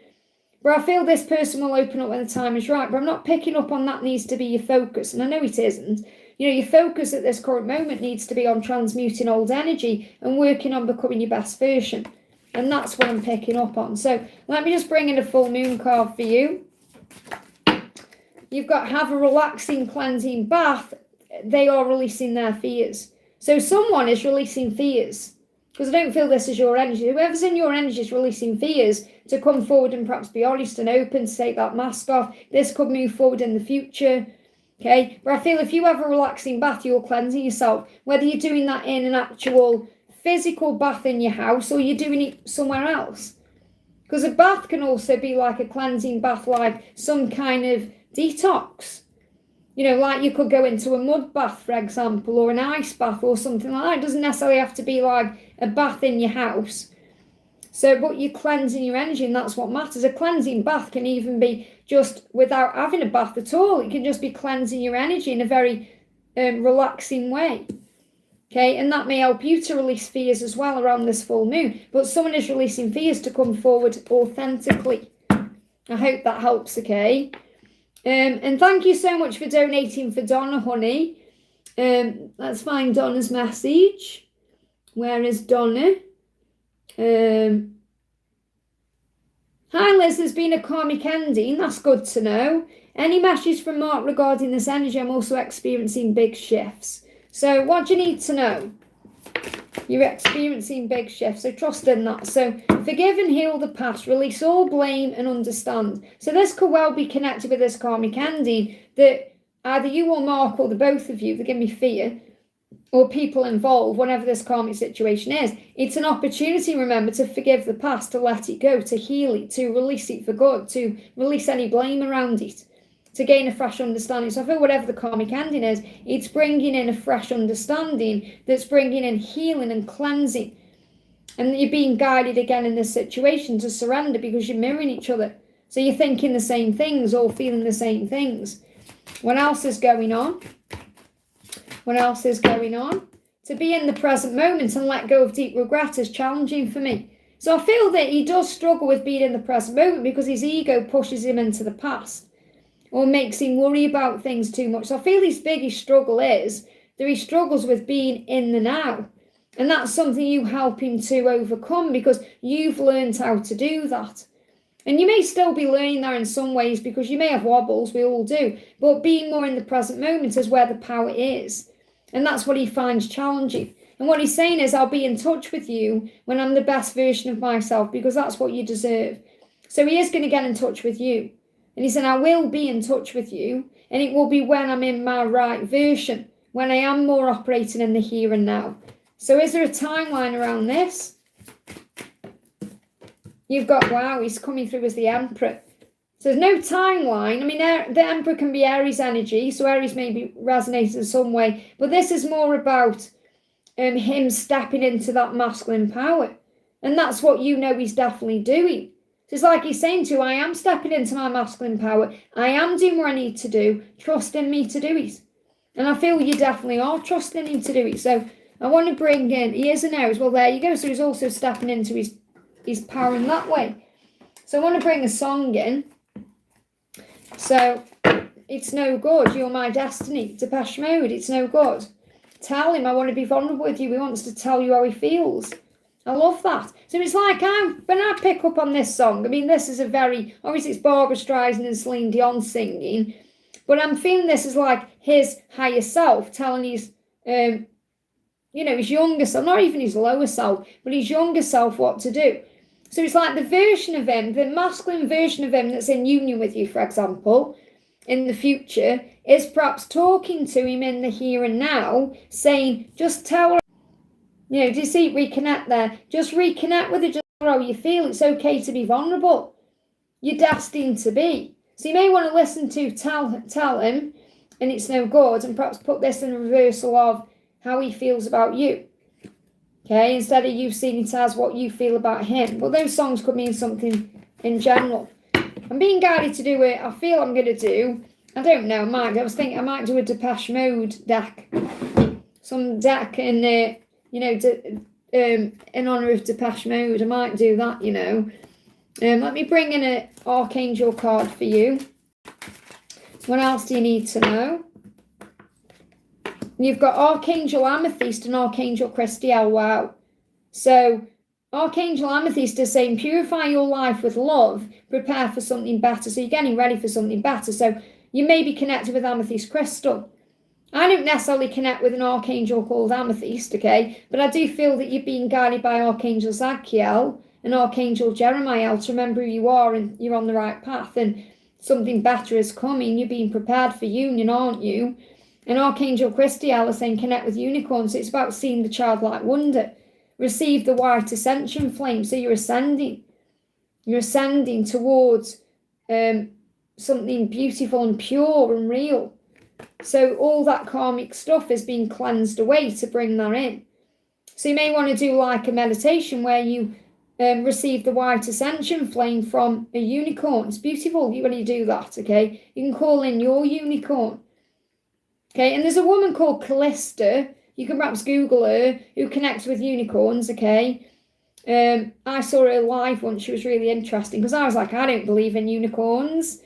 But I feel this person will open up when the time is right. But I'm not picking up on that needs to be your focus. And I know it isn't. You know, your focus at this current moment needs to be on transmuting old energy and working on becoming your best version. And that's what I'm picking up on. So let me just bring in a full moon card for you. You've got have a relaxing, cleansing bath. They are releasing their fears. So someone is releasing fears. Because I don't feel this is your energy. Whoever's in your energy is releasing fears to come forward and perhaps be honest and open, to take that mask off. This could move forward in the future. Okay, but I feel if you have a relaxing bath, you're cleansing yourself. Whether you're doing that in an actual physical bath in your house or you're doing it somewhere else. Because a bath can also be like a cleansing bath, like some kind of detox. You know, like you could go into a mud bath, for example, or an ice bath or something like that. It doesn't necessarily have to be like a bath in your house. So, but you're cleansing your energy, and that's what matters. A cleansing bath can even be just without having a bath at all. It can just be cleansing your energy in a very relaxing way. Okay, and that may help you to release fears as well around this full moon. But someone is releasing fears to come forward authentically. I hope that helps, okay? And thank you so much for donating for Donna, honey. Let's find Donna's message. Where is Donna? Hi Liz, there's been a karmic ending. That's good to know. Any message from Mark regarding this energy? I'm also experiencing big shifts. So what do you need to know? You're experiencing big shifts, so trust in that. So forgive and heal the past, release all blame and understand. So this could well be connected with this karmic ending, that either you or Mark or the both of you, forgive me, fear, or people involved, whatever this karmic situation is. It's an opportunity, remember, to forgive the past, to let it go, to heal it, to release it for good, to release any blame around it, to gain a fresh understanding. So I feel whatever the karmic ending is, it's bringing in a fresh understanding that's bringing in healing and cleansing. And you're being guided again in this situation to surrender because you're mirroring each other. So you're thinking the same things or feeling the same things. What else is going on? What else is going on? To be in the present moment and let go of deep regret is challenging for me. So I feel that he does struggle with being in the present moment because his ego pushes him into the past or makes him worry about things too much. So I feel his biggest struggle is that he struggles with being in the now. And that's something you help him to overcome because you've learned how to do that. And you may still be learning that in some ways because you may have wobbles, we all do. But being more in the present moment is where the power is. And that's what he finds challenging. And what he's saying is, I'll be in touch with you when I'm the best version of myself because that's what you deserve. So he is going to get in touch with you. And he said, I will be in touch with you. And it will be when I'm in my right version, when I am more operating in the here and now. So is there a timeline around this? You've got, wow, he's coming through as the Emperor. So there's no timeline. I mean, the Emperor can be Aries energy, so Aries may be resonating in some way. But this is more about him stepping into that masculine power. And that's what you know he's definitely doing. So it's like he's saying to you, I am stepping into my masculine power. I am doing what I need to do. Trust in me to do it. And I feel you definitely are trusting him to do it. So I want to bring in, he is an Aries. Well, there you go. So he's also stepping into his power in that way. So I want to bring a song in. So it's no good. You're my destiny. Depeche Mode. It's no good. Tell him I want to be vulnerable with you. He wants to tell you how he feels. I love that. So it's like when I pick up on this song, I mean, this is a very, obviously it's Barbara Streisand and Celine Dion singing, but I'm feeling this is like his higher self telling his, his younger self, not even his lower self, but his younger self what to do. So it's like the version of him, the masculine version of him that's in union with you, for example, in the future, is perhaps talking to him in the here and now, saying, just tell her, do you see, reconnect there? Just reconnect with her, just how you feel. It's okay to be vulnerable. You're destined to be. So you may want to listen to tell him, and it's no good, and perhaps put this in a reversal of how he feels about you. Okay, instead of you seeing it as what you feel about him. But those songs could mean something in general. I'm being guided to do it. I feel I'm going to do, I don't know, I was thinking I might do a Depeche Mode deck. Some deck in, in honour of Depeche Mode. I might do that, Let me bring in an Archangel card for you. What else do you need to know? You've got Archangel Amethyst and Archangel Christiel. Wow. So Archangel Amethyst is saying, purify your life with love, prepare for something better. So you're getting ready for something better. So you may be connected with Amethyst Crystal. I don't necessarily connect with an Archangel called Amethyst, okay? But I do feel that you're being guided by Archangel Zadkiel and Archangel Jeremiah to remember who you are and you're on the right path and something better is coming. You're being prepared for union, aren't you? And Archangel Christiel is saying connect with unicorns. So it's about seeing the childlike wonder. Receive the white ascension flame. So you're ascending. You're ascending towards something beautiful and pure and real. So all that karmic stuff is being cleansed away to bring that in. So you may want to do like a meditation where you receive the white ascension flame from a unicorn. It's beautiful when you do that, okay? You can call in your unicorn. Okay, and there's a woman called Callista, you can perhaps Google her, who connects with unicorns, okay? I saw her live once, she was really interesting, because I was like, I don't believe in unicorns.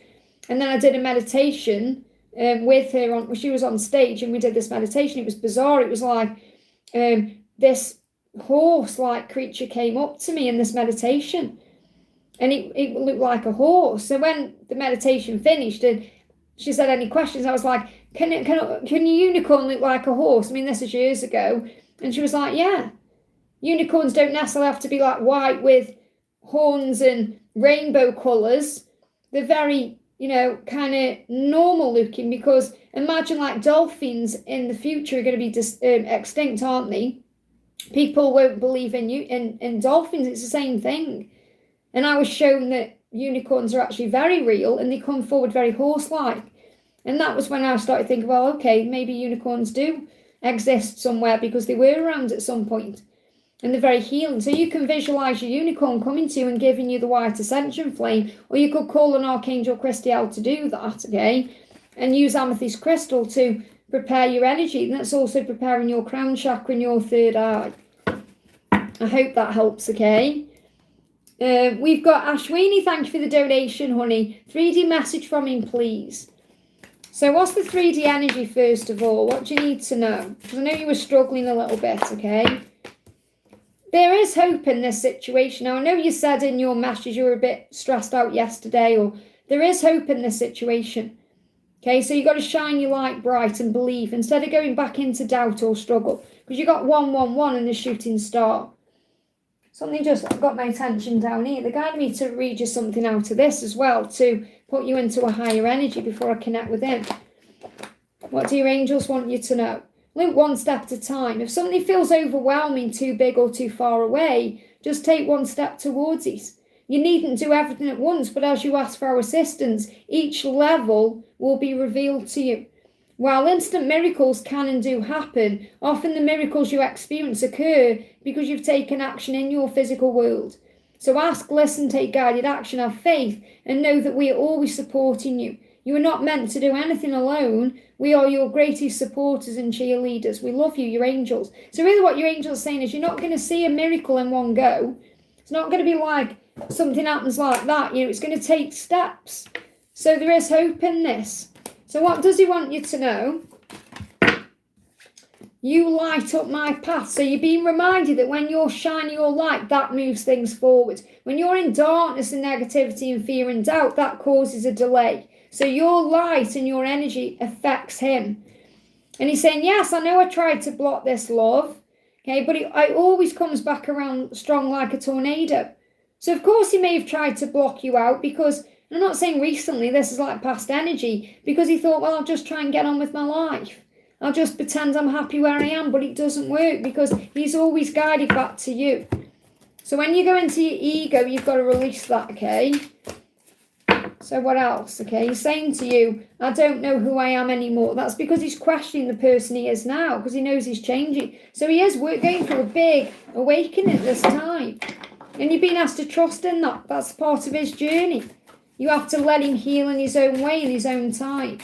And then I did a meditation with her, she was on stage, and we did this meditation. It was bizarre. It was like this horse-like creature came up to me in this meditation, and it looked like a horse. So when the meditation finished and she said, any questions? I was like, can a unicorn look like a horse? I mean, this is years ago. And she was like, yeah. Unicorns don't necessarily have to be like white with horns and rainbow colours. They're very, kind of normal looking, because imagine like dolphins in the future are going to be extinct, aren't they? People won't believe in dolphins. It's the same thing. And I was shown that unicorns are actually very real, and they come forward very horse-like. And that was when I started thinking, well, okay, maybe unicorns do exist somewhere, because they were around at some point, and they're very healing. So you can visualize your unicorn coming to you and giving you the white ascension flame, or you could call an Archangel Christiel to do that, okay? And use amethyst crystal to prepare your energy. And that's also preparing your crown chakra and your third eye. I hope that helps, okay? We've got Ashwini, thank you for the donation, honey. 3D message from him, please. So what's the 3D energy, first of all? What do you need to know? Because I know you were struggling a little bit, okay? There is hope in this situation. Now, I know you said in your message you were a bit stressed out yesterday, or there is hope in this situation. Okay, so you've got to shine your light bright and believe, instead of going back into doubt or struggle. Because you got 111 and the shooting star. Something just got my attention down here. They guided me to read you something out of this as well, to put you into a higher energy before I connect with him. What do your angels want you to know? Look one step at a time. If something feels overwhelming, too big or too far away, just take one step towards it. You needn't do everything at once, but as you ask for our assistance, each level will be revealed to you. While instant miracles can and do happen, often the miracles you experience occur because you've taken action in your physical world. So ask, listen, take guided action, have faith, and know that we are always supporting you. You are not meant to do anything alone. We are your greatest supporters and cheerleaders. We love you, your angels. So really what your angels are saying is, you're not going to see a miracle in one go. It's not going to be like something happens like that. It's going to take steps. So there is hope in this. So what does he want you to know? You light up my path. So you're being reminded that when you're shining your light, that moves things forward. When you're in darkness and negativity and fear and doubt, that causes a delay. So your light and your energy affects him. And he's saying, yes, I know I tried to block this, love. Okay, but it always comes back around strong like a tornado. So of course he may have tried to block you out, because I'm not saying recently, this is like past energy, because he thought, well, I'll just try and get on with my life. I'll just pretend I'm happy where I am, but it doesn't work, because he's always guided back to you. So when you go into your ego, you've got to release that, okay? So what else, okay? He's saying to you, I don't know who I am anymore. That's because he's questioning the person he is now, because he knows he's changing. So he is going through a big awakening at this time. And you've been asked to trust in that. That's part of his journey. You have to let him heal in his own way, in his own time.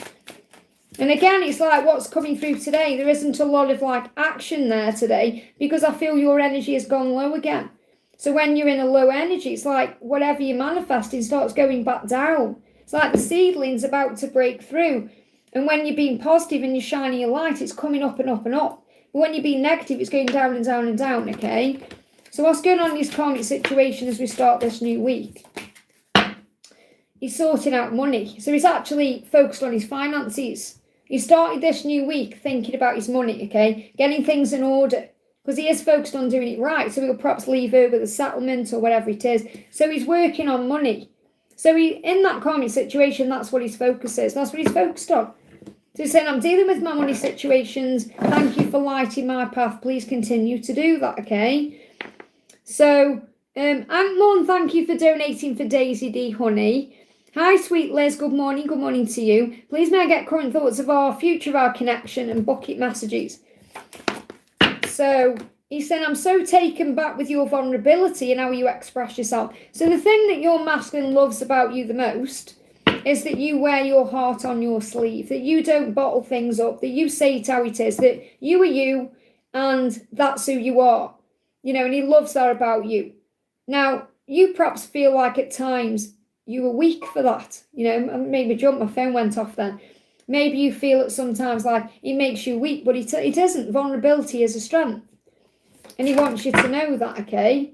And again, it's like what's coming through today. There isn't a lot of like action there today, because I feel your energy has gone low again. So when you're in a low energy, it's like whatever you're manifesting starts going back down. It's like the seedling's about to break through. And when you're being positive and you're shining your light, it's coming up and up and up. But when you're being negative, it's going down and down and down, okay? So what's going on in this karmic situation as we start this new week? He's sorting out money. So he's actually focused on his finances. He started this new week thinking about his money, okay? Getting things in order. Because he is focused on doing it right. So he'll perhaps leave her with a settlement or whatever it is. So he's working on money. So in that karmic situation, that's what his focus is. That's what he's focused on. So he's saying, I'm dealing with my money situations. Thank you for lighting my path. Please continue to do that, okay? So, Ankmon, thank you for donating for Daisy D, honey. Hi, sweet Liz. Good morning. Good morning to you. Please may I get current thoughts of our future of our connection and bucket messages. So he's saying, I'm so taken back with your vulnerability and how you express yourself. So the thing that your masculine loves about you the most is that you wear your heart on your sleeve, that you don't bottle things up, that you say it how it is, that you are you and that's who you are, and he loves that about you. Now, you perhaps feel like at times you were weak for that, maybe my phone went off then. Maybe you feel it sometimes like it makes you weak, but it isn't. Vulnerability is a strength. And he wants you to know that, okay?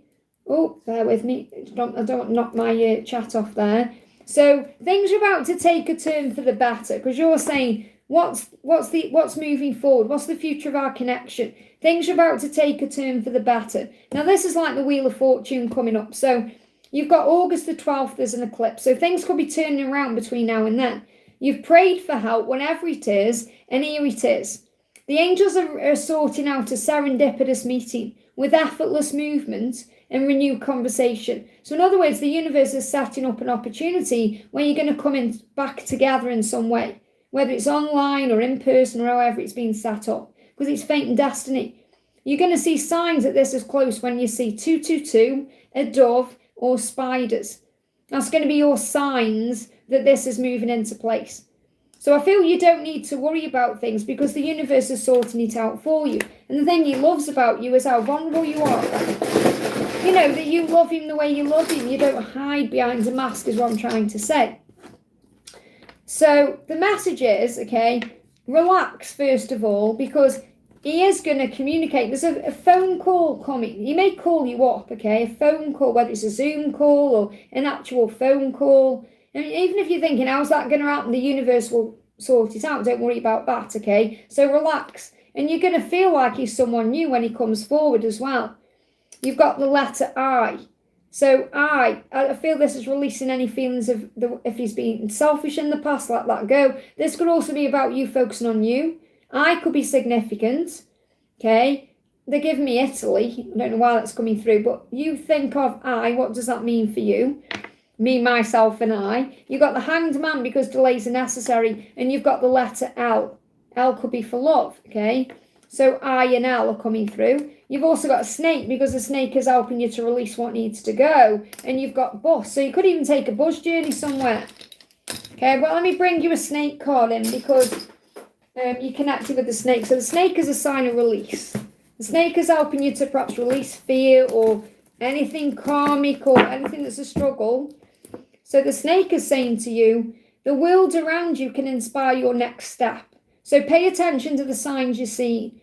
Oh, bear with me. I don't want to knock my chat off there. So things are about to take a turn for the better, because you're saying, what's moving forward? What's the future of our connection? Things are about to take a turn for the better. Now, this is like the Wheel of Fortune coming up. So you've got August the 12th, there's an eclipse. So things could be turning around between now and then. You've prayed for help, whenever it is, and here it is. The angels are sorting out a serendipitous meeting with effortless movement and renewed conversation. So in other words, the universe is setting up an opportunity where you're going to come in back together in some way, whether it's online or in person or however it's been set up, because it's fate and destiny. You're going to see signs that this is close when you see 222, a dove, or spiders. That's going to be your signs that this is moving into place. So I feel you don't need to worry about things because the universe is sorting it out for you. And the thing he loves about you is how vulnerable you are. That you love him the way you love him. You don't hide behind a mask is what I'm trying to say. So the message is, okay, relax first of all, because he is going to communicate. There's a phone call coming. He may call you up, okay, a phone call, whether it's a Zoom call or an actual phone call. And even if you're thinking, how's that going to happen? The universe will sort it out. Don't worry about that, okay? So relax. And you're going to feel like he's someone new when he comes forward as well. You've got the letter I. So I feel this is releasing any feelings of if he's been selfish in the past, let that go. This could also be about you focusing on you. I could be significant, okay? They're giving me Italy. I don't know why that's coming through, but you think of I. What does that mean for you? Me, myself, and I. You've got the Hanged Man because delays are necessary, and you've got the letter L. L could be for love, okay? So I and L are coming through. You've also got a snake because the snake is helping you to release what needs to go, and you've got bus. So you could even take a bus journey somewhere. Okay, well, let me bring you a snake card in because you're connected with the snake. So the snake is a sign of release. The snake is helping you to perhaps release fear or anything karmic or anything that's a struggle. So the snake is saying to you, the world around you can inspire your next step. So pay attention to the signs you see.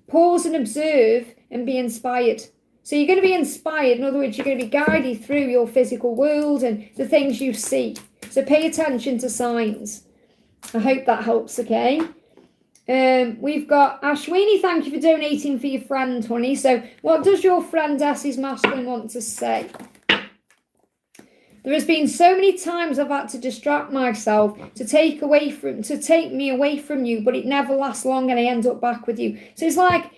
Pause and observe and be inspired. So you're going to be inspired. In other words, you're going to be guided through your physical world and the things you see. So pay attention to signs. I hope that helps, okay? We've got Ashwini, thank you for donating for your friend, honey. So what does your friend Essie's masculine want to say? There has been so many times I've had to distract myself to take me away from you, but it never lasts long and I end up back with you. So it's like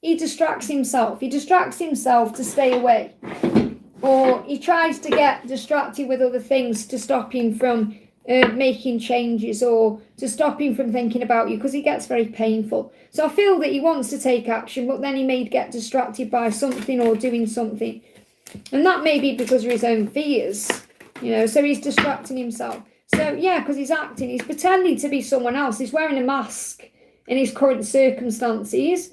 he distracts himself. He distracts himself to stay away. Or he tries to get distracted with other things to stop him from making changes or to stop him from thinking about you because it gets very painful. So I feel that he wants to take action, but then he may get distracted by something or doing something. And that may be because of his own fears. So he's distracting himself. So, yeah, because he's acting. He's pretending to be someone else. He's wearing a mask in his current circumstances.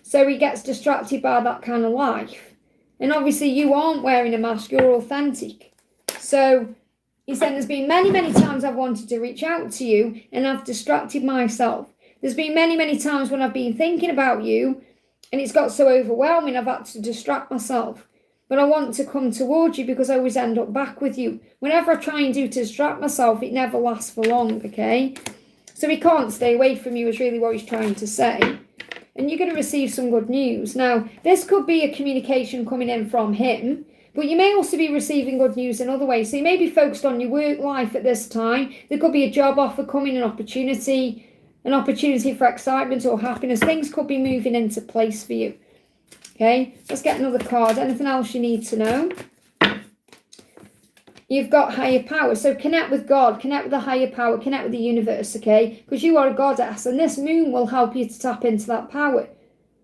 So he gets distracted by that kind of life. And obviously you aren't wearing a mask. You're authentic. So he said, there's been many, many times I've wanted to reach out to you and I've distracted myself. There's been many, many times when I've been thinking about you and it's got so overwhelming I've had to distract myself. But I want to come towards you because I always end up back with you. Whenever I try and do to distract myself, it never lasts for long, okay? So he can't stay away from you is really what he's trying to say. And you're going to receive some good news. Now, this could be a communication coming in from him, but you may also be receiving good news in other ways. So you may be focused on your work life at this time. There could be a job offer coming, an opportunity for excitement or happiness. Things could be moving into place for you. Okay, let's get another card. Anything else you need to know? You've got higher power. So connect with God, connect with the higher power, connect with the universe, okay? Because you are a goddess and this moon will help you to tap into that power.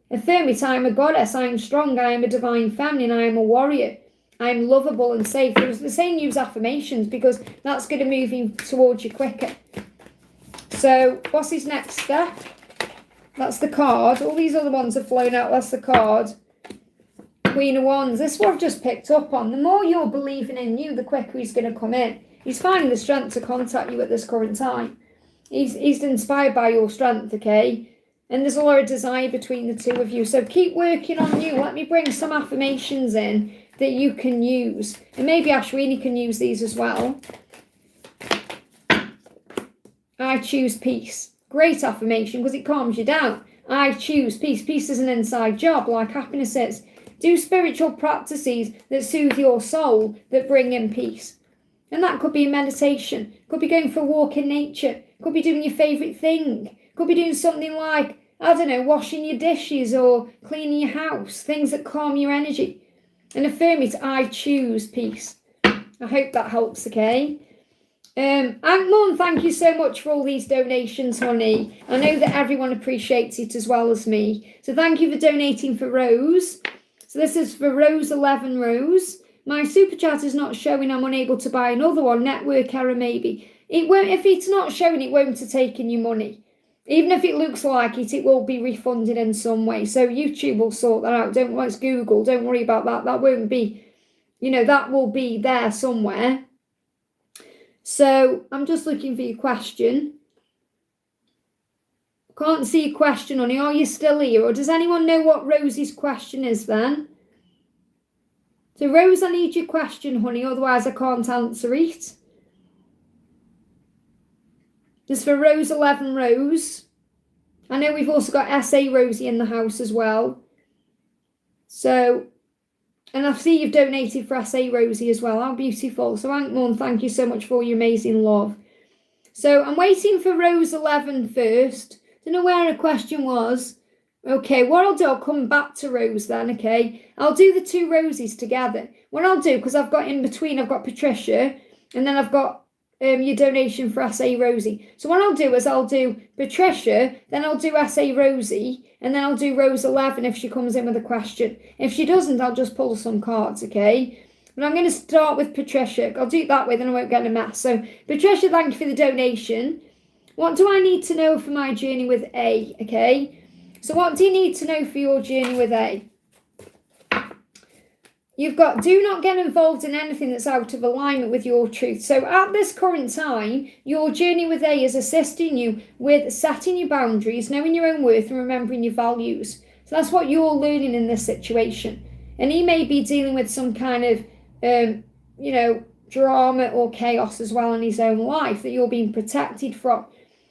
Affirm it, I am a goddess, I am strong, I am a divine feminine, I am a warrior, I am lovable and safe. They're saying use affirmations because that's going to move you towards you quicker. So what's his next step? That's the card. All these other ones have flown out. That's the card. Queen of Wands. This is what I've just picked up on. The more you're believing in you, the quicker he's going to come in. He's finding the strength to contact you at this current time. He's inspired by your strength, okay? And there's a lot of desire between the two of you. So keep working on you. Let me bring some affirmations in that you can use. And maybe Ashwini can use these as well. I choose peace. Great affirmation because it calms you down. I choose peace. Peace is an inside job like happiness is. Do spiritual practices that soothe your soul, that bring in peace. And that could be meditation. Could be going for a walk in nature. Could be doing your favourite thing. Could be doing something like, I don't know, washing your dishes or cleaning your house. Things that calm your energy. And affirm it, I choose peace. I hope that helps, okay? Mum, thank you so much for all these donations, honey. I know that everyone appreciates it as well as me. So thank you for donating for Rose. So this is for Rose 11 Rose. My super chat is not showing. I'm unable to buy another one. Network error maybe. It won't. If it's not showing, it won't have taken your money. Even if it looks like it, it will be refunded in some way. So YouTube will sort that out. Don't worry, it's Google. Don't worry about that. That won't be, that will be there somewhere. So I'm just looking for your question. Can't see your question, honey. Are you still here? Or does anyone know what Rosie's question is then? So Rose, I need your question, honey. Otherwise I can't answer it. This is for Rose 11 Rose. I know we've also got SA Rosie in the house as well. So, and I see you've donated for SA Rosie as well. How beautiful. So Ankmon, thank you so much for your amazing love. So I'm waiting for Rose 11 first. Don't know where her question was. Okay, what I'll do, I'll come back to Rose then, okay? I'll do the two Roses together. What I'll do, because I've got in between, I've got Patricia, and then I've got your donation for SA Rosie. So what I'll do is I'll do Patricia, then I'll do SA Rosie, and then I'll do Rose 11 if she comes in with a question. If she doesn't, I'll just pull some cards, okay? But I'm going to start with Patricia. I'll do it that way, then I won't get a mess. So Patricia, thank you for the donation. What do I need to know for my journey with A, okay? So what do you need to know for your journey with A? You've got, do not get involved in anything that's out of alignment with your truth. So at this current time, your journey with A is assisting you with setting your boundaries, knowing your own worth and remembering your values. So that's what you're learning in this situation. And he may be dealing with some kind of, drama or chaos as well in his own life that you're being protected from.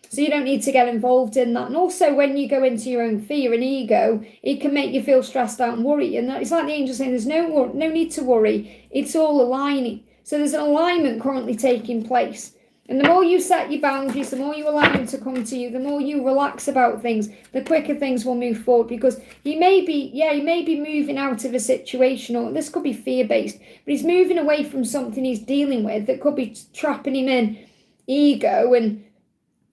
So you don't need to get involved in that. And also when you go into your own fear and ego, it can make you feel stressed out and worry. And it's like the angel saying there's no need to worry. It's all aligning. So there's an alignment currently taking place. And the more you set your boundaries, the more you allow them to come to you, the more you relax about things, the quicker things will move forward. Because he may be moving out of a situation, or this could be fear-based, but he's moving away from something he's dealing with that could be trapping him in ego and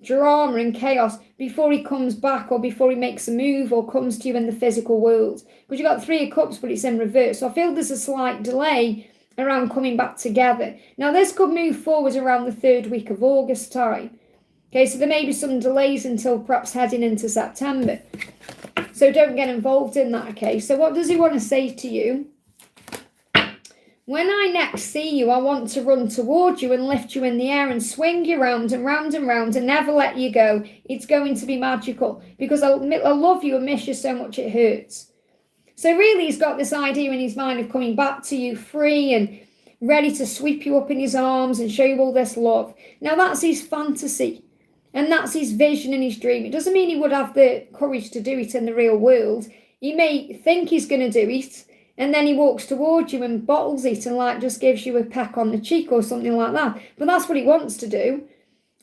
drama and chaos before he comes back or before he makes a move or comes to you in the physical world. Because you've got 3 of Cups, but it's in reverse. So I feel there's a slight delay around coming back together. Now, this could move forward around the 3rd week of August time. Okay, so there may be some delays until perhaps heading into September. So don't get involved in that, okay? So what does he want to say to you? When I next see you, I want to run towards you and lift you in the air and swing you round and round and round and never let you go. It's going to be magical because I love you and miss you so much it hurts. So really he's got this idea in his mind of coming back to you free and ready to sweep you up in his arms and show you all this love. Now that's his fantasy and that's his vision and his dream. It doesn't mean he would have the courage to do it in the real world. He may think he's going to do it, and then he walks towards you and bottles it and just gives you a peck on the cheek or something like that. But that's what he wants to do.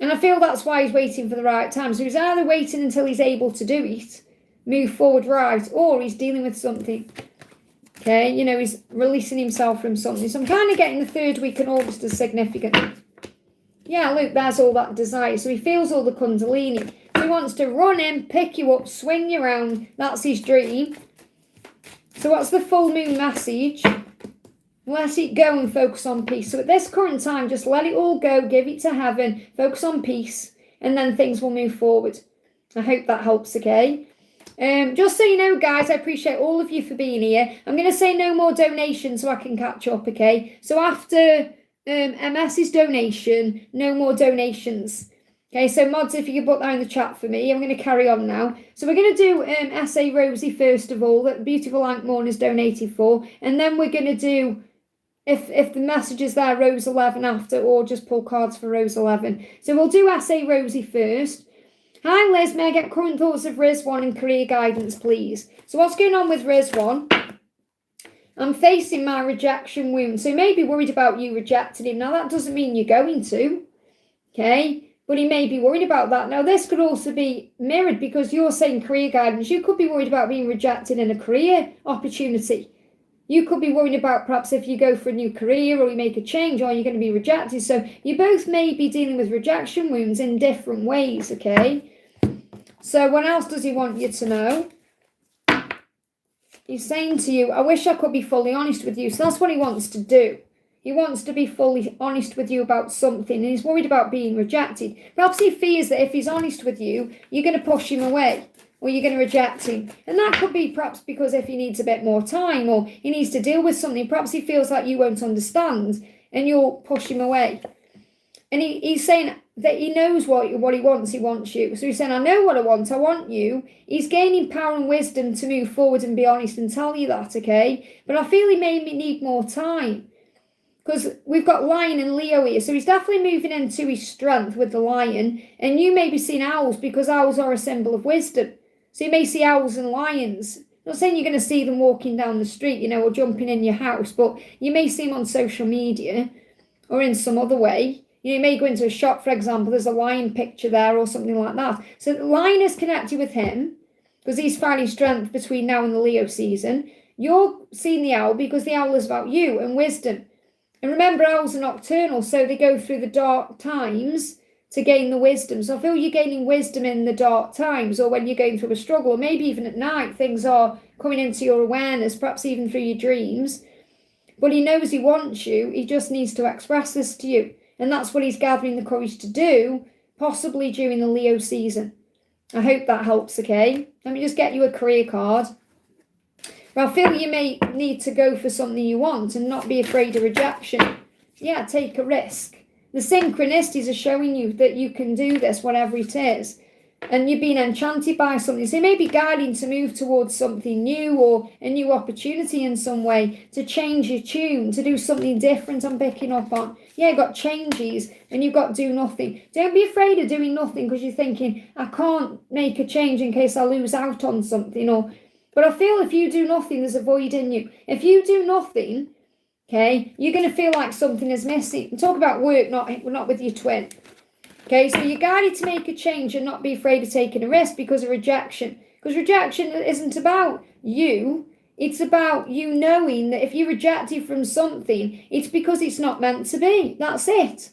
And I feel that's why he's waiting for the right time. So he's either waiting until he's able to do it, move forward right, or he's dealing with something. Okay, he's releasing himself from something. So I'm kind of getting the 3rd week in August as significant. Yeah, look, there's all that desire. So he feels all the Kundalini. He wants to run in, pick you up, swing you around. That's his dream. So what's the full moon message? Let it go and focus on peace. So at this current time, just let it all go, give it to heaven, focus on peace, and then things will move forward. I hope that helps, okay? Just so you know, guys, I appreciate all of you for being here. I'm going to say no more donations so I can catch up, okay? So after MS's donation, no more donations. Okay, so mods, if you could put that in the chat for me. I'm going to carry on now. So we're going to do S.A. Rosie first of all, that Beautiful Ankh-Morn is donated for. And then we're going to do, if the message is there, Rose 11 after, or just pull cards for Rose 11. So we'll do S.A. Rosie first. Hi Liz, may I get current thoughts of Rizwan and career guidance, please? So what's going on with Rizwan? I'm facing my rejection wound. So he may be worried about you rejecting him. Now that doesn't mean you're going to, okay? But he may be worried about that. Now this could also be mirrored because you're saying career guidance. You could be worried about being rejected in a career opportunity. You could be worried about perhaps if you go for a new career or you make a change or you're going to be rejected. So you both may be dealing with rejection wounds in different ways, okay? So what else does he want you to know? He's saying to you, I wish I could be fully honest with you. So that's what he wants to do. He wants to be fully honest with you about something and he's worried about being rejected. Perhaps he fears that if he's honest with you, you're going to push him away or you're going to reject him. And that could be perhaps because if he needs a bit more time or he needs to deal with something, perhaps he feels like you won't understand and you'll push him away. And he's saying that he knows what he wants you. So he's saying, I know what I want you. He's gaining power and wisdom to move forward and be honest and tell you that, okay? But I feel he may need more time. Because we've got Lion and Leo here. So he's definitely moving into his strength with the Lion. And you may be seeing owls because owls are a symbol of wisdom. So you may see owls and lions. I'm not saying you're going to see them walking down the street, or jumping in your house. But you may see them on social media or in some other way. You may go into a shop, for example, there's a lion picture there or something like that. So the lion is connected with him because he's finding strength between now and the Leo season. You're seeing the owl because the owl is about you and wisdom. And remember, owls are nocturnal, so they go through the dark times to gain the wisdom. So I feel you're gaining wisdom in the dark times or when you're going through a struggle, or maybe even at night, things are coming into your awareness, perhaps even through your dreams. But he knows he wants you. He just needs to express this to you. And that's what he's gathering the courage to do, possibly during the Leo season. I hope that helps, okay? Let me just get you a career card. But I feel you may need to go for something you want and not be afraid of rejection. Yeah, take a risk. The synchronicities are showing you that you can do this, whatever it is. And you've been enchanted by something. So it may be guiding to move towards something new or a new opportunity in some way, to change your tune, to do something different I'm picking up on. Yeah, you've got changes and you've got do nothing. Don't be afraid of doing nothing because you're thinking, I can't make a change in case I lose out on something. But I feel if you do nothing, there's a void in you. If you do nothing, okay, you're going to feel like something is missing. Talk about work, not with your twin. Okay, so you're guided to make a change and not be afraid of taking a risk because of rejection. Because rejection isn't about you. It's about you knowing that if you're rejected from something, it's because it's not meant to be. That's it.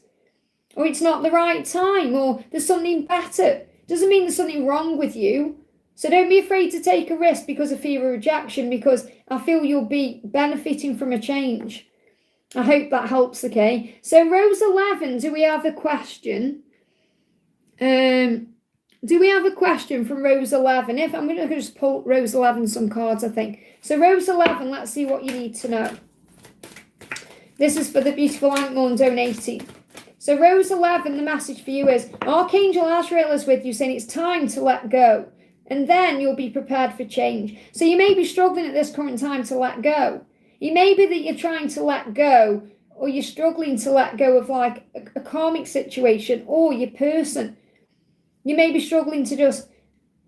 Or it's not the right time, or there's something better. Doesn't mean there's something wrong with you. So don't be afraid to take a risk because of fear of rejection, because I feel you'll be benefiting from a change. I hope that helps, okay? So Rose 11, do we have a question? Do we have a question from Rose 11? If I'm going to just pull Rose 11 some cards, I think. So Rose 11, let's see what you need to know. This is for the Beautiful Ankh-Morn donating. So Rose 11, the message for you is, Archangel Azrael is with you saying it's time to let go. And then you'll be prepared for change. So you may be struggling at this current time to let go. It may be that you're trying to let go, or you're struggling to let go of like a karmic situation or your person. You may be struggling to just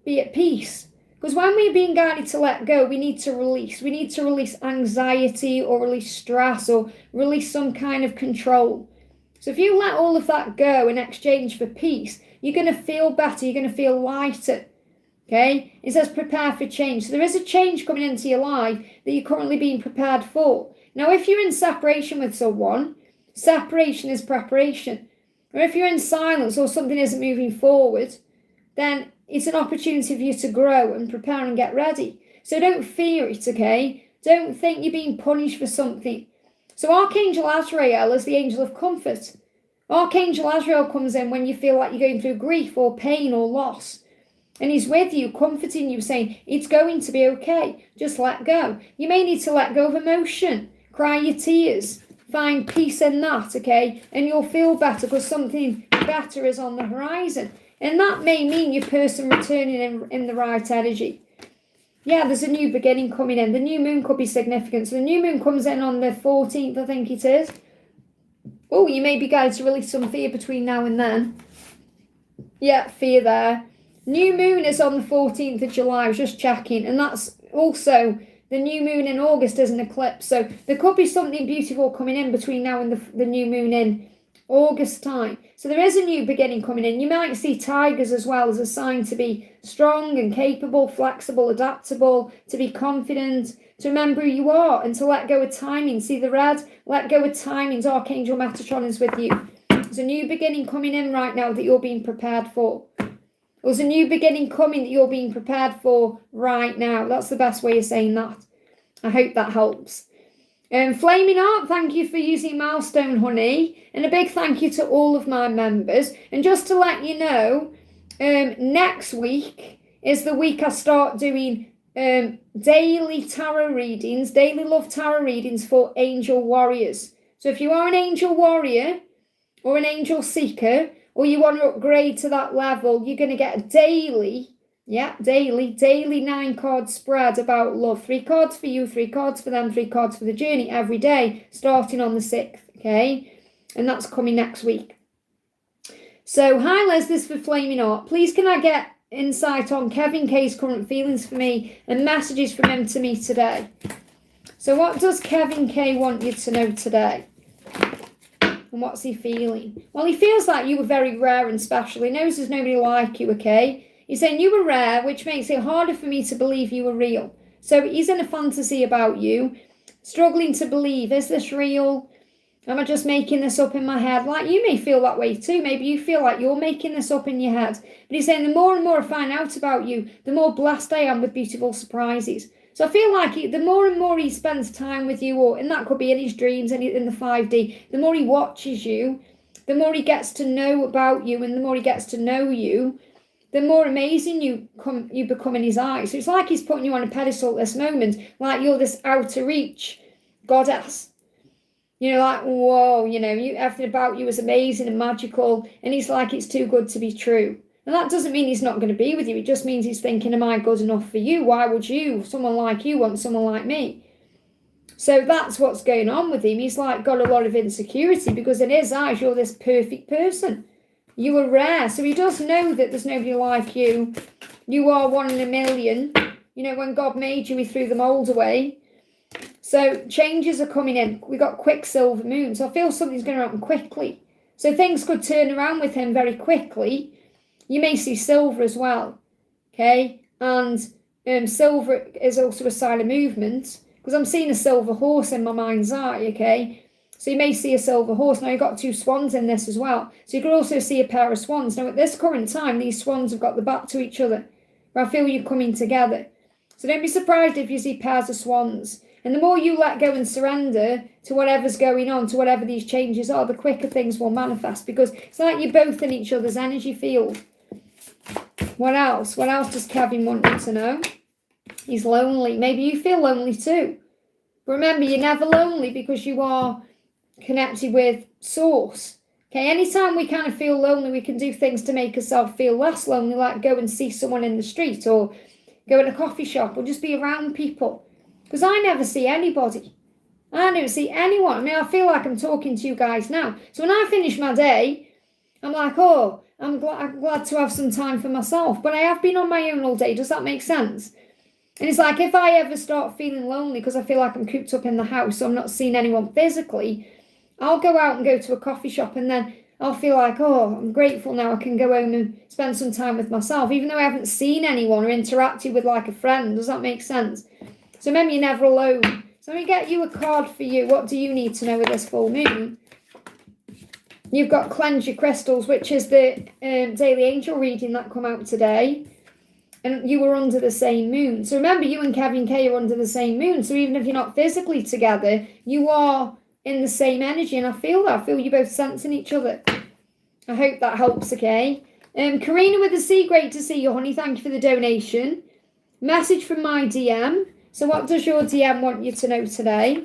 be at peace. Because when we're being guided to let go, we need to release. We need to release anxiety or release stress or release some kind of control. So if you let all of that go in exchange for peace, you're going to feel better. You're going to feel lighter. Okay? It says prepare for change. So there is a change coming into your life that you're currently being prepared for. Now, if you're in separation with someone, separation is preparation. Or if you're in silence or something isn't moving forward, then it's an opportunity for you to grow and prepare and get ready. So don't fear it, okay? Don't think you're being punished for something. So Archangel Azrael is the angel of comfort. Archangel Azrael comes in when you feel like you're going through grief or pain or loss. And he's with you, comforting you, saying, it's going to be okay. Just let go. You may need to let go of emotion. Cry your tears. Find peace in that, okay? And you'll feel better because something better is on the horizon. And that may mean your person returning in the right energy. Yeah, there's a new beginning coming in. The new moon could be significant. So the new moon comes in on the 14th, I think it is. Oh, you may be guided to release some fear between now and then. Yeah, fear there. New moon is on the 14th of July. I was just checking. And that's also the new moon in August is an eclipse. So there could be something beautiful coming in between now and the new moon in August time. So there is a new beginning coming in. You might see tigers as well as a sign to be strong and capable, flexible, adaptable, to be confident, to remember who you are and to let go of timing. See the red? Let go of timings. Archangel Metatron is with you. There's a new beginning coming in right now that you're being prepared for. There's a new beginning coming that you're being prepared for right now. That's the best way of saying that. I hope that helps. Flaming Art, thank you for using Milestone, honey. And a big thank you to all of my members. And just to let you know, next week is the week I start doing daily tarot readings, daily love tarot readings for angel warriors. So if you are an angel warrior or an angel seeker, or you want to upgrade to that level, you're going to get a daily 9-card spread about love. 3 cards for you, 3 cards for them, 3 cards for the journey every day, starting on the 6th, okay? And that's coming next week. So, hi Les, this is for Flaming Art. Please can I get insight on Kevin K's current feelings for me and messages from him to me today? So what does Kevin K want you to know today? And what's he feeling? Well, he feels like you were very rare and special. He knows there's nobody like you, okay? He's saying you were rare, which makes it harder for me to believe you were real. So he's in a fantasy about you, struggling to believe, is this real? Am I just making this up in my head? Like, you may feel that way too. Maybe you feel like you're making this up in your head. But he's saying the more and more I find out about you, the more blessed I am with beautiful surprises. So I feel like the more and more he spends time with you, and that could be in his dreams and in the 5D, the more he watches you, the more he gets to know about you, and the more he gets to know you, the more amazing you become in his eyes. So it's like he's putting you on a pedestal at this moment, like you're this outer reach goddess. You know, like, whoa, you know, everything about you is amazing and magical, and he's like, it's too good to be true. And that doesn't mean he's not going to be with you. It just means he's thinking, am I good enough for you? Why would someone like you, want someone like me? So that's what's going on with him. He's like got a lot of insecurity because in his eyes, you're this perfect person. You are rare. So he does know that there's nobody like you. You are 1 in a million. You know, when God made you, he threw the mold away. So changes are coming in. We got Quicksilver moon. So I feel something's going to happen quickly. So things could turn around with him very quickly. You may see silver as well, okay? And silver is also a sign of movement because I'm seeing a silver horse in my mind's eye, okay? So you may see a silver horse. Now you've got 2 swans in this as well. So you could also see a pair of swans. Now at this current time, these swans have got the back to each other. But I feel you coming together. So don't be surprised if you see pairs of swans. And the more you let go and surrender to whatever's going on, to whatever these changes are, the quicker things will manifest because it's like you're both in each other's energy field. What else? What else does Kevin want you to know? He's lonely. Maybe you feel lonely too. But remember, you're never lonely because you are connected with Source. Okay, anytime we kind of feel lonely, we can do things to make ourselves feel less lonely, like go and see someone in the street or go in a coffee shop or just be around people. Because I never see anybody. I don't see anyone. I mean, I feel like I'm talking to you guys now. So when I finish my day, I'm like, oh, I'm glad to have some time for myself. But I have been on my own all day. Does that make sense? And it's like if I ever start feeling lonely because I feel like I'm cooped up in the house, so I'm not seeing anyone physically, I'll go out and go to a coffee shop and then I'll feel like, oh, I'm grateful now I can go home and spend some time with myself, even though I haven't seen anyone or interacted with like a friend. Does that make sense? So remember, you're never alone. So let me get you a card for you. What do you need to know with this full moon? You've got Cleanse Your Crystals, which is the daily angel reading that come out today. And you were under the same moon. So remember, you and Kevin Kay are under the same moon. So even if you're not physically together, you are in the same energy. And I feel that. I feel you both sensing each other. I hope that helps, okay? Karina with the C, great to see you, honey. Thank you for the donation. Message from my DM. So what does your DM want you to know today?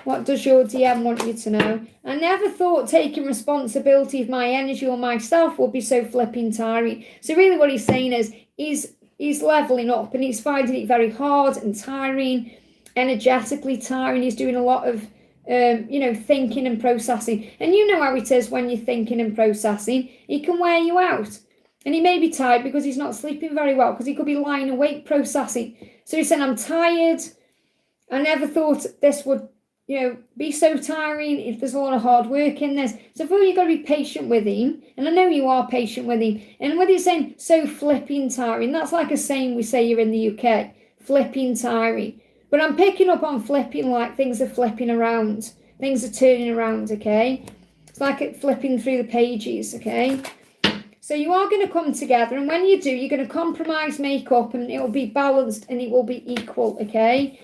What does your DM want you to know? I never thought taking responsibility of my energy or myself would be so flipping tiring. So really what he's saying is he's leveling up and he's finding it very hard and tiring, energetically tiring. He's doing a lot of, thinking and processing. And you know how it is when you're thinking and processing. He can wear you out. And he may be tired because he's not sleeping very well because he could be lying awake processing. So he's saying, I'm tired. I never thought this would be so tiring if there's a lot of hard work in this. So I feel you've got to be patient with him. And I know you are patient with him. And whether you're saying so flipping tiring, that's like a saying we say you're in the UK. Flipping tiring. But I'm picking up on flipping like things are flipping around. Things are turning around, okay? It's like it flipping through the pages, okay? So you are going to come together. And when you do, you're going to compromise, make up, and it will be balanced and it will be equal, okay?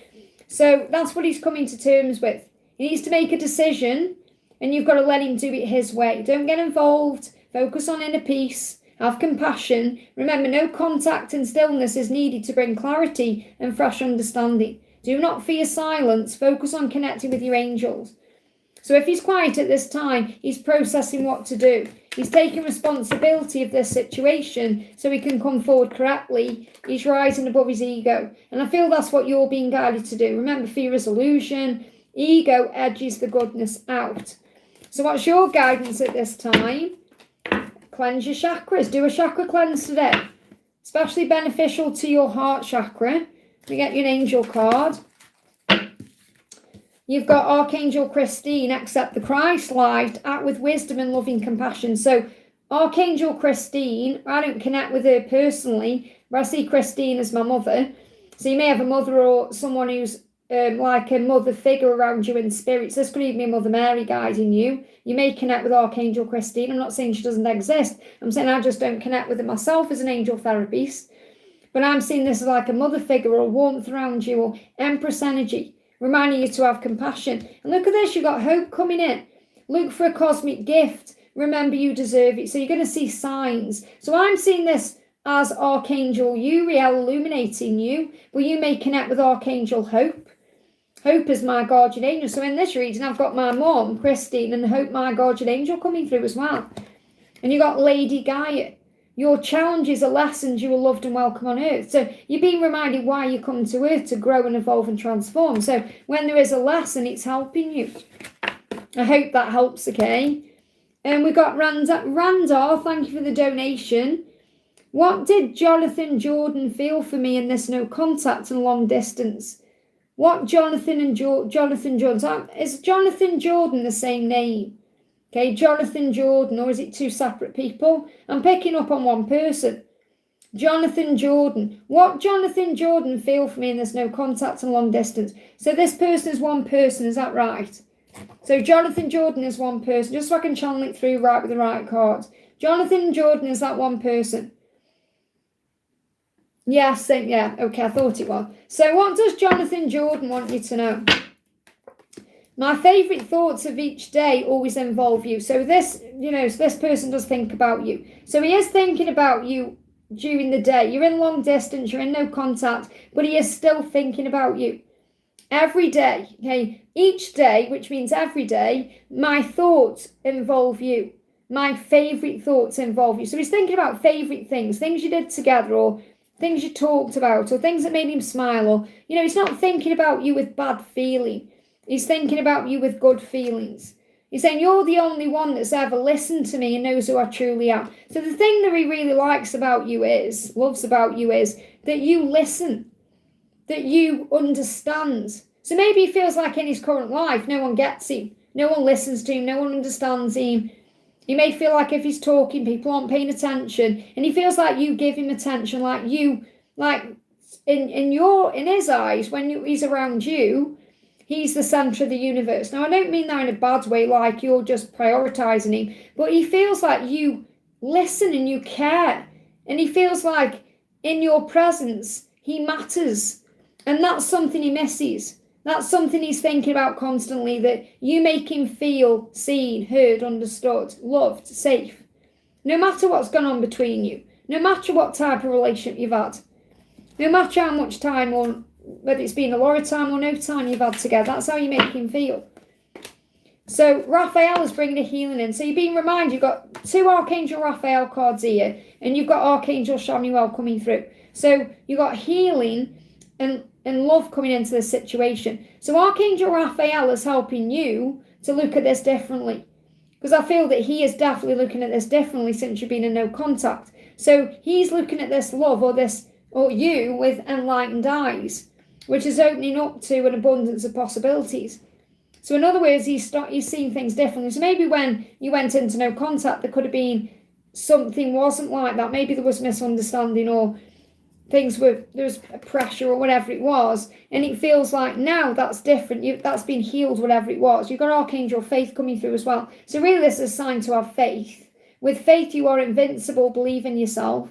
So that's what he's coming to terms with. He needs to make a decision and you've got to let him do it his way. Don't get involved. Focus on inner peace. Have compassion. Remember, no contact and stillness is needed to bring clarity and fresh understanding. Do not fear silence. Focus on connecting with your angels. So if he's quiet at this time, he's processing what to do. He's taking responsibility of this situation so he can come forward correctly. He's rising above his ego. And I feel that's what you're being guided to do. Remember, fear is illusion. Ego edges the goodness out. So what's your guidance at this time? Cleanse your chakras. Do a chakra cleanse today. Especially beneficial to your heart chakra. You get you an angel card. You've got Archangel Christine, accept the Christ light, act with wisdom and loving compassion. So Archangel Christine, I don't connect with her personally, but I see Christine as my mother. So you may have a mother or someone who's like a mother figure around you in spirits. This could even be Mother Mary guiding you. You may connect with Archangel Christine. I'm not saying she doesn't exist. I'm saying I just don't connect with it myself as an angel therapist. But I'm seeing this as like a mother figure or warmth around you or Empress energy, reminding you to have compassion. And look at this, you've got hope coming in. Look for a cosmic gift. Remember, you deserve it. So you're going to see signs. So I'm seeing this as Archangel Uriel illuminating you, but you may connect with Archangel Hope. Hope is my guardian angel. So in this reading, I've got my mom, Christine, and Hope, my guardian angel, coming through as well. And you've got Lady Gaia. Your challenges are lessons. You are loved and welcome on earth. So you're being reminded why you come to earth, to grow and evolve and transform. So when there is a lesson, it's helping you. I hope that helps, okay? And we got Randall, thank you for the donation. What did Jonathan Jordan feel for me in this no contact and long distance? What Jonathan Jordan? So is Jonathan Jordan the same name? Okay, Jonathan Jordan, or is it two separate people? I'm picking up on one person. Jonathan Jordan. What Jonathan Jordan feel for me in this no contact and long distance? So this person is one person, is that right? So Jonathan Jordan is one person, just so I can channel it through right with the right cards. Jonathan Jordan is that one person. Yes, yeah, okay, I thought it was. So what does Jonathan Jordan want you to know? My favourite thoughts of each day always involve you. So this, this person does think about you. So he is thinking about you during the day. You're in long distance, you're in no contact, but he is still thinking about you. Every day, okay? Each day, which means every day, my thoughts involve you. My favourite thoughts involve you. So he's thinking about favourite things you did together, or things you talked about, or things that made him smile, or, he's not thinking about you with bad feeling. He's thinking about you with good feelings. He's saying, you're the only one that's ever listened to me and knows who I truly am. So the thing that he really loves about you is that you listen, that you understand. So maybe he feels like in his current life, no one gets him. No one listens to him. No one understands him. He may feel like if he's talking, people aren't paying attention. And he feels like you give him attention, in his eyes, when he's around you, he's the centre of the universe. Now, I don't mean that in a bad way, like you're just prioritising him, but he feels like you listen and you care. And he feels like in your presence, he matters. And that's something he misses. That's something he's thinking about constantly, that you make him feel seen, heard, understood, loved, safe. No matter what's gone on between you, no matter what type of relationship you've had, no matter how much time, or whether it's been a lot of time or no time you've had together, that's how you make him feel. So Raphael is bringing a healing in. So you're being reminded, you've got 2 Archangel Raphael cards here, and you've got Archangel Chamuel coming through. So you've got healing and love coming into this situation. So Archangel Raphael is helping you to look at this differently, because I feel that he is definitely looking at this differently since you've been in no contact. So he's looking at this love or you with enlightened eyes, which is opening up to an abundance of possibilities. So in other words, he's seeing things differently. So maybe when you went into no contact, there could have been something wasn't like that. Maybe there was misunderstanding, or there was pressure or whatever it was. And it feels like now that's different. That's been healed, whatever it was. You've got Archangel Faith coming through as well. So really this is a sign to have faith. With faith, you are invincible. Believe in yourself.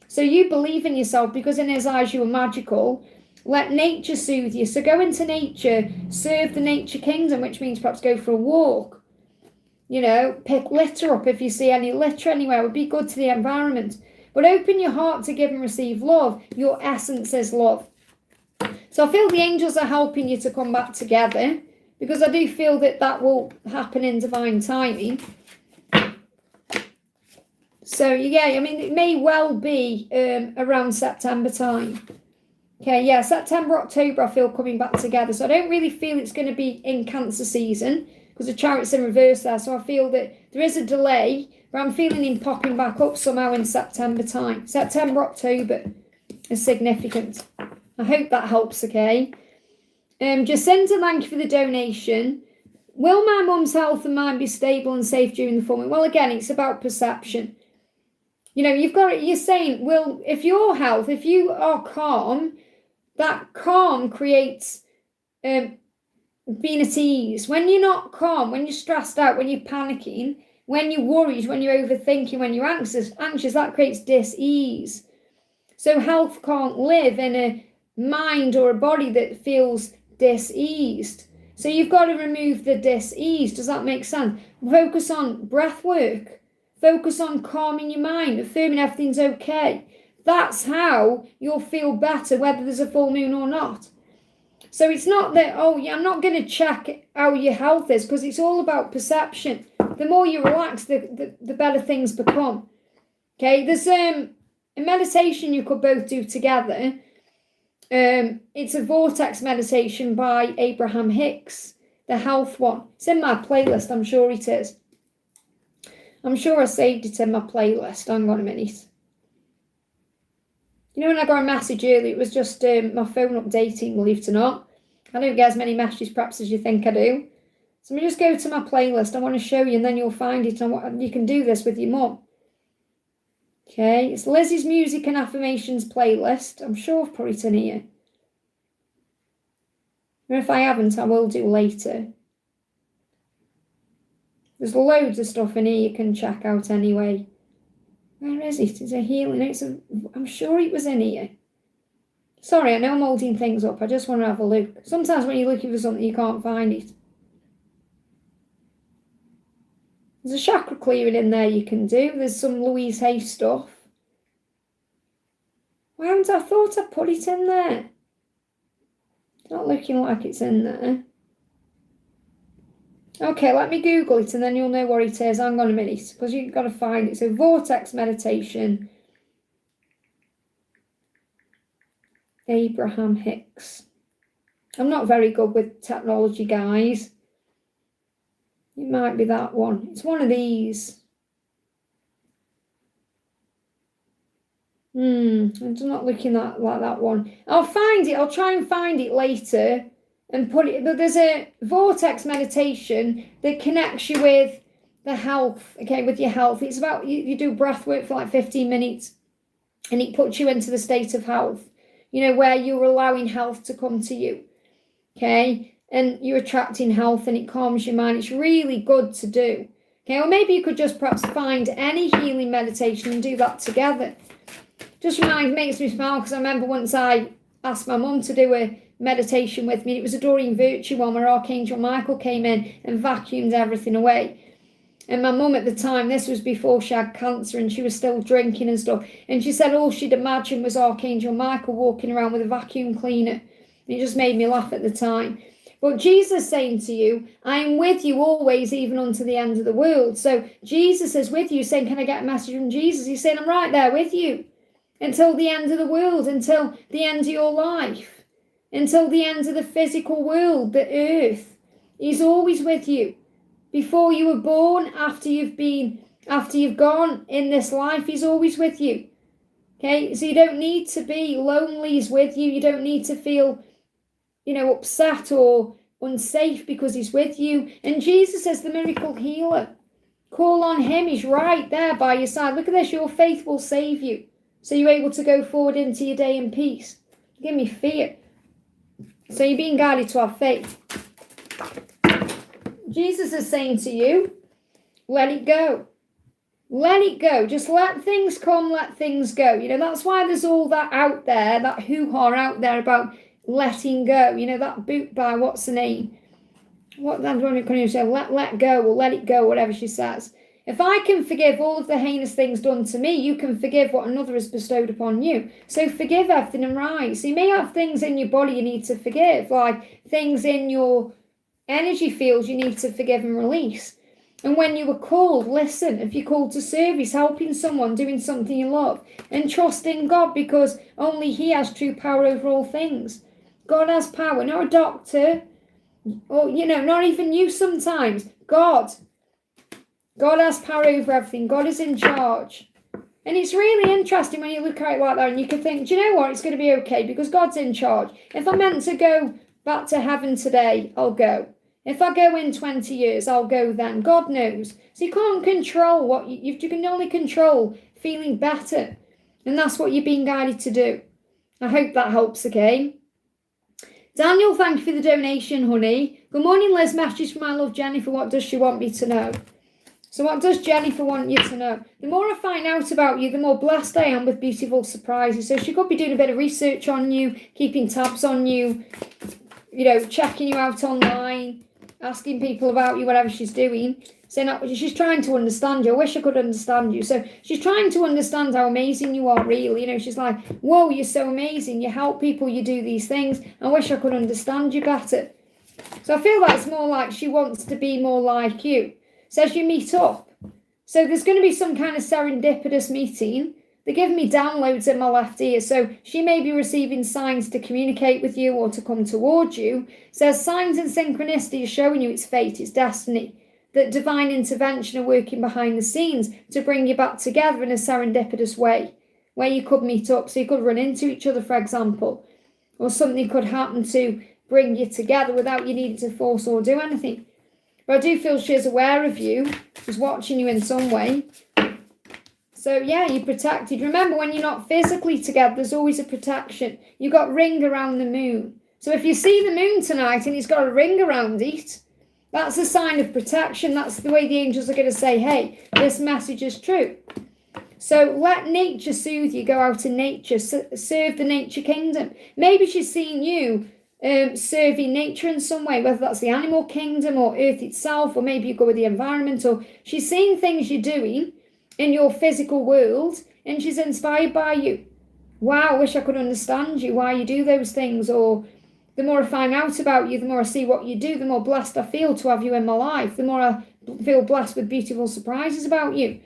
So you believe in yourself because in his eyes you are magical. Let nature soothe you. So go into nature, serve the nature kingdom, which means perhaps go for a walk. Pick litter up if you see any litter anywhere. It would be good to the environment. But open your heart to give and receive love. Your essence is love. So I feel the angels are helping you to come back together, because I do feel that will happen in divine timing. So yeah, it may well be around September time. Okay, yeah, September, October, I feel coming back together. So I don't really feel it's going to be in Cancer season, because the Chariot's in reverse there. So I feel that there is a delay, but I'm feeling him popping back up somehow in September time. September, October is significant. I hope that helps, okay? Jacinta, thank you for the donation. Will my mum's health and mind be stable and safe during the full moon? Well, again, it's about perception. You're saying, well, if you are calm, that calm creates being at ease. When you're not calm, when you're stressed out, when you're panicking, when you're worried, when you're overthinking, when you're anxious, that creates dis-ease. So health can't live in a mind or a body that feels dis-eased. So you've got to remove the dis-ease. Does that make sense? Focus on breath work. Focus on calming your mind, affirming everything's okay. That's how you'll feel better, whether there's a full moon or not. So it's not that, I'm not going to check how your health is, because it's all about perception. The more you relax, the better things become. Okay, there's a meditation you could both do together. It's a vortex meditation by Abraham Hicks, the health one. It's in my playlist, I'm sure it is. I'm sure I saved it in my playlist. Hang on a minute. When I got a message earlier, it was just my phone updating, believe it or not. I don't get as many messages perhaps as you think I do. So let me just go to my playlist. I want to show you, and then you'll find it. And you can do this with your mum. Okay, it's Lizzie's Music and Affirmations playlist. I'm sure I've put it in here. And if I haven't, I will do later. There's loads of stuff in here you can check out anyway. Where is it? It's a healing. I'm sure it was in here. Sorry, I know I'm holding things up. I just want to have a look. Sometimes when you're looking for something, you can't find it. There's a chakra clearing in there you can do. There's some Louise Hay stuff. Why haven't I thought I put it in there? It's not looking like it's in there. Okay, let me Google it and then you'll know what it is. Hang on a minute, because you've got to find it. So vortex meditation. Abraham Hicks. I'm not very good with technology, guys. It might be that one. It's one of these. It's not looking like that one. I'll find it. I'll try and find it later and put it. But there's a vortex meditation that connects you with the health. Okay, with your health. It's about you do breath work for like 15 minutes, and it puts you into the state of health. Where you're allowing health to come to you. Okay. and you're attracting health and it calms your mind. It's really good to do. Okay, or maybe you could just perhaps find any healing meditation and do that together. Just makes me smile because I remember once I asked my mum to do a meditation with me. It was a Doreen Virtue one where Archangel Michael came in and vacuumed everything away. And my mum at the time, this was before she had cancer and she was still drinking and stuff. And she said all she'd imagined was Archangel Michael walking around with a vacuum cleaner. It just made me laugh at the time. But Jesus saying to you, I am with you always, even unto the end of the world. So Jesus is with you, saying, can I get a message from Jesus? He's saying, I'm right there with you until the end of the world, until the end of your life, until the end of the physical world, the earth. He's always with you. Before you were born, after you've gone in this life, he's always with you. Okay, so you don't need to be lonely, he's with you. You don't need to feel, upset or unsafe because he's with you. And Jesus is the miracle healer. Call on him, he's right there by your side. Look at this, your faith will save you. So you're able to go forward into your day in peace. Give me fear. So you're being guided to have faith. Jesus is saying to you, let it go. Let it go. Just let things come, let things go. That's why there's all that out there, that hoo-ha out there about letting go. That book by, what's the name? What that one can you say? Let go or let it go, whatever she says. If I can forgive all of the heinous things done to me, you can forgive what another has bestowed upon you. So forgive everything and rise. You may have things in your body you need to forgive, like things in your energy fields you need to forgive and release. And when you were called, listen. If you're called to service, helping someone, doing something you love, and trust in God, because only he has true power over all things. God has power, not a doctor, or not even you sometimes. God has power over everything. God is in charge. And it's really interesting when you look at it like that and you can think, do you know what, it's going to be okay because God's in charge. If I'm meant to go back to heaven today, I'll go. If I go in 20 years, I'll go then. God knows. So you can't control what you can only control feeling better. And that's what you're being guided to do. I hope that helps, okay? Daniel, thank you for the donation, honey. Good morning, Liz. Message from my love Jennifer. What does she want me to know? So what does Jennifer want you to know? The more I find out about you, the more blessed I am with beautiful surprises. So she could be doing a bit of research on you, keeping tabs on you, checking you out online, asking people about you, whatever she's doing. So she's trying to understand you. I wish I could understand you. So she's trying to understand how amazing you are, really. She's like, whoa, you're so amazing. You help people, you do these things. I wish I could understand you better. So I feel that's more like she wants to be more like you. So as you meet up. So there's going to be some kind of serendipitous meeting. They're giving me downloads in my left ear. So she may be receiving signs to communicate with you or to come towards you. So signs and synchronicity are showing you it's fate, it's destiny. That divine intervention are working behind the scenes to bring you back together in a serendipitous way. Where you could meet up. So you could run into each other, for example. Or something could happen to bring you together without you needing to force or do anything. But I do feel she's aware of you. She's watching you in some way. So, yeah, you're protected. Remember, when you're not physically together, there's always a protection. You've got ring around the moon. So if you see the moon tonight and it's got a ring around it, that's a sign of protection. That's the way the angels are going to say, hey, this message is true. So let nature soothe you. Go out in nature. Serve the nature kingdom. Maybe she's seeing you serving nature in some way, whether that's the animal kingdom or earth itself, or maybe you go with the environment, or she's seeing things you're doing in your physical world and she's inspired by you. Wow, I wish I could understand you, why you do those things. Or the more I find out about you, the more I see what you do, the more blessed I feel to have you in my life, the more I feel blessed with beautiful surprises about you.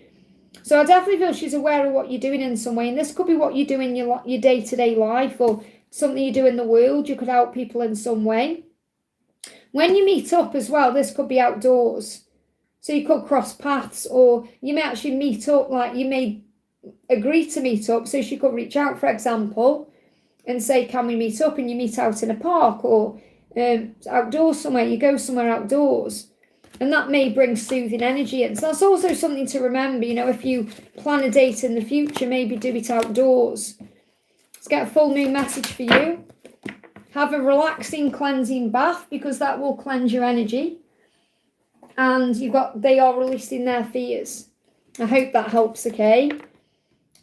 So I definitely feel she's aware of what you're doing in some way, and this could be what you do in your day-to-day life, or something you do in the world. You could help people in some way. When you meet up as well, this could be outdoors. So you could cross paths, or you may actually meet up, like you may agree to meet up. So she could reach out, for example, and say, can we meet up? And you meet out in a park or outdoors somewhere. You go somewhere outdoors. And that may bring soothing energy in. So that's also something to remember, if you plan a date in the future, maybe do it outdoors. Let's get a full moon message for you. have a relaxing, cleansing bath, because that will cleanse your energy. And they are releasing their fears. I hope that helps, okay?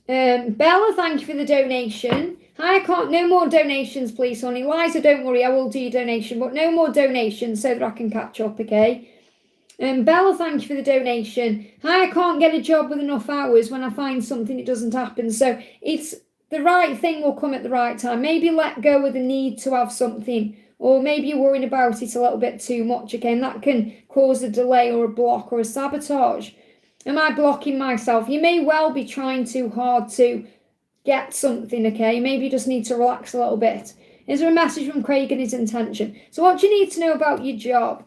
Bella, thank you for the donation. Hi, no more donations, please, honey. Liza, don't worry, I will do your donation, but no more donations so that I can catch up, okay? Bella, thank you for the donation. Hi, I can't get a job with enough hours. When I find something, it doesn't happen. So it's the right thing will come at the right time. Maybe let go of the need to have something, or maybe you're worrying about it a little bit too much, okay? And that can cause a delay or a block or a sabotage. Am I blocking myself? You may well be trying too hard to get something, okay? Maybe you just need to relax a little bit. Is there a message from Craig and his intention? So what do you need to know about your job?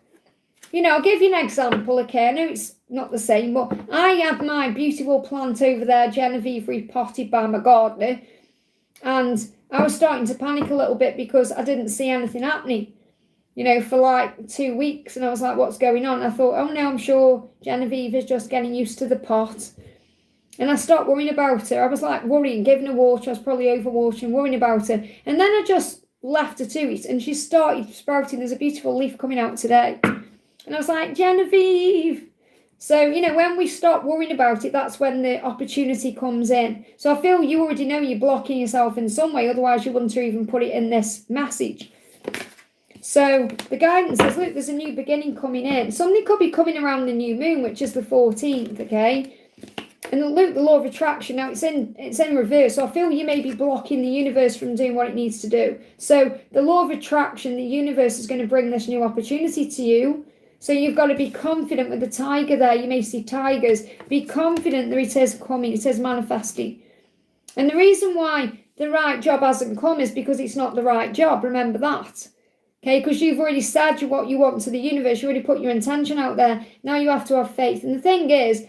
You know, I'll give you an example, okay? I know it's not the same, but I had my beautiful plant over there, Genevieve, repotted by my gardener, and I was starting to panic a little bit because I didn't see anything happening, you know, for like 2 weeks, and I was like, what's going on? I thought, oh no, I'm sure Genevieve is just getting used to the pot. And I stopped worrying about her. I was like worrying, giving her water. I was probably overwatering, worrying about her. And then I just left her to it, and she started sprouting. There's a beautiful leaf coming out today. And I was like, Genevieve. So, you know, when we stop worrying about it, that's when the opportunity comes in. So I feel you already know you're blocking yourself in some way. Otherwise, you wouldn't have even put it in this message. So the guidance says, look, there's a new beginning coming in. Something could be coming around the new moon, which is the 14th, okay? And look, the law of attraction, now it's in reverse. So I feel you may be blocking the universe from doing what it needs to do. So the law of attraction, the universe is going to bring this new opportunity to you. So you've got to be confident with the tiger there. You may see tigers. Be confident that it is coming. It is manifesting. And the reason why the right job hasn't come is because it's not the right job. Remember that. Okay, because you've already said what you want to the universe. You already put your intention out there. Now you have to have faith. And the thing is,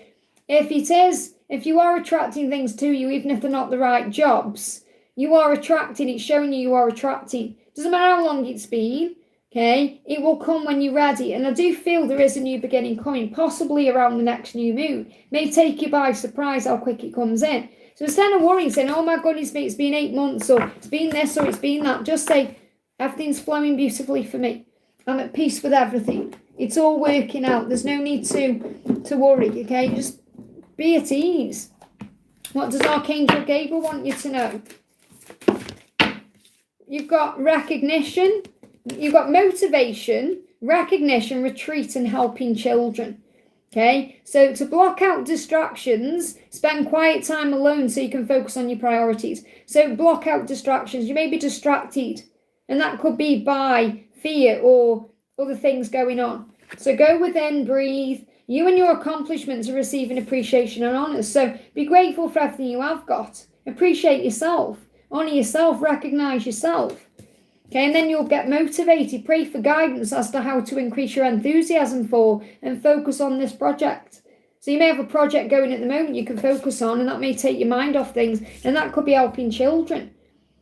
if you are attracting things to you, even if they're not the right jobs, you are attracting. It's showing you are attracting. Doesn't matter how long it's been. Okay, it will come when you're ready. And I do feel there is a new beginning coming, possibly around the next new moon. It may take you by surprise how quick it comes in. So instead of worrying, saying, oh my goodness me, it's been 8 months, or it's been this, or it's been that, just say, everything's flowing beautifully for me. I'm at peace with everything. It's all working out. There's no need to worry, okay? Just be at ease. What does Archangel Gabriel want you to know? You've got recognition. You've got motivation, recognition, retreat, and helping children. Okay, so to block out distractions, spend quiet time alone so you can focus on your priorities. So block out distractions. You may be distracted, and that could be by fear or other things going on. So go within, breathe. You and your accomplishments are receiving appreciation and honours. So be grateful for everything you have got. Appreciate yourself. Honour yourself. Recognise yourself. Okay, and then you'll get motivated. Pray for guidance as to how to increase your enthusiasm for and focus on this project. So you may have a project going at the moment you can focus on, and that may take your mind off things, and that could be helping children.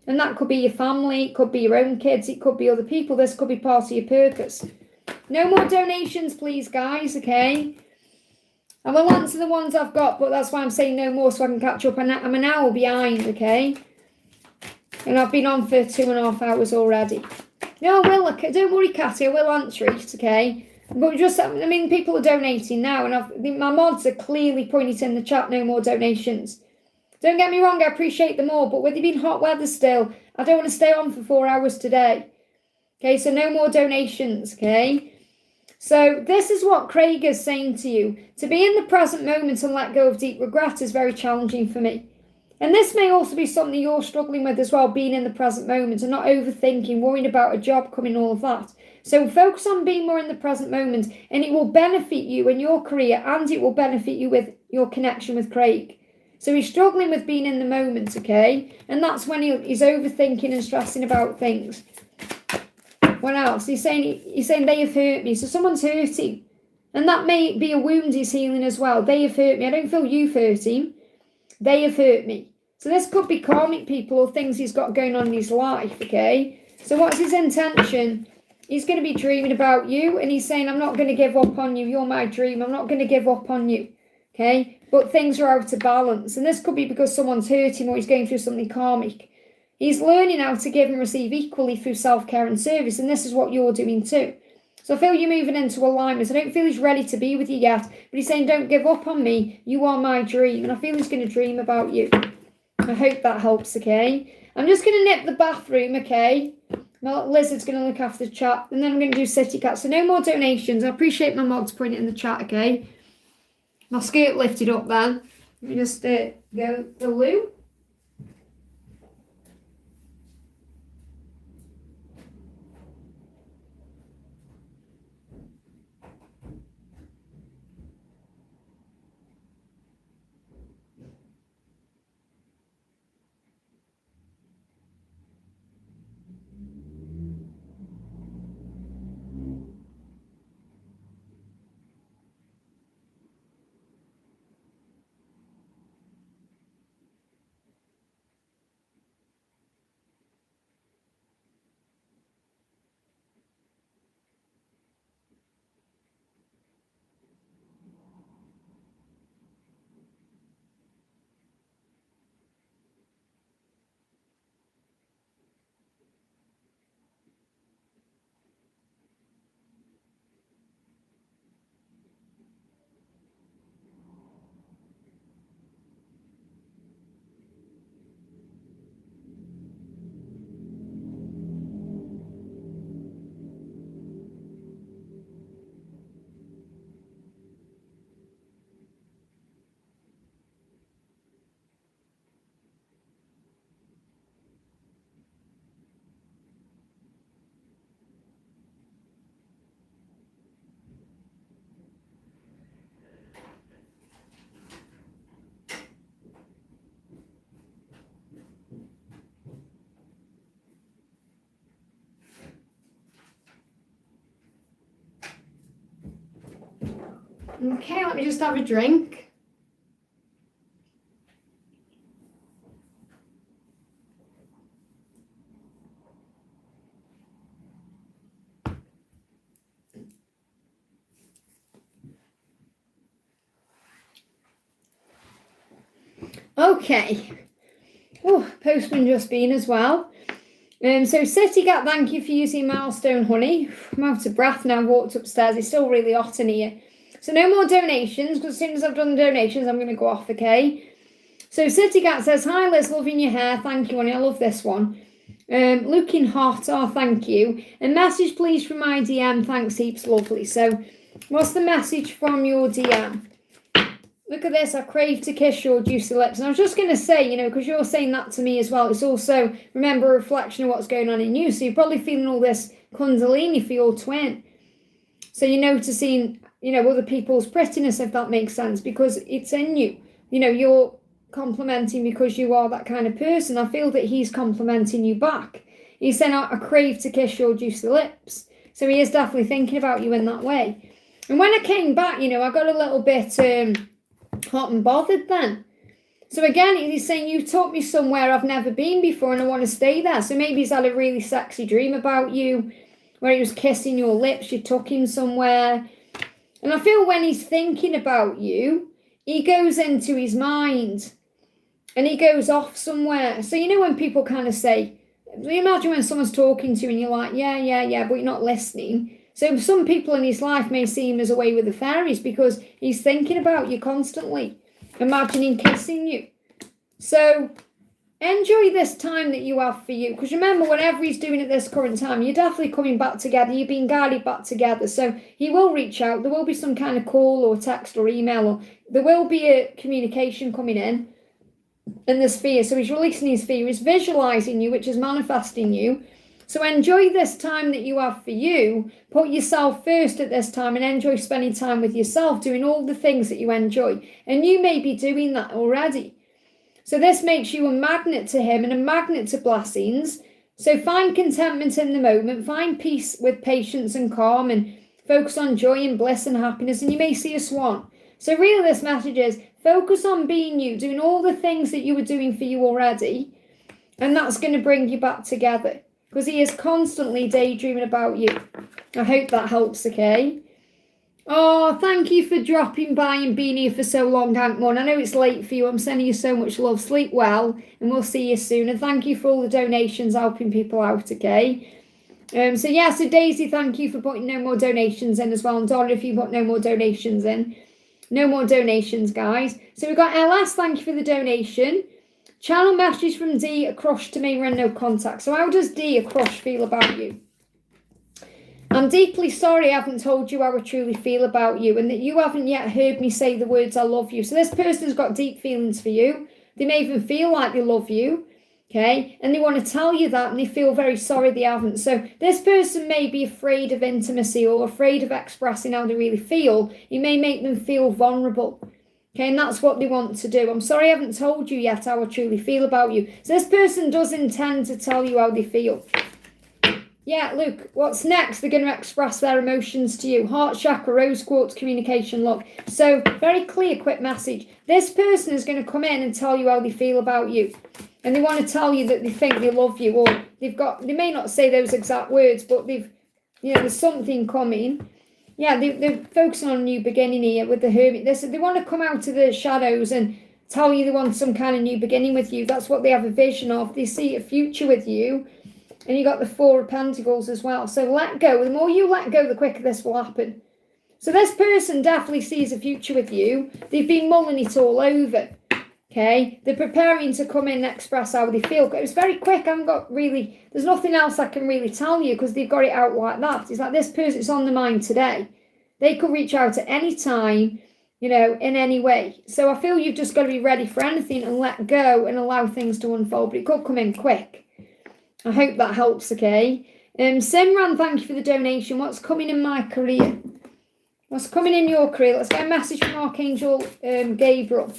And that could be your family, it could be your own kids, it could be other people. This could be part of your purpose. No more donations, please, guys, okay? I will answer the ones I've got, but that's why I'm saying no more so I can catch up. I'm an hour behind, okay? And I've been on for 2.5 hours already. No, I will. Don't worry, Catty. I will answer it, okay? But just, I mean, people are donating now, and my mods are clearly putting it in the chat, no more donations. Don't get me wrong, I appreciate them all, but with it being hot weather still, I don't want to stay on for 4 hours today. Okay, so no more donations, okay? So this is what Craig is saying to you. To be in the present moment and let go of deep regret is very challenging for me. And this may also be something you're struggling with as well, being in the present moment and not overthinking, worrying about a job coming, all of that. So focus on being more in the present moment, and it will benefit you in your career, and it will benefit you with your connection with Craig. So he's struggling with being in the moment, okay? And that's when he's overthinking and stressing about things. What else? He's saying they have hurt me. So someone's hurting. And that may be a wound he's healing as well. They have hurt me. I don't feel you've hurt him. They have hurt me. So this could be karmic people or things he's got going on in his life, okay? So what's his intention? He's going to be dreaming about you, and he's saying, I'm not going to give up on you. You're my dream. I'm not going to give up on you, okay? But things are out of balance. And this could be because someone's hurting or he's going through something karmic. He's learning how to give and receive equally through self-care and service, and this is what you're doing too. So I feel you're moving into alignment. I don't feel he's ready to be with you yet, but he's saying, don't give up on me. You are my dream. And I feel he's going to dream about you. I hope that helps, okay? I'm just going to nip the bathroom, okay? My lizard's going to look after the chat, and then I'm going to do city cat. So no more donations. I appreciate my mods putting it in the chat, okay? My skirt lifted up then. Let me just go the loo. Okay, let me just have a drink. Okay. Oh, postman just been as well. So City Cat, thank you for using Milestone Honey. I'm out of breath now. Walked upstairs. It's still really hot in here. So no more donations, because as soon as I've done the donations, I'm going to go off, okay? So City Cat says, hi Liz, loving your hair. Thank you, honey. I love this one. Looking hot. Oh, thank you. A message, please, from my DM. Thanks, heaps. Lovely. So what's the message from your DM? Look at this. I crave to kiss your juicy lips. And I was just going to say, you know, because you're saying that to me as well, it's also, remember, a reflection of what's going on in you. So you're probably feeling all this kundalini for your twin. So you're noticing, you know, other people's prettiness, if that makes sense, because it's in you. You know, you're complimenting because you are that kind of person. I feel that he's complimenting you back. He's saying, I crave to kiss your juicy lips. So he is definitely thinking about you in that way. And when I came back, you know, I got a little bit hot and bothered then. So again, he's saying, you took me somewhere I've never been before and I want to stay there. So maybe he's had a really sexy dream about you where he was kissing your lips, you took him somewhere. And I feel when he's thinking about you, he goes into his mind and he goes off somewhere. So you know when people kind of say, imagine when someone's talking to you and you're like, yeah, but you're not listening. So some people in his life may see him as away with the fairies because he's thinking about you constantly, imagining kissing you. So enjoy this time that you have for you. Because remember, whatever he's doing at this current time, you're definitely coming back together. You're being guided back together. So he will reach out. There will be some kind of call or text or email. Or there will be a communication coming in the sphere. So he's releasing his sphere. He's visualizing you, which is manifesting you. So enjoy this time that you have for you. Put yourself first at this time and enjoy spending time with yourself, doing all the things that you enjoy. And you may be doing that already. So this makes you a magnet to him and a magnet to blessings. So find contentment in the moment. Find peace with patience and calm and focus on joy and bliss and happiness. And you may see a swan. So really this message is focus on being you, doing all the things that you were doing for you already. And that's going to bring you back together. Because he is constantly daydreaming about you. I hope that helps, okay? Oh, thank you for dropping by and being here for so long, Hankmon. I know it's late for you. I'm sending you so much love. Sleep well, and we'll see you soon. And thank you for all the donations, helping people out, okay? So Daisy, thank you for putting no more donations in as well. And Donna, if you put no more donations in. No more donations, guys. So we've got LS, thank you for the donation. Channel message from D, a crush to me, and no contact. So how does D, a crush, feel about you? I'm deeply sorry I haven't told you how I truly feel about you and that you haven't yet heard me say the words I love you. So this person's got deep feelings for you. They may even feel like they love you, okay? And they want to tell you that and they feel very sorry they haven't. So this person may be afraid of intimacy or afraid of expressing how they really feel. It may make them feel vulnerable, okay? And that's what they want to do. I'm sorry I haven't told you yet how I truly feel about you. So this person does intend to tell you how they feel. Yeah, Luke, what's next? They're going to express their emotions to you. Heart chakra, rose quartz, communication lock. So, very clear, quick message. This person is going to come in and tell you how they feel about you. And they want to tell you that they think they love you. Or they may not say those exact words, but there's something coming. Yeah, they're focusing on a new beginning here with the hermit. They want to come out of the shadows and tell you they want some kind of new beginning with you. That's what they have a vision of. They see a future with you. And you got the Four of Pentacles as well. So let go. The more you let go, the quicker this will happen. So this person definitely sees a future with you. They've been mulling it all over. Okay? They're preparing to come in and express how they feel. It was very quick. There's nothing else I can really tell you because they've got it out like that. It's like this person, it's on the mind today. They could reach out at any time, in any way. So I feel you've just got to be ready for anything and let go and allow things to unfold. But it could come in quick. I hope that helps, okay? Simran, thank you for the donation. What's coming in my career? What's coming in your career? Let's get a message from Archangel Gabriel.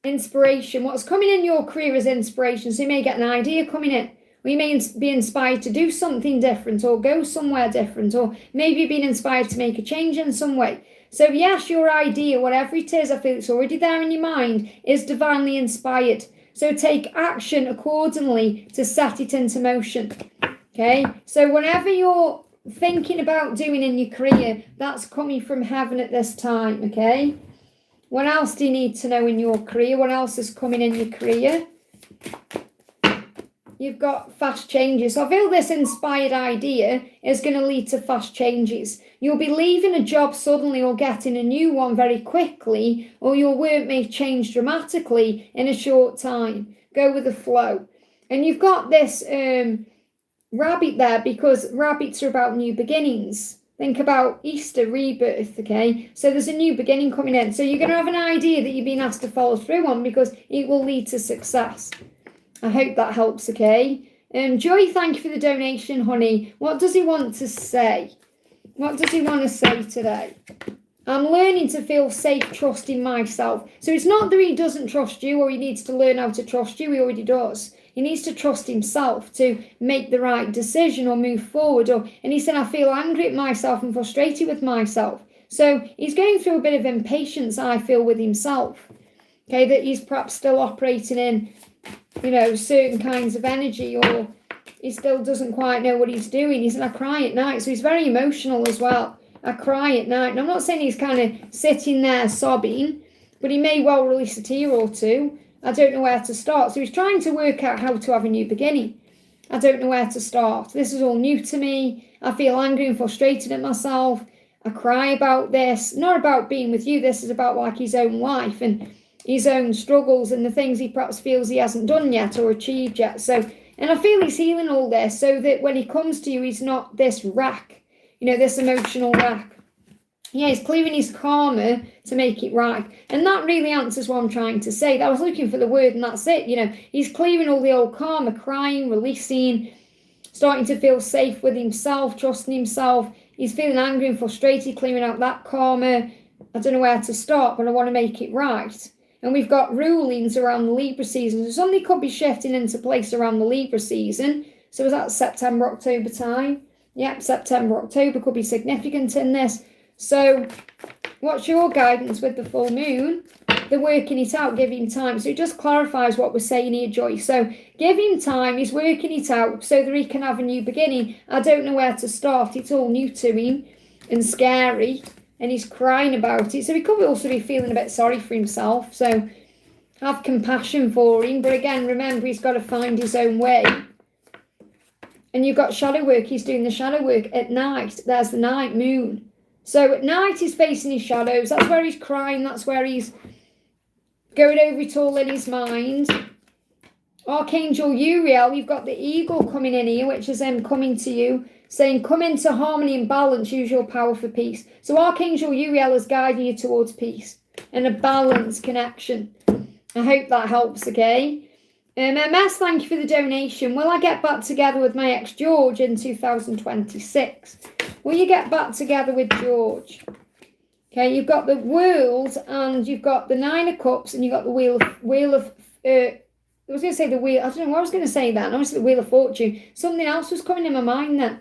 Inspiration. What's coming in your career is inspiration. So you may get an idea coming in. Or you may be inspired to do something different or go somewhere different. Or maybe you've been inspired to make a change in some way. So yes, your idea, whatever it is, I feel it's already there in your mind, is divinely inspired. So take action accordingly to set it into motion, okay? So whatever you're thinking about doing in your career, that's coming from heaven at this time, okay? What else do you need to know in your career? What else is coming in your career? You've got fast changes. So I feel this inspired idea is going to lead to fast changes. You'll be leaving a job suddenly or getting a new one very quickly, or your work may change dramatically in a short time. Go with the flow. And you've got this rabbit there because rabbits are about new beginnings. Think about Easter, rebirth, okay? So there's a new beginning coming in. So you're going to have an idea that you've been asked to follow through on because it will lead to success. I hope that helps, okay? Joy, thank you for the donation, honey. What does he want to say? What does he want to say today? I'm learning to feel safe trusting myself. So it's not that he doesn't trust you or he needs to learn how to trust you. He already does. He needs to trust himself to make the right decision or move forward. And he said, I feel angry at myself and frustrated with myself. So he's going through a bit of impatience, I feel, with himself. Okay, that he's perhaps still operating in certain kinds of energy, or he still doesn't quite know what he's doing. He said, I cry at night. So he's very emotional as well. I cry at night. And I'm not saying he's kind of sitting there sobbing, but he may well release a tear or two. I don't know where to start. So he's trying to work out how to have a new beginning. I don't know where to start. This is all new to me. I feel angry and frustrated at myself. I cry about this. Not about being with you. This is about like his own life and his own struggles and the things he perhaps feels he hasn't done yet or achieved yet. So, and I feel he's healing all this so that when he comes to you, he's not this wreck, this emotional wreck. Yeah, he's clearing his karma to make it right. And that really answers what I'm trying to say. I was looking for the word and that's it. He's clearing all the old karma, crying, releasing, starting to feel safe with himself, trusting himself. He's feeling angry and frustrated, clearing out that karma. I don't know where to start, but I want to make it right. And we've got rulings around the Libra season. So something could be shifting into place around the Libra season. So is that September, October time? Yep, September, October could be significant in this. So what's your guidance with the full moon? they're working it out, give him time. So it just clarifies what we're saying here, Joyce. So give him time, he's working it out so that he can have a new beginning. I don't know where to start. It's all new to him and scary, and he's crying about it. So he could also be feeling a bit sorry for himself. So have compassion for him. But again, remember, he's got to find his own way. And you've got shadow work. He's doing the shadow work at night. There's the night moon. So at night he's facing his shadows. That's where he's crying. That's where he's going over it all in his mind. Archangel Uriel, you've got the eagle coming in here, which is him coming to you, saying, come into harmony and balance, use your power for peace. So Archangel Uriel is guiding you towards peace and a balanced connection. I hope that helps, okay? MS, thank you for the donation. Will I get back together with my ex George in 2026? Will you get back together with George? Okay, you've got the World and you've got the Nine of Cups and you've got the Wheel of I was going to say the Wheel. I don't know what I was going to say then. I was the Wheel of Fortune. Something else was coming in my mind then.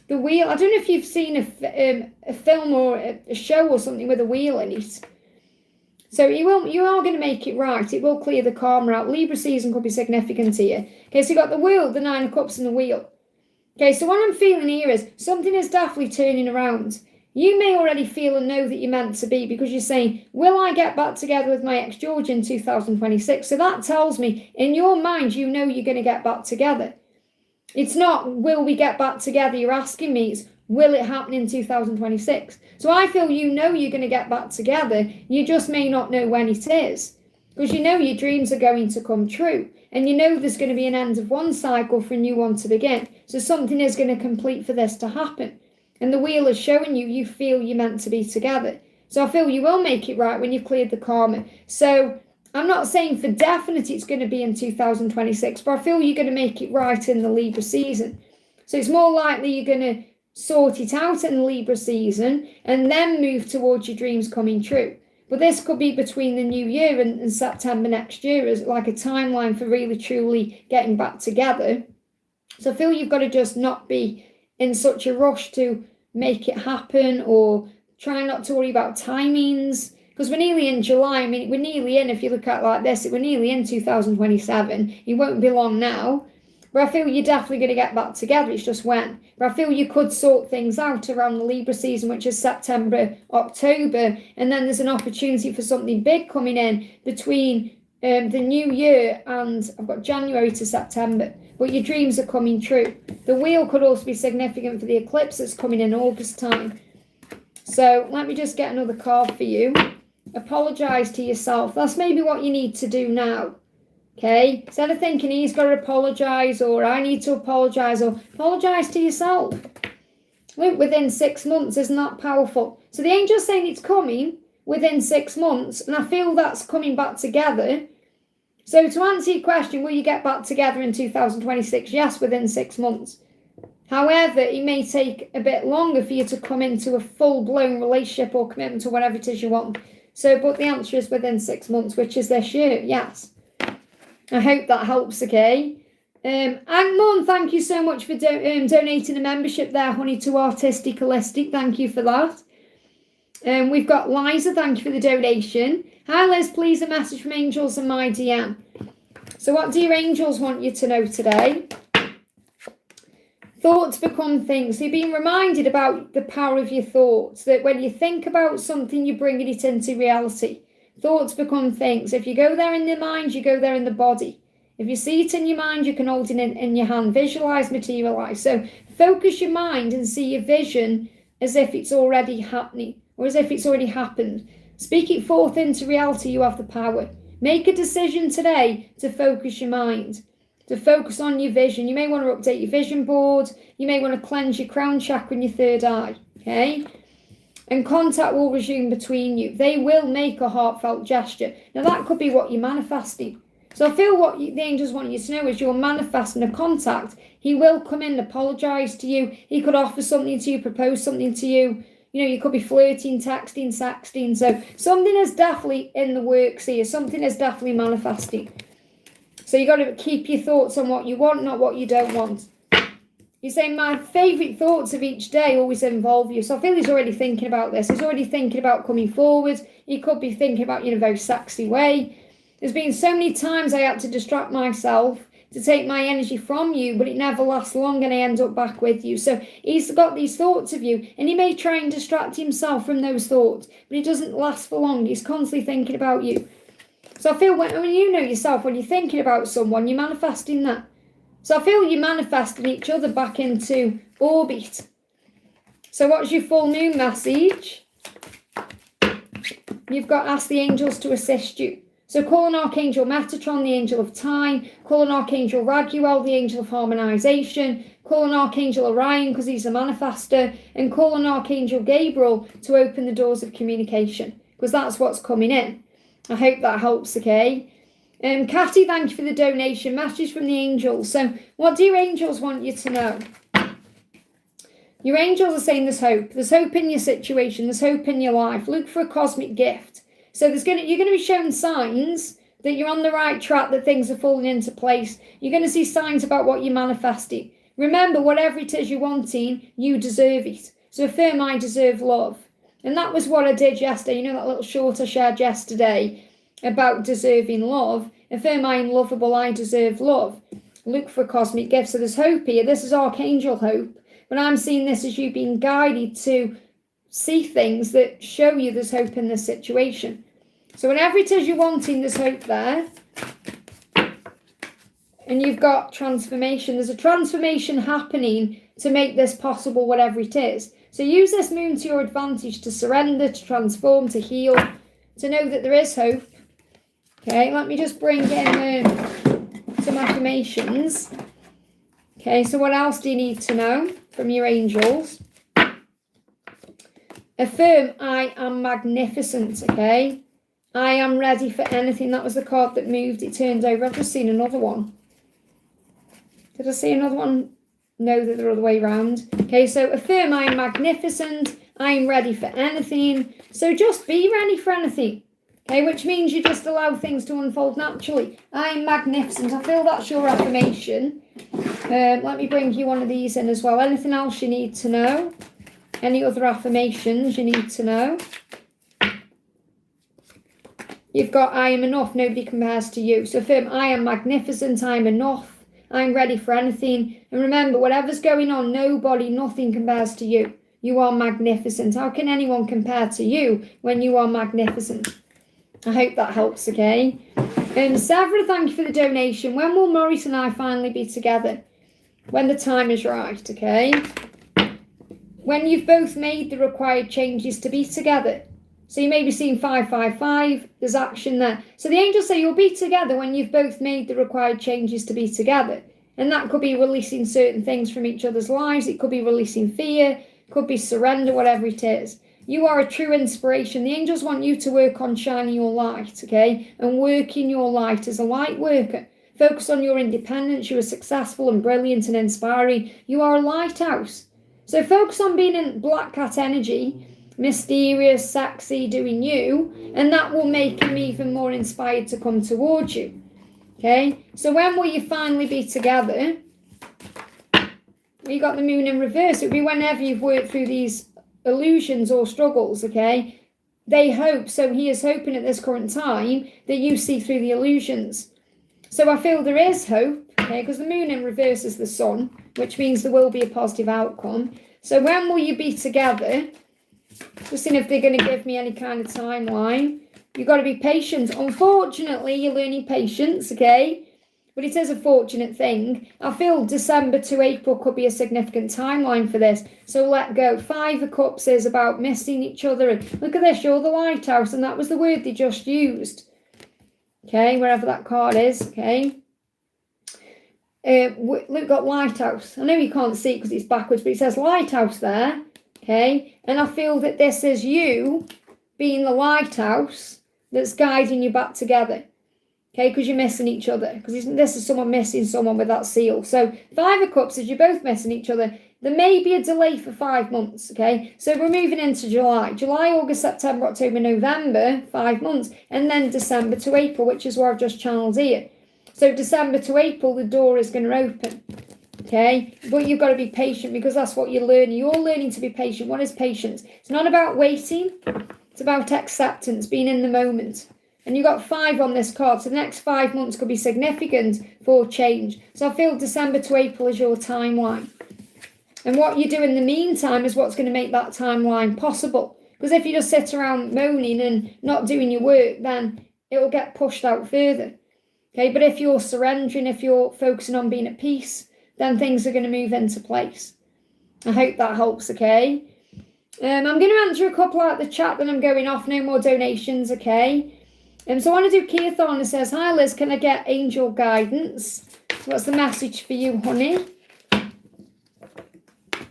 The wheel. I don't know if you've seen a film or a show or something with a wheel in it. So you are going to make it right. It will clear the karma out. Libra season could be significant here. Okay, so you've got the World, the Nine of Cups and the Wheel. Okay, so what I'm feeling here is something is definitely turning around. You may already feel and know that you're meant to be because you're saying, will I get back together with my ex-George in 2026? So that tells me, in your mind, you know you're going to get back together. It's not, will we get back together? You're asking me, it's, will it happen in 2026? So I feel you know you're going to get back together. You just may not know when it is. Because you know your dreams are going to come true. And you know there's going to be an end of one cycle for a new one to begin. So something is going to complete for this to happen. And the wheel is showing you feel you're meant to be together. So I feel you will make it right when you've cleared the karma. So I'm not saying for definite it's going to be in 2026, but I feel you're going to make it right in the Libra season. So it's more likely you're going to sort it out in the Libra season and then move towards your dreams coming true. But this could be between the new year and September next year as like a timeline for really truly getting back together. So I feel you've got to just not be in such a rush to make it happen or try not to worry about timings. Because we're nearly in July. I mean, we're nearly in, if you look at it like this, we're nearly in 2027. It won't be long now. But I feel you're definitely going to get back together. It's just when. But I feel you could sort things out around the Libra season, which is September, October. And then there's an opportunity for something big coming in between the new year and I've got January to September. But your dreams are coming true. The wheel could also be significant for the eclipse that's coming in August time. So let me just get another card for you. Apologise to yourself. That's maybe what you need to do now. Okay? Instead of thinking he's got to apologise or I need to apologise or apologise to yourself. Look, within 6 months, isn't that powerful? So the angel's saying it's coming within 6 months and I feel that's coming back together. So to answer your question, will you get back together in 2026? Yes, within 6 months. However, it may take a bit longer for you to come into a full-blown relationship or commitment to whatever it is you want. So, but the answer is within 6 months, which is this year, yes. I hope that helps, okay? Angmon, thank you so much for donating a membership there, honey, to Artistic Holistic. Thank you for that. We've got Liza, thank you for the donation. Hi Liz, please a message from angels and my DM. So what do your angels want you to know today? Thoughts become things. You're being reminded about the power of your thoughts, that when you think about something, you're bringing it into reality. Thoughts become things. If you go there in the mind, you go there in the body. If you see it in your mind, you can hold it in your hand. Visualize, materialize. So focus your mind and see your vision as if it's already happening or as if it's already happened. Speak it forth into reality. You have the power. Make a decision today to focus your mind, to focus on your vision. You may want to update your vision board. You may want to cleanse your crown chakra and your third eye. Okay? And contact will resume between you. They will make a heartfelt gesture. Now that could be what you're manifesting. So I feel what the angels want you to know is you're manifesting a contact. He will come in, apologise to you. He could offer something to you, propose something to you. You know, you could be flirting, texting, sexting. So something is definitely in the works here. Something is definitely manifesting. So you got to keep your thoughts on what you want, not what you don't want. You're saying my favourite thoughts of each day always involve you. So I feel he's already thinking about this. He's already thinking about coming forward. He could be thinking about you in a very sexy way. There's been so many times I had to distract myself to take my energy from you, but it never lasts long and I end up back with you. So he's got these thoughts of you and he may try and distract himself from those thoughts, but it doesn't last for long. He's constantly thinking about you. So I feel when you know yourself, when you're thinking about someone, you're manifesting that. So I feel you're manifesting each other back into orbit. So what's your full moon message? You've got ask the angels to assist you. So call on Archangel Metatron, the angel of time. Call on Archangel Raguel, the angel of harmonization. Call on Archangel Orion because he's a manifester. And call on Archangel Gabriel to open the doors of communication because that's what's coming in. I hope that helps, okay? Catty, thank you for the donation. Message from the angels. So what do your angels want you to know? Your angels are saying there's hope. There's hope in your situation. There's hope in your life. Look for a cosmic gift. So you're going to be shown signs that you're on the right track, that things are falling into place. You're going to see signs about what you're manifesting. Remember, whatever it is you're wanting, you deserve it. So affirm, I deserve love. And that was what I did yesterday. You know that little short I shared yesterday about deserving love. Affirm, I am lovable, I deserve love. Look for a cosmic gift. So there's hope here. This is Archangel Hope. But I'm seeing this as you being guided to see things that show you there's hope in this situation. So whenever it is you're wanting, there's hope there. And you've got transformation. There's a transformation happening to make this possible, whatever it is. So use this moon to your advantage to surrender, to transform, to heal, to know that there is hope. Okay, let me just bring in some affirmations. Okay, so what else do you need to know from your angels? Affirm, I am magnificent, okay? I am ready for anything. That was the card that moved. It turned over. I've just seen another one. Did I see another one? No, they're the other way around. Okay, so affirm, I am magnificent. I am ready for anything. So just be ready for anything. Okay, which means you just allow things to unfold naturally. I am magnificent. I feel that's your affirmation. Let me bring you one of these in as well. Anything else you need to know? Any other affirmations you need to know? You've got, I am enough. Nobody compares to you. So affirm, I am magnificent. I am enough. I'm ready for anything. And remember, whatever's going on, nobody, nothing compares to you. You are magnificent. How can anyone compare to you when you are magnificent? I hope that helps, okay? Several, thank you for the donation. When will Maurice and I finally be together? When the time is right, okay? When you've both made the required changes to be together. So you may be seeing 555, there's action there. So the angels say you'll be together when you've both made the required changes to be together. And that could be releasing certain things from each other's lives. It could be releasing fear, could be surrender, whatever it is. You are a true inspiration. The angels want you to work on shining your light, okay? And work in your light as a light worker. Focus on your independence. You are successful and brilliant and inspiring. You are a lighthouse. So focus on being in black cat energy, mysterious, sexy, doing you, and that will make him even more inspired to come towards you. Okay? So when will you finally be together? You got the moon in reverse. It'll be whenever you've worked through these illusions or struggles, okay? They hope, so he is hoping at this current time that you see through the illusions. So I feel there is hope, okay, because the moon in reverse is the sun, which means there will be a positive outcome. So when will you be together? Just seeing if they're going to give me any kind of timeline. You've got to be patient. Unfortunately, you're learning patience, okay? But it is a fortunate thing. I feel December to April could be a significant timeline for this. So let go. 5 of Cups is about missing each other. And look at this, you're the lighthouse. And that was the word they just used. Okay, wherever that card is, okay? Look, got lighthouse. I know you can't see it because it's backwards, but it says lighthouse there. Okay, and I feel that this is you being the lighthouse that's guiding you back together. Okay, because you're missing each other. Because this is someone missing someone with that seal. So 5 of Cups is you're both missing each other. There may be a delay for 5 months, okay? So we're moving into July. July, August, September, October, November, 5 months. And then December to April, which is where I've just channeled here. So December to April, the door is going to open. Okay, but you've got to be patient because that's what you're learning. You're learning to be patient. What is patience? It's not about waiting. It's about acceptance, being in the moment. And you've got 5 on this card. So the next 5 months could be significant for change. So I feel December to April is your timeline. And what you do in the meantime is what's going to make that timeline possible. Because if you just sit around moaning and not doing your work, then it will get pushed out further. Okay, but if you're surrendering, if you're focusing on being at peace, then things are going to move into place. I hope that helps, okay? I'm going to answer a couple out of the chat, then I'm going off. No more donations, okay? So I want to do Keathon. It says, hi Liz, can I get angel guidance? What's the message for you, honey?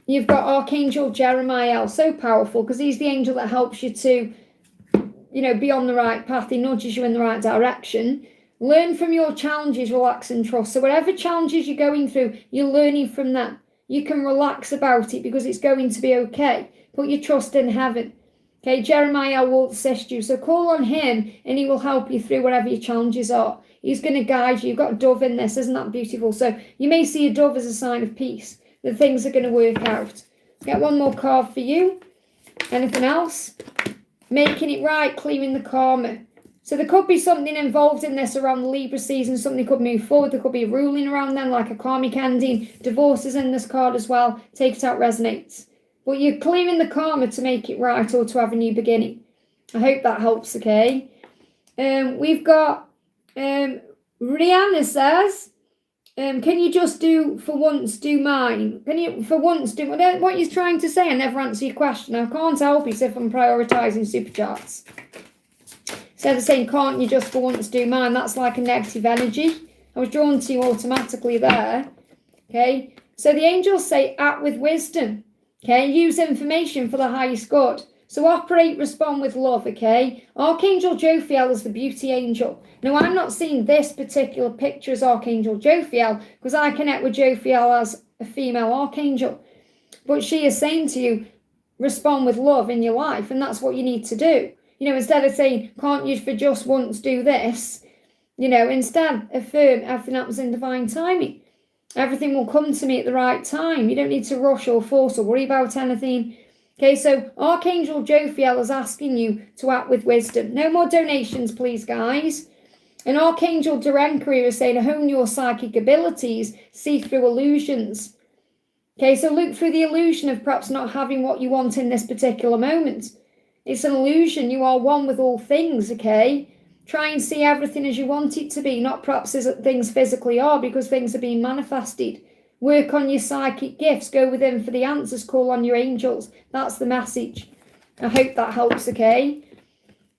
You've got Archangel Jeremiah, so powerful, because he's the angel that helps you to, be on the right path. He nudges you in the right direction. Learn from your challenges, relax and trust. So whatever challenges you're going through, you're learning from that. You can relax about it because it's going to be okay. Put your trust in heaven. Okay, Jeremiah will assist you. So call on him and he will help you through whatever your challenges are. He's going to guide you. You've got a dove in this. Isn't that beautiful? So you may see a dove as a sign of peace, that things are going to work out. Get one more card for you. Anything else? Making it right, clearing the karma. So there could be something involved in this around the Libra season. Something could move forward. There could be a ruling around then, like a karmic ending. Divorce is in this card as well. Take it out, resonates. But you're clearing the karma to make it right or to have a new beginning. I hope that helps, okay? We've got Rihanna says, can you just do for once, do mine? Can you for once do what you're trying to say? I never answer your question. I can't help you if I'm prioritising superchats. Instead of saying, can't you just for once do mine? That's like a negative energy. I was drawn to you automatically there. Okay. So the angels say, act with wisdom. Okay. Use information for the highest good. So operate, respond with love. Okay. Archangel Jophiel is the beauty angel. Now, I'm not seeing this particular picture as Archangel Jophiel because I connect with Jophiel as a female archangel. But she is saying to you, respond with love in your life. And that's what you need to do. Instead of saying, can't you for just once do this? Instead affirm everything happens in divine timing. Everything will come to me at the right time. You don't need to rush or force or worry about anything. Okay, so Archangel Jophiel is asking you to act with wisdom. No more donations, please, guys. And Archangel Durenkery is saying, hone your psychic abilities, see through illusions. Okay, so look through the illusion of perhaps not having what you want in this particular moment. It's an illusion. You are one with all things, okay? Try and see everything as you want it to be, not perhaps as things physically are, because things are being manifested. Work on your psychic gifts. Go within for the answers. Call on your angels. That's the message. I hope that helps, okay?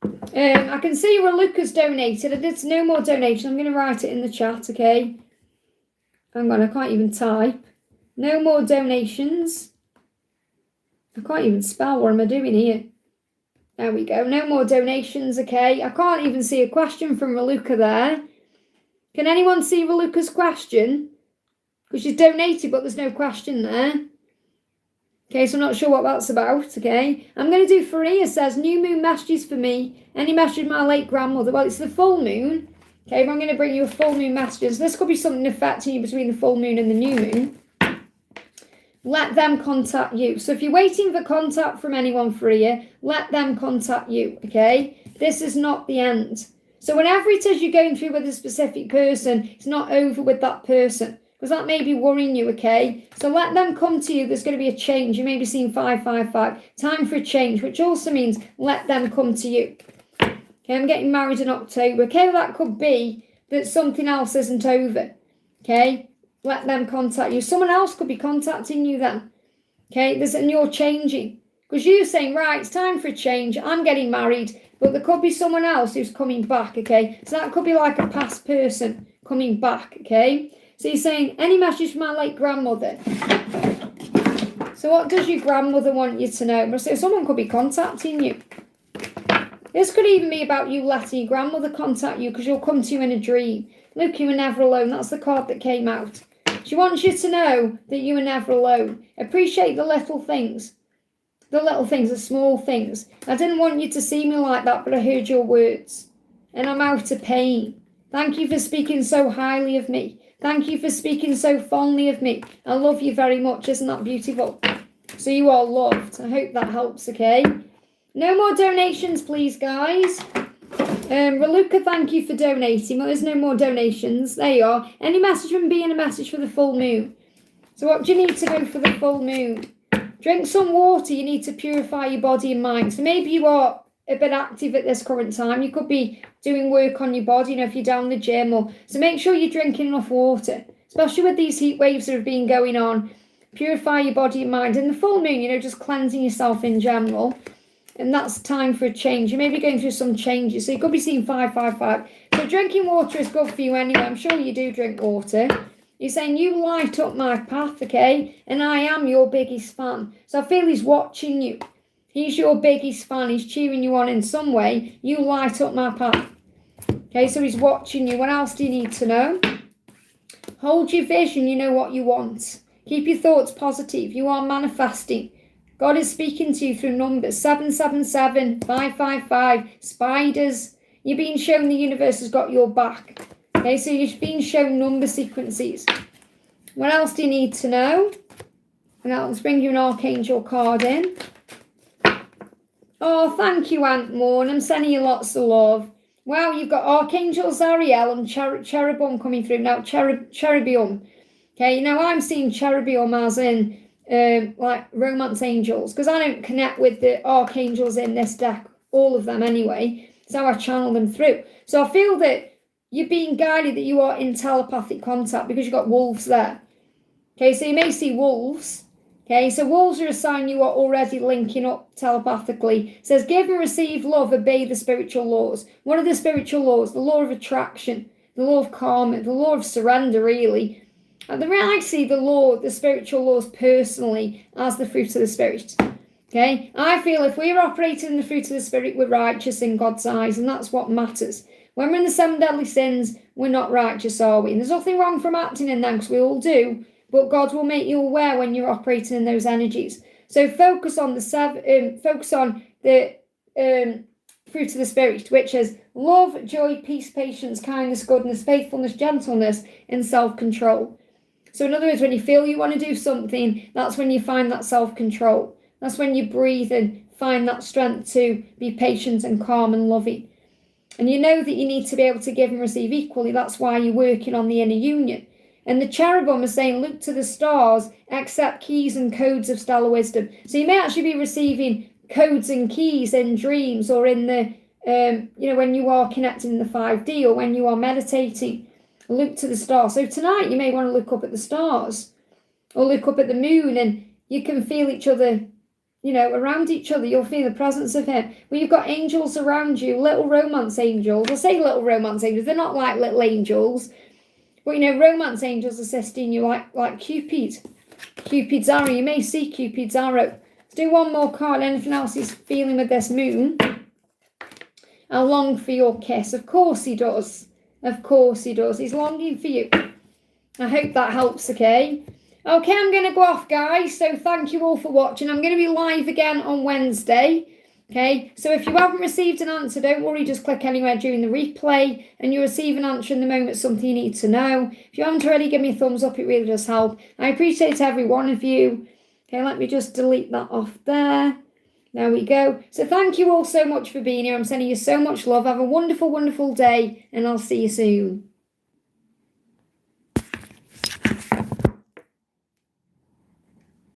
I can see where Lucas donated. I did no more donation. I'm going to write it in the chat, okay? Hang on, I can't even type. No more donations. I can't even spell. What am I doing here? There we go. No more donations, okay? I can't even see a question from Raluca there. Can anyone see Raluca's question? Because she's donated, but there's no question there. Okay, so I'm not sure what that's about, okay? I'm going to do Faria says, new moon messages for me. Any message from my late grandmother? Well, it's the full moon. Okay, but I'm going to bring you a full moon messages. This could be something affecting you between the full moon and the new moon. Let them contact you. So if you're waiting for contact from anyone for a year, let them contact you, okay? This is not the end. So whenever it is you're going through with a specific person, it's not over with that person, because that may be worrying you, okay? So let them come to you. There's going to be a change. You may be seeing 555. Time for a change, which also means let them come to you. Okay, I'm getting married in October. Okay, well, that could be that something else isn't over, okay? Let them contact you. Someone else could be contacting you then. Okay, and you're changing. Because you're saying, right, it's time for a change. I'm getting married. But there could be someone else who's coming back, okay? So that could be like a past person coming back, okay? So you're saying, any message from my late grandmother? So what does your grandmother want you to know? So someone could be contacting you. This could even be about you letting your grandmother contact you because she'll come to you in a dream. Look, you were never alone. That's the card that came out. She wants you to know that you are never alone. Appreciate the little things. The little things, the small things. I didn't want you to see me like that, but I heard your words. And I'm out of pain. Thank you for speaking so highly of me. Thank you for speaking so fondly of me. I love you very much. Isn't that beautiful? So you are loved. I hope that helps, okay? No more donations, please, guys. Raluca, thank you for donating. Well, there's no more donations. There you are. Any message from B and a message for the full moon. So what do you need to go for the full moon? Drink some water. You need to purify your body and mind. So maybe you are a bit active at this current time. You could be doing work on your body, if you're down the gym. So make sure you're drinking enough water, especially with these heat waves that have been going on. Purify your body and mind. And the full moon, just cleansing yourself in general. And that's time for a change. You may be going through some changes. So you could be seeing 555. So drinking water is good for you anyway. I'm sure you do drink water. You're saying, you light up my path, okay? And I am your biggest fan. So I feel he's watching you. He's your biggest fan. He's cheering you on in some way. You light up my path. Okay, so he's watching you. What else do you need to know? Hold your vision. You know what you want. Keep your thoughts positive. You are manifesting. God is speaking to you through numbers 777, 555, spiders. You're being shown the universe has got your back. Okay, so you're being shown number sequences. What else do you need to know? And let's bring you an Archangel card in. Oh, thank you, Aunt Morn. I'm sending you lots of love. Wow, you've got Archangel Zariel and Cherubim coming through. Now, Cherubim. Okay, now I'm seeing Cherubim as in like romance angels, because I don't connect with the archangels in this deck, all of them anyway. So I channel them through. So I feel that you're being guided, that you are in telepathic contact, because you've got wolves there. Okay, so you may see wolves. Okay, so wolves are a sign you are already linking up telepathically. It says, give and receive love, obey the spiritual laws. What are the spiritual laws? The law of attraction, the law of karma, the law of surrender, really. And I see the spiritual laws personally as the fruit of the Spirit. Okay, I feel if we're operating in the fruit of the Spirit, we're righteous in God's eyes, and that's what matters. When we're in the 7 deadly sins, we're not righteous, are we? And there's nothing wrong from acting in them, because we all do. But God will make you aware when you're operating in those energies. So focus on the fruit of the Spirit, which is love, joy, peace, patience, kindness, goodness, faithfulness, gentleness, and self-control. So in other words, when you feel you want to do something, that's when you find that self-control. That's when you breathe and find that strength to be patient and calm and loving. And you know that you need to be able to give and receive equally. That's why you're working on the inner union. And the cherubim are saying, look to the stars, accept keys and codes of stellar wisdom. So you may actually be receiving codes and keys in dreams, or in the, when you are connecting in the 5D, or when you are meditating. Look to the stars. So tonight you may want to look up at the stars, or look up at the moon, and you can feel each other, around each other. You'll feel the presence of him. Well, you've got angels around you, little romance angels. I say little romance angels. They're not like little angels. But, romance angels assisting you like Cupid. Cupid's arrow. You may see Cupid's arrow. Let's do one more card. Anything else he's feeling with this moon? I long for your kiss. Of course he does. Of course he does. He's longing for you. I hope that helps, okay? Okay, I'm going to go off, guys. So thank you all for watching. I'm going to be live again on Wednesday. Okay, so if you haven't received an answer, don't worry. Just click anywhere during the replay and you'll receive an answer in the moment, something you need to know. If you haven't already, give me a thumbs up. It really does help. I appreciate every one of you. Okay, let me just delete that off there. There we go. So thank you all so much for being here. I'm sending you so much love. Have a wonderful, wonderful day, and I'll see you soon.